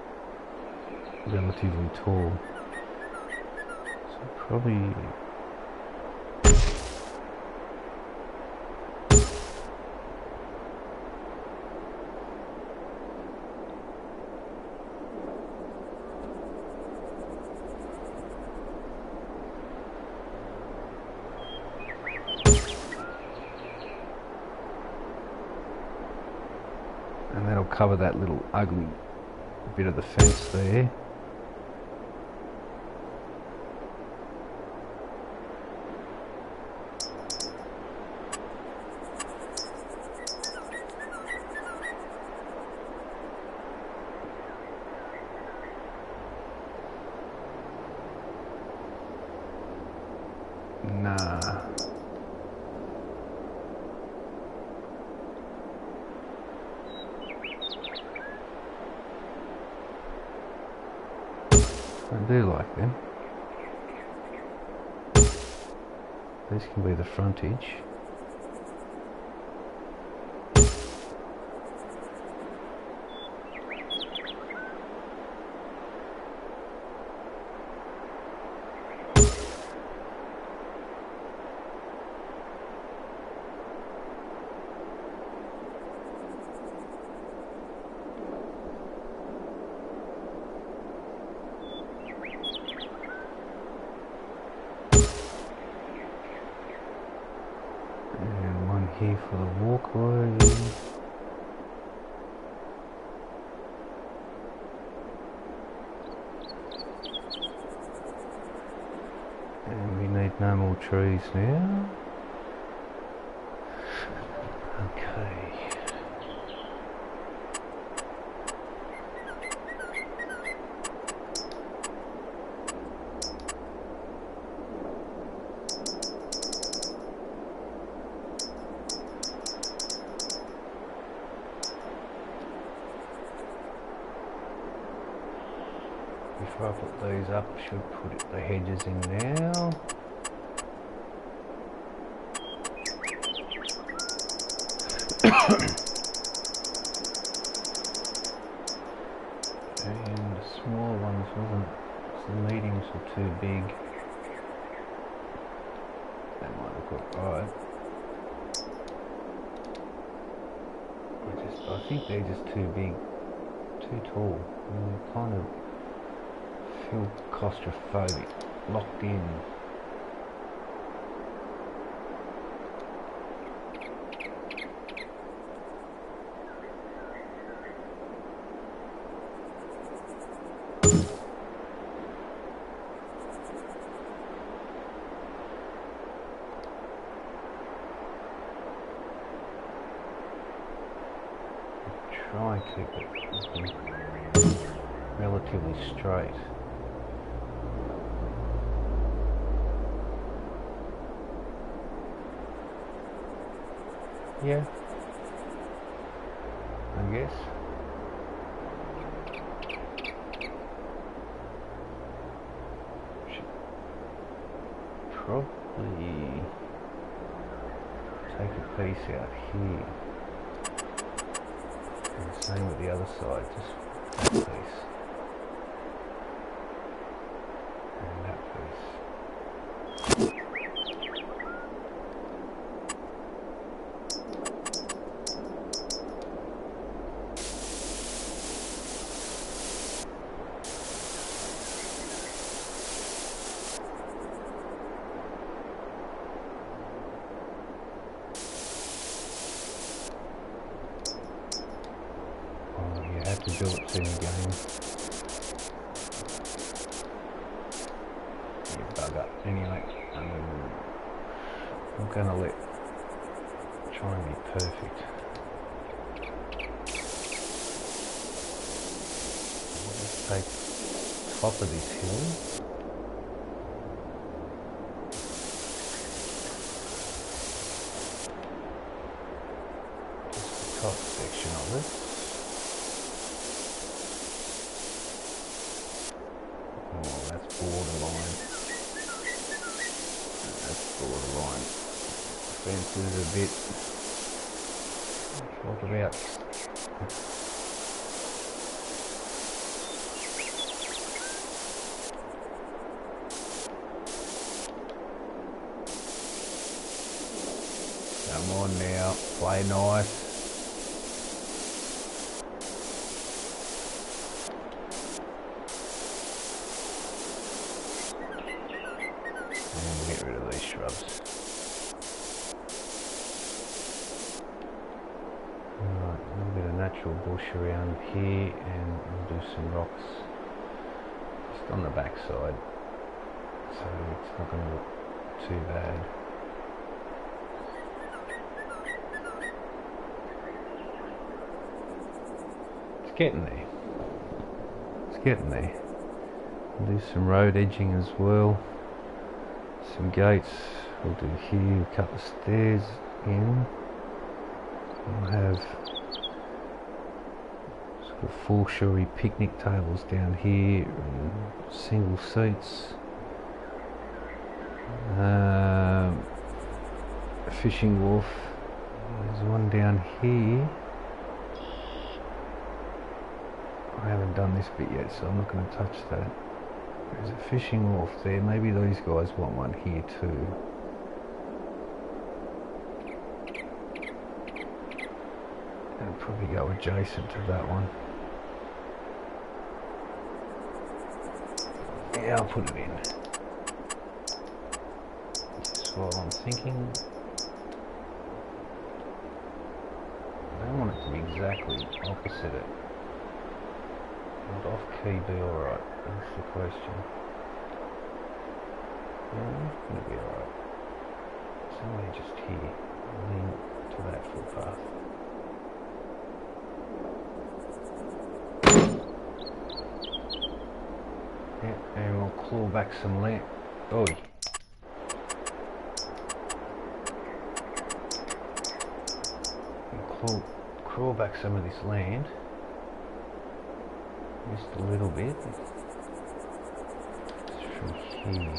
relatively tall. So probably... and that'll cover that little ugly bit of the fence there. do like them. This can be the frontage. Here for the walkway. And we need no more trees now. Okay. Before I put these up, I should put the hedges in now. And the small ones the mediums were too big. That might look alright. I think they're just too big, too tall. And they kind of feel claustrophobic, locked in. Try and keep it relatively straight. Yeah, I guess. Should probably take a piece out here. And the same with the other side, just that piece. And that piece. To do it in the game. You bug up. Anyway, I'm gonna try and be perfect. I'll just take top of this hill. Just the top section of it. Borderline. That's borderline. Fence is a bit. Talk about. Come on now, play nice. Get rid of these shrubs. Alright, a little bit of natural bush around here, and we'll do some rocks just on the back side, so it's not going to look too bad. It's getting there. It's getting there. We'll do some road edging as well. Some gates we'll do here, a couple of stairs in. We'll have Full Shuri picnic tables down here, and single seats. Fishing wharf. There's one down here. I haven't done this bit yet, so I'm not going to touch that. There's a fishing wharf there. Maybe these guys want one here too. I'll probably go adjacent to that one. Yeah, I'll put it in. That's what I'm thinking. I don't want it to be exactly opposite it. Would off key be alright? That's the question. Yeah, it's going to be alright. Somewhere just here. Lean to that footpath. Yeah, and we'll claw back some land. Oh. Crawl back some of this land. Just a little bit. It's from here.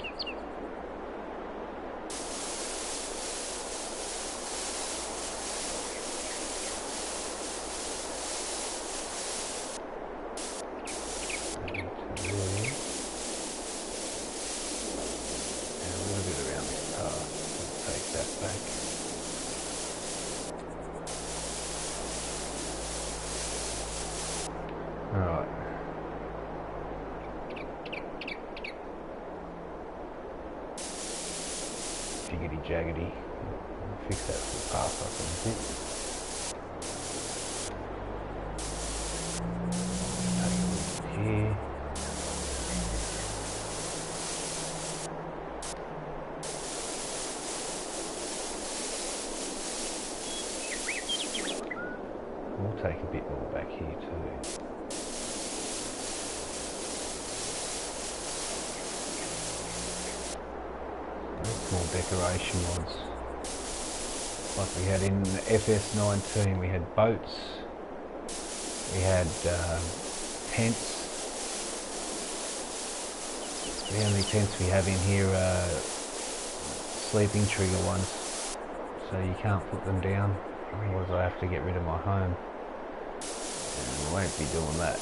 Jaggedy. Fix that footpath up a bit. Take a look here. We'll take a bit more back here too. Small decoration ones, like we had in FS19. We had boats, we had tents. The only tents we have in here are sleeping trigger ones, so you can't put them down, otherwise I have to get rid of my home, and we won't be doing that.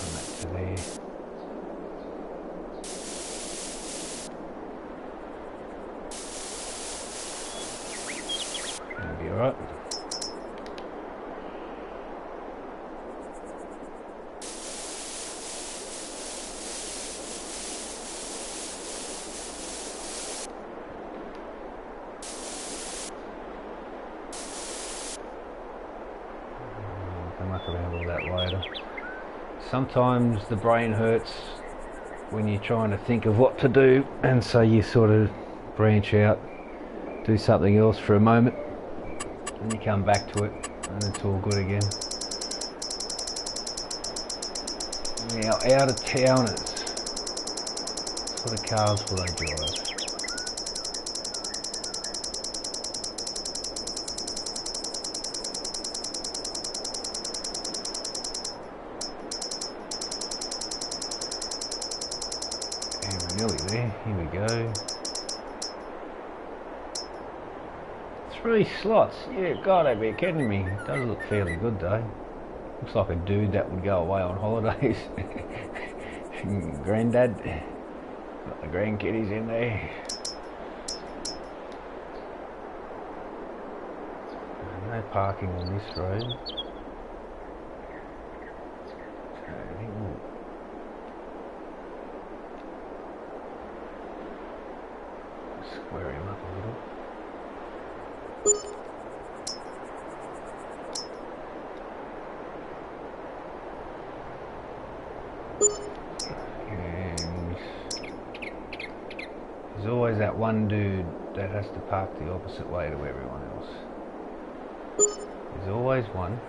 Run that to there. Alright. I'll muck around with that later. Sometimes the brain hurts when you're trying to think of what to do, and so you sort of branch out, do something else for a moment. And you come back to it and it's all good again. Now, out of towners, what sort of cars will they drive? And we're nearly there. Here we go. 3 slots, yeah, God, I'd be kidding me. It does look fairly good though. Looks like a dude that would go away on holidays. Granddad, got the grandkiddies in there. No parking on this road. So I think we'll square him up a little. And there's always that one dude that has to park the opposite way to everyone else. There's always one.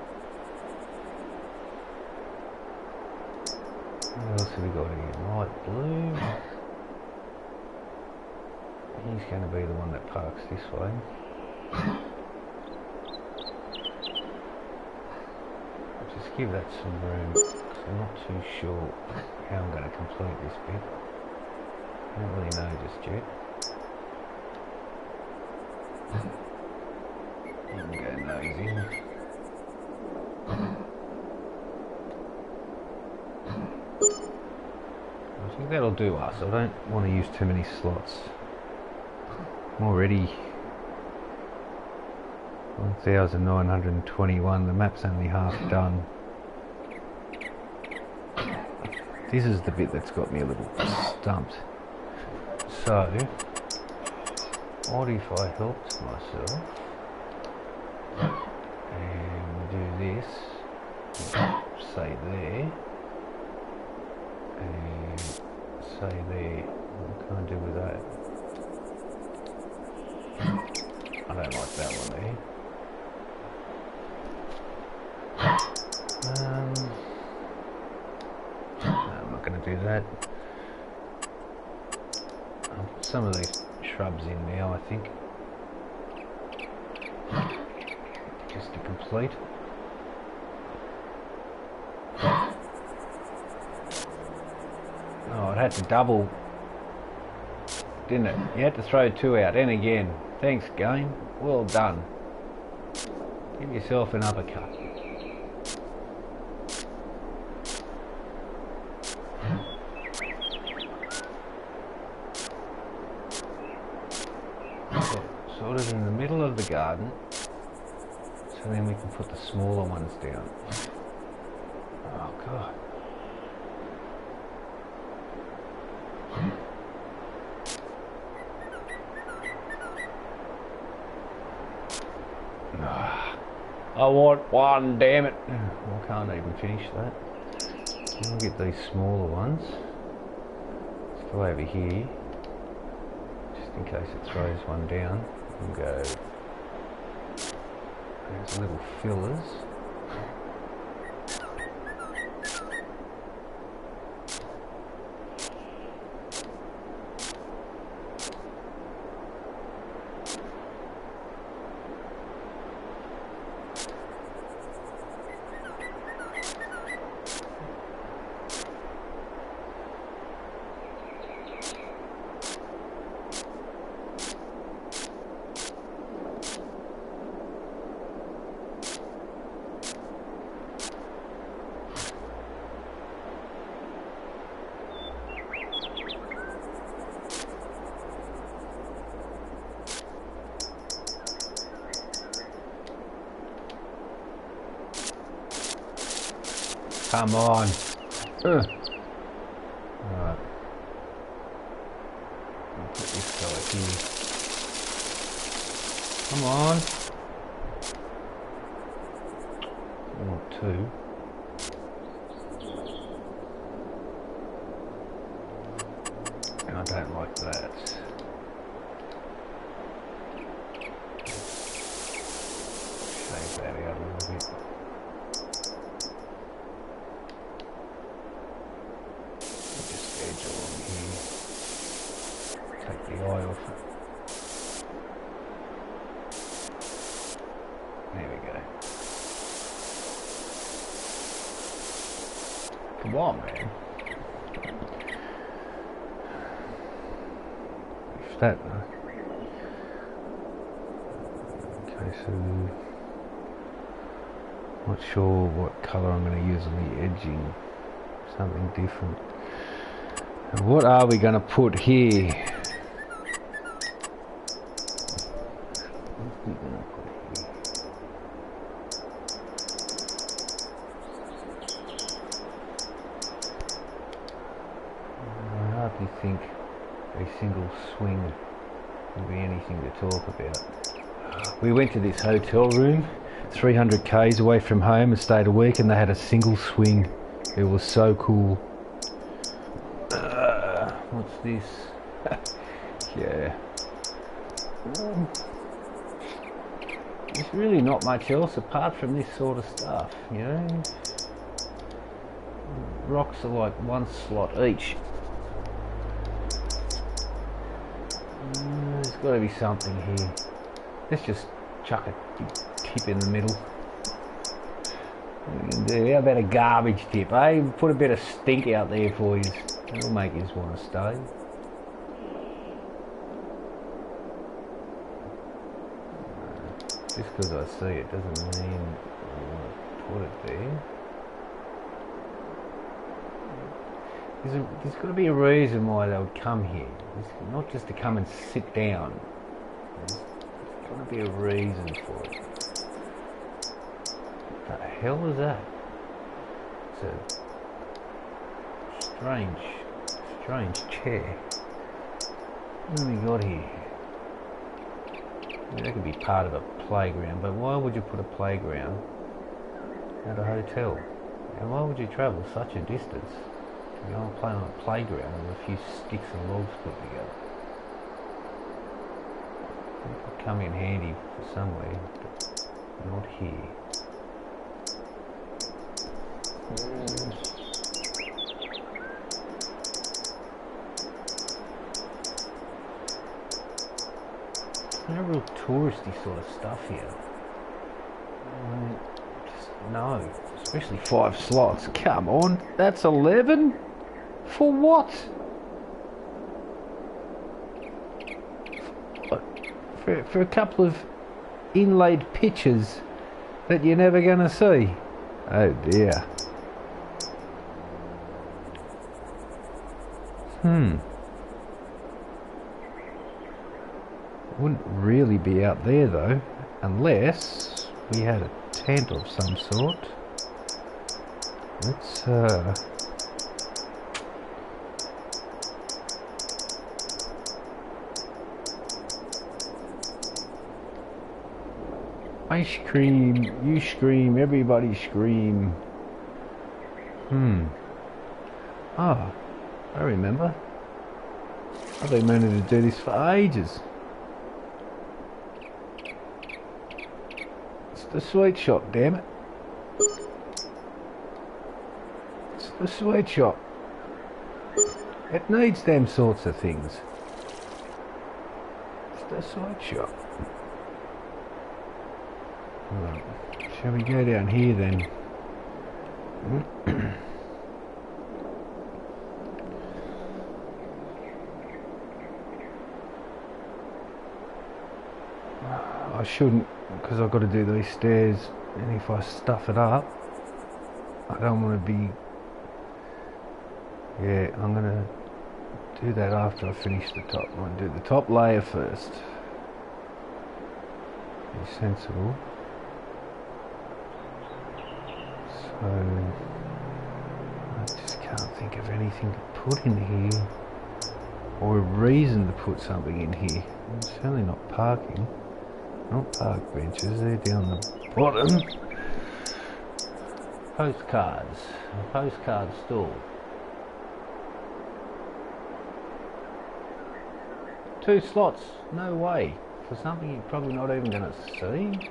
What else have we got here? Light blue. He's going to be the one that parks this way. give that some room, because I'm not too sure how I'm going to complete this bit. I don't really know just yet. You can go nose in. I think that'll do us. I don't want to use too many slots. I'm already 1921, the map's only half done. This is the bit that's got me a little stumped. So, what if I helped myself and do this, say there, and say there. What can I do with that? I don't like that one there. No, I'm not going to do that. I'll put some of these shrubs in now, I think, just to complete. Oh, it had to double, didn't it? You had to throw two out, and again. Thanks, game. Well done. Give yourself an uppercut. Sort of in the middle of the garden, so then we can put the smaller ones down. Oh God. I want one, damn it. Well, I can't even finish that. I'll get these smaller ones. Still over here, just in case it throws one down. And go. There's little fillers. Come on. Alright. I'll put this guy here. Come on. I want two. And I don't like that. Shave that out a little bit. Take the eye off it. There we go. Come on, man. If that. Okay, so not sure what colour I'm going to use on the edging. Something different. And what are we going to put here? I hardly think a single swing will be anything to talk about. We went to this hotel room 300 k's away from home and stayed a week, and they had a single swing. It was so cool. What's this? Yeah. There's really not much else apart from this sort of stuff, you know. Rocks are like one slot each. There's got to be something here. Let's just chuck a big tip in the middle. How about a garbage tip, eh? Put a bit of stink out there for you. That'll make you want to stay. Just because I see it doesn't mean I want to put it there. There's got to be a reason why they would come here. It's not just to come and sit down. There's got to be a reason for it. What the hell is that? It's a strange chair. What have we got here? That could be part of a playground, but why would you put a playground at a hotel? And why would you travel such a distance to go and play on a playground with a few sticks and logs put together? It could come in handy for somewhere, but not here. No real touristy sort of stuff here. Just no, especially 5 slots. Come on, that's 11? For what? For a couple of inlaid pictures that you're never going to see. Oh dear. Wouldn't really be out there though, unless we had a tent of some sort. Let's ice cream, you scream, everybody scream. Ah, I remember. I've been meaning to do this for ages. It's the sweet shop, damn it. It's the sweet shop. It needs them sorts of things. It's the sweet shop. Right. Shall we go down here then? I shouldn't, because I've got to do these stairs, and if I stuff it up, I don't want to be... Yeah, I'm going to do that after I finish the top. I'm going to do the top layer first. Be sensible. So, I just can't think of anything to put in here, or a reason to put something in here. It's certainly not parking. Not park benches, they're down the bottom. Postcards. A postcard stall. 2 slots, no way. For something you're probably not even going to see.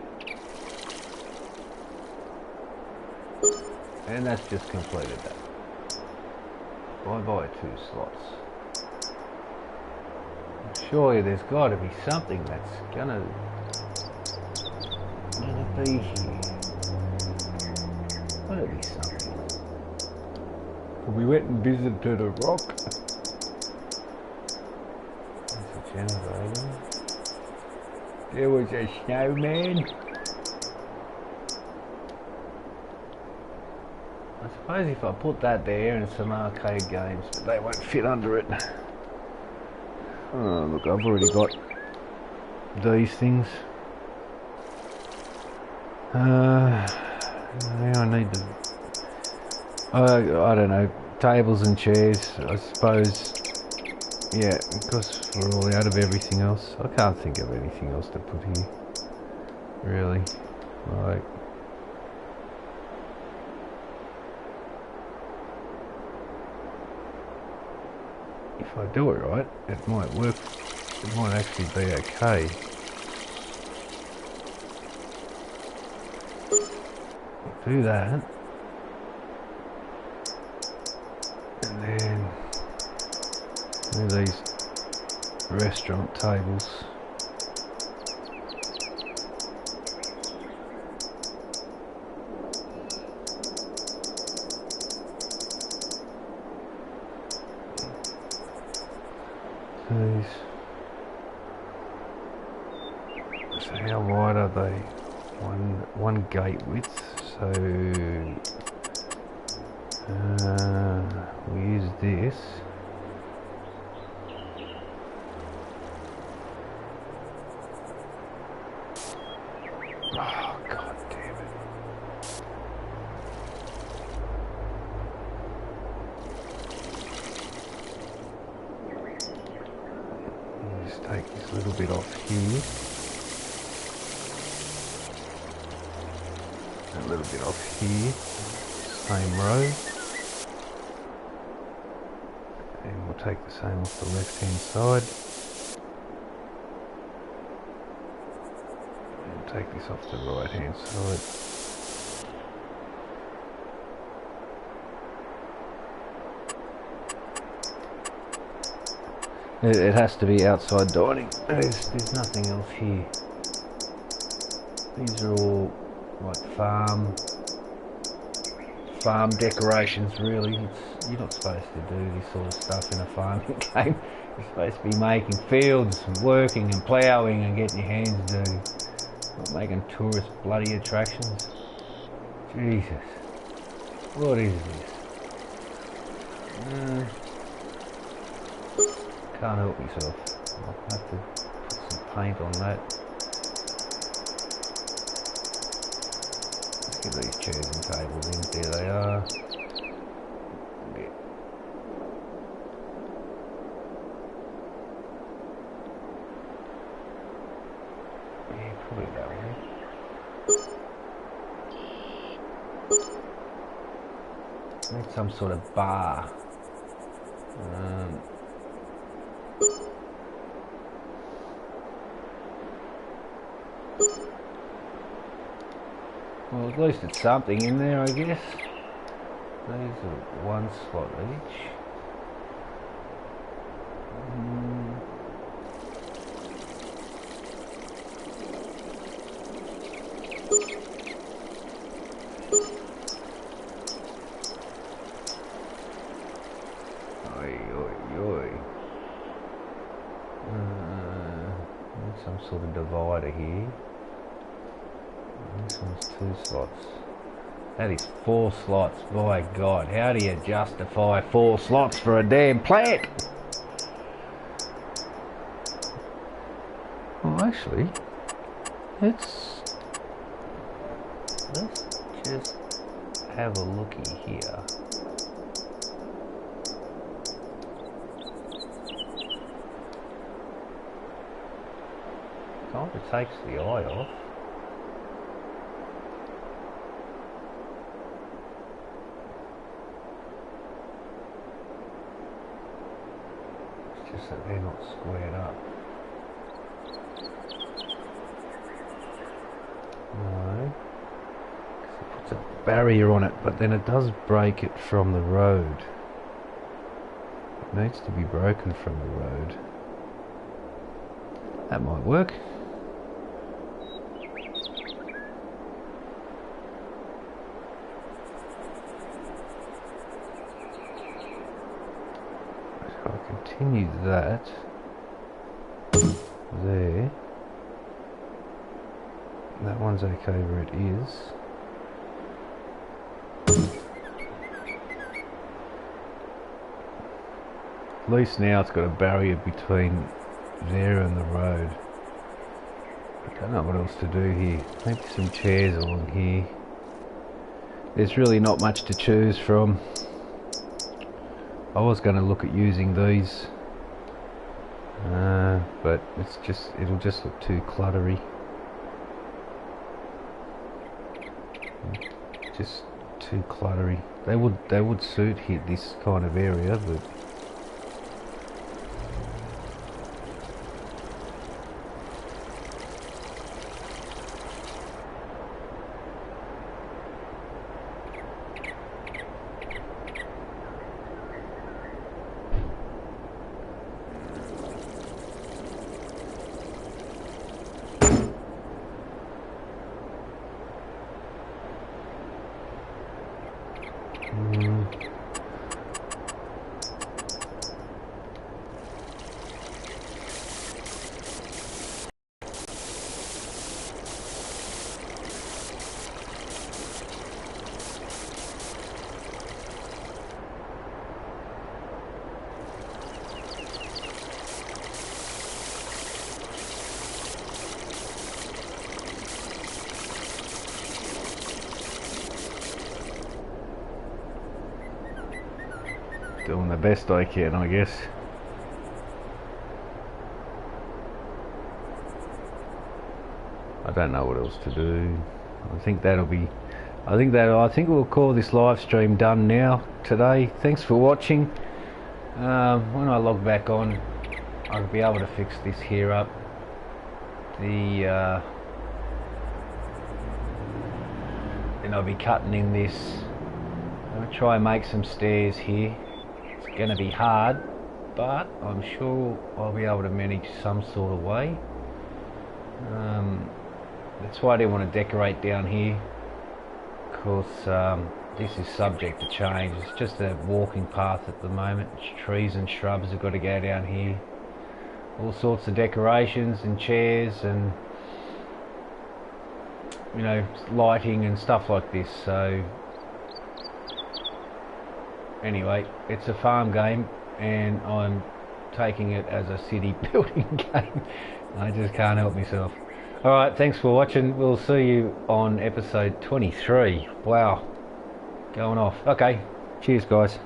And that's just completed that. Bye-bye 2 slots. Surely there's got to be something that's gonna be here. Gotta be something. We went and visited a rock. That's a generator. There was a snowman. I suppose if I put that there and some arcade games, but they won't fit under it. Oh, look, I've already got these things. Now I need the... I don't know, tables and chairs, I suppose. Yeah, because we're all out of everything else. I can't think of anything else to put here. Really. Like... If I do it right, it might work. It might actually be okay. Do that. And then do these restaurant tables. So how wide are they? One gate width. So we use this. Oh, god damn it. Just take this little bit off here. A little bit off here. Same row. And we'll take the same off the left hand side. Take this off the right hand side. It has to be outside dining. There's nothing else here. These are all like farm decorations really. You're not supposed to do this sort of stuff in a farming game. You're supposed to be making fields, working and ploughing and getting your hands dirty. Not making tourist bloody attractions. Jesus. What is this? Can't help myself. I'll have to put some paint on that. Let's get these chairs and tables in. There they are. Yeah, probably that way. Need some sort of bar. Well, at least it's something in there, I guess. These are one slot each. Some sort of divider here. This one's 2 slots. That is 4 slots. My God, how do you justify 4 slots for a damn plant? Well, actually, let's just have a looky here. Kind of takes the eye off. It's just that they're not squared up. No. Because it puts a barrier on it, but then it does break it from the road. It needs to be broken from the road. That might work. I'll continue that there. That one's okay where it is. At least now it's got a barrier between there and the road. I don't know what else to do here. Maybe some chairs along here. There's really not much to choose from. I was going to look at using these, but it'll just look too cluttery. Just too cluttery. They would suit here this kind of area, but doing the best I can, I guess. I don't know what else to do. I think that'll be, I think we'll call this live stream done now today. Thanks for watching. When I log back on, I'll be able to fix this here up. Then I'll be cutting in this. I'll try and make some stairs here. It's going to be hard, but I'm sure I'll be able to manage some sort of way. That's why I didn't want to decorate down here, because this is subject to change. It's just a walking path at the moment. Trees and shrubs have got to go down here. All sorts of decorations and chairs and, you know, lighting and stuff like this. So anyway, it's a farm game and I'm taking it as a city building game. I just can't help myself. Alright, thanks for watching. We'll see you on episode 23. Wow, going off. Okay, cheers guys.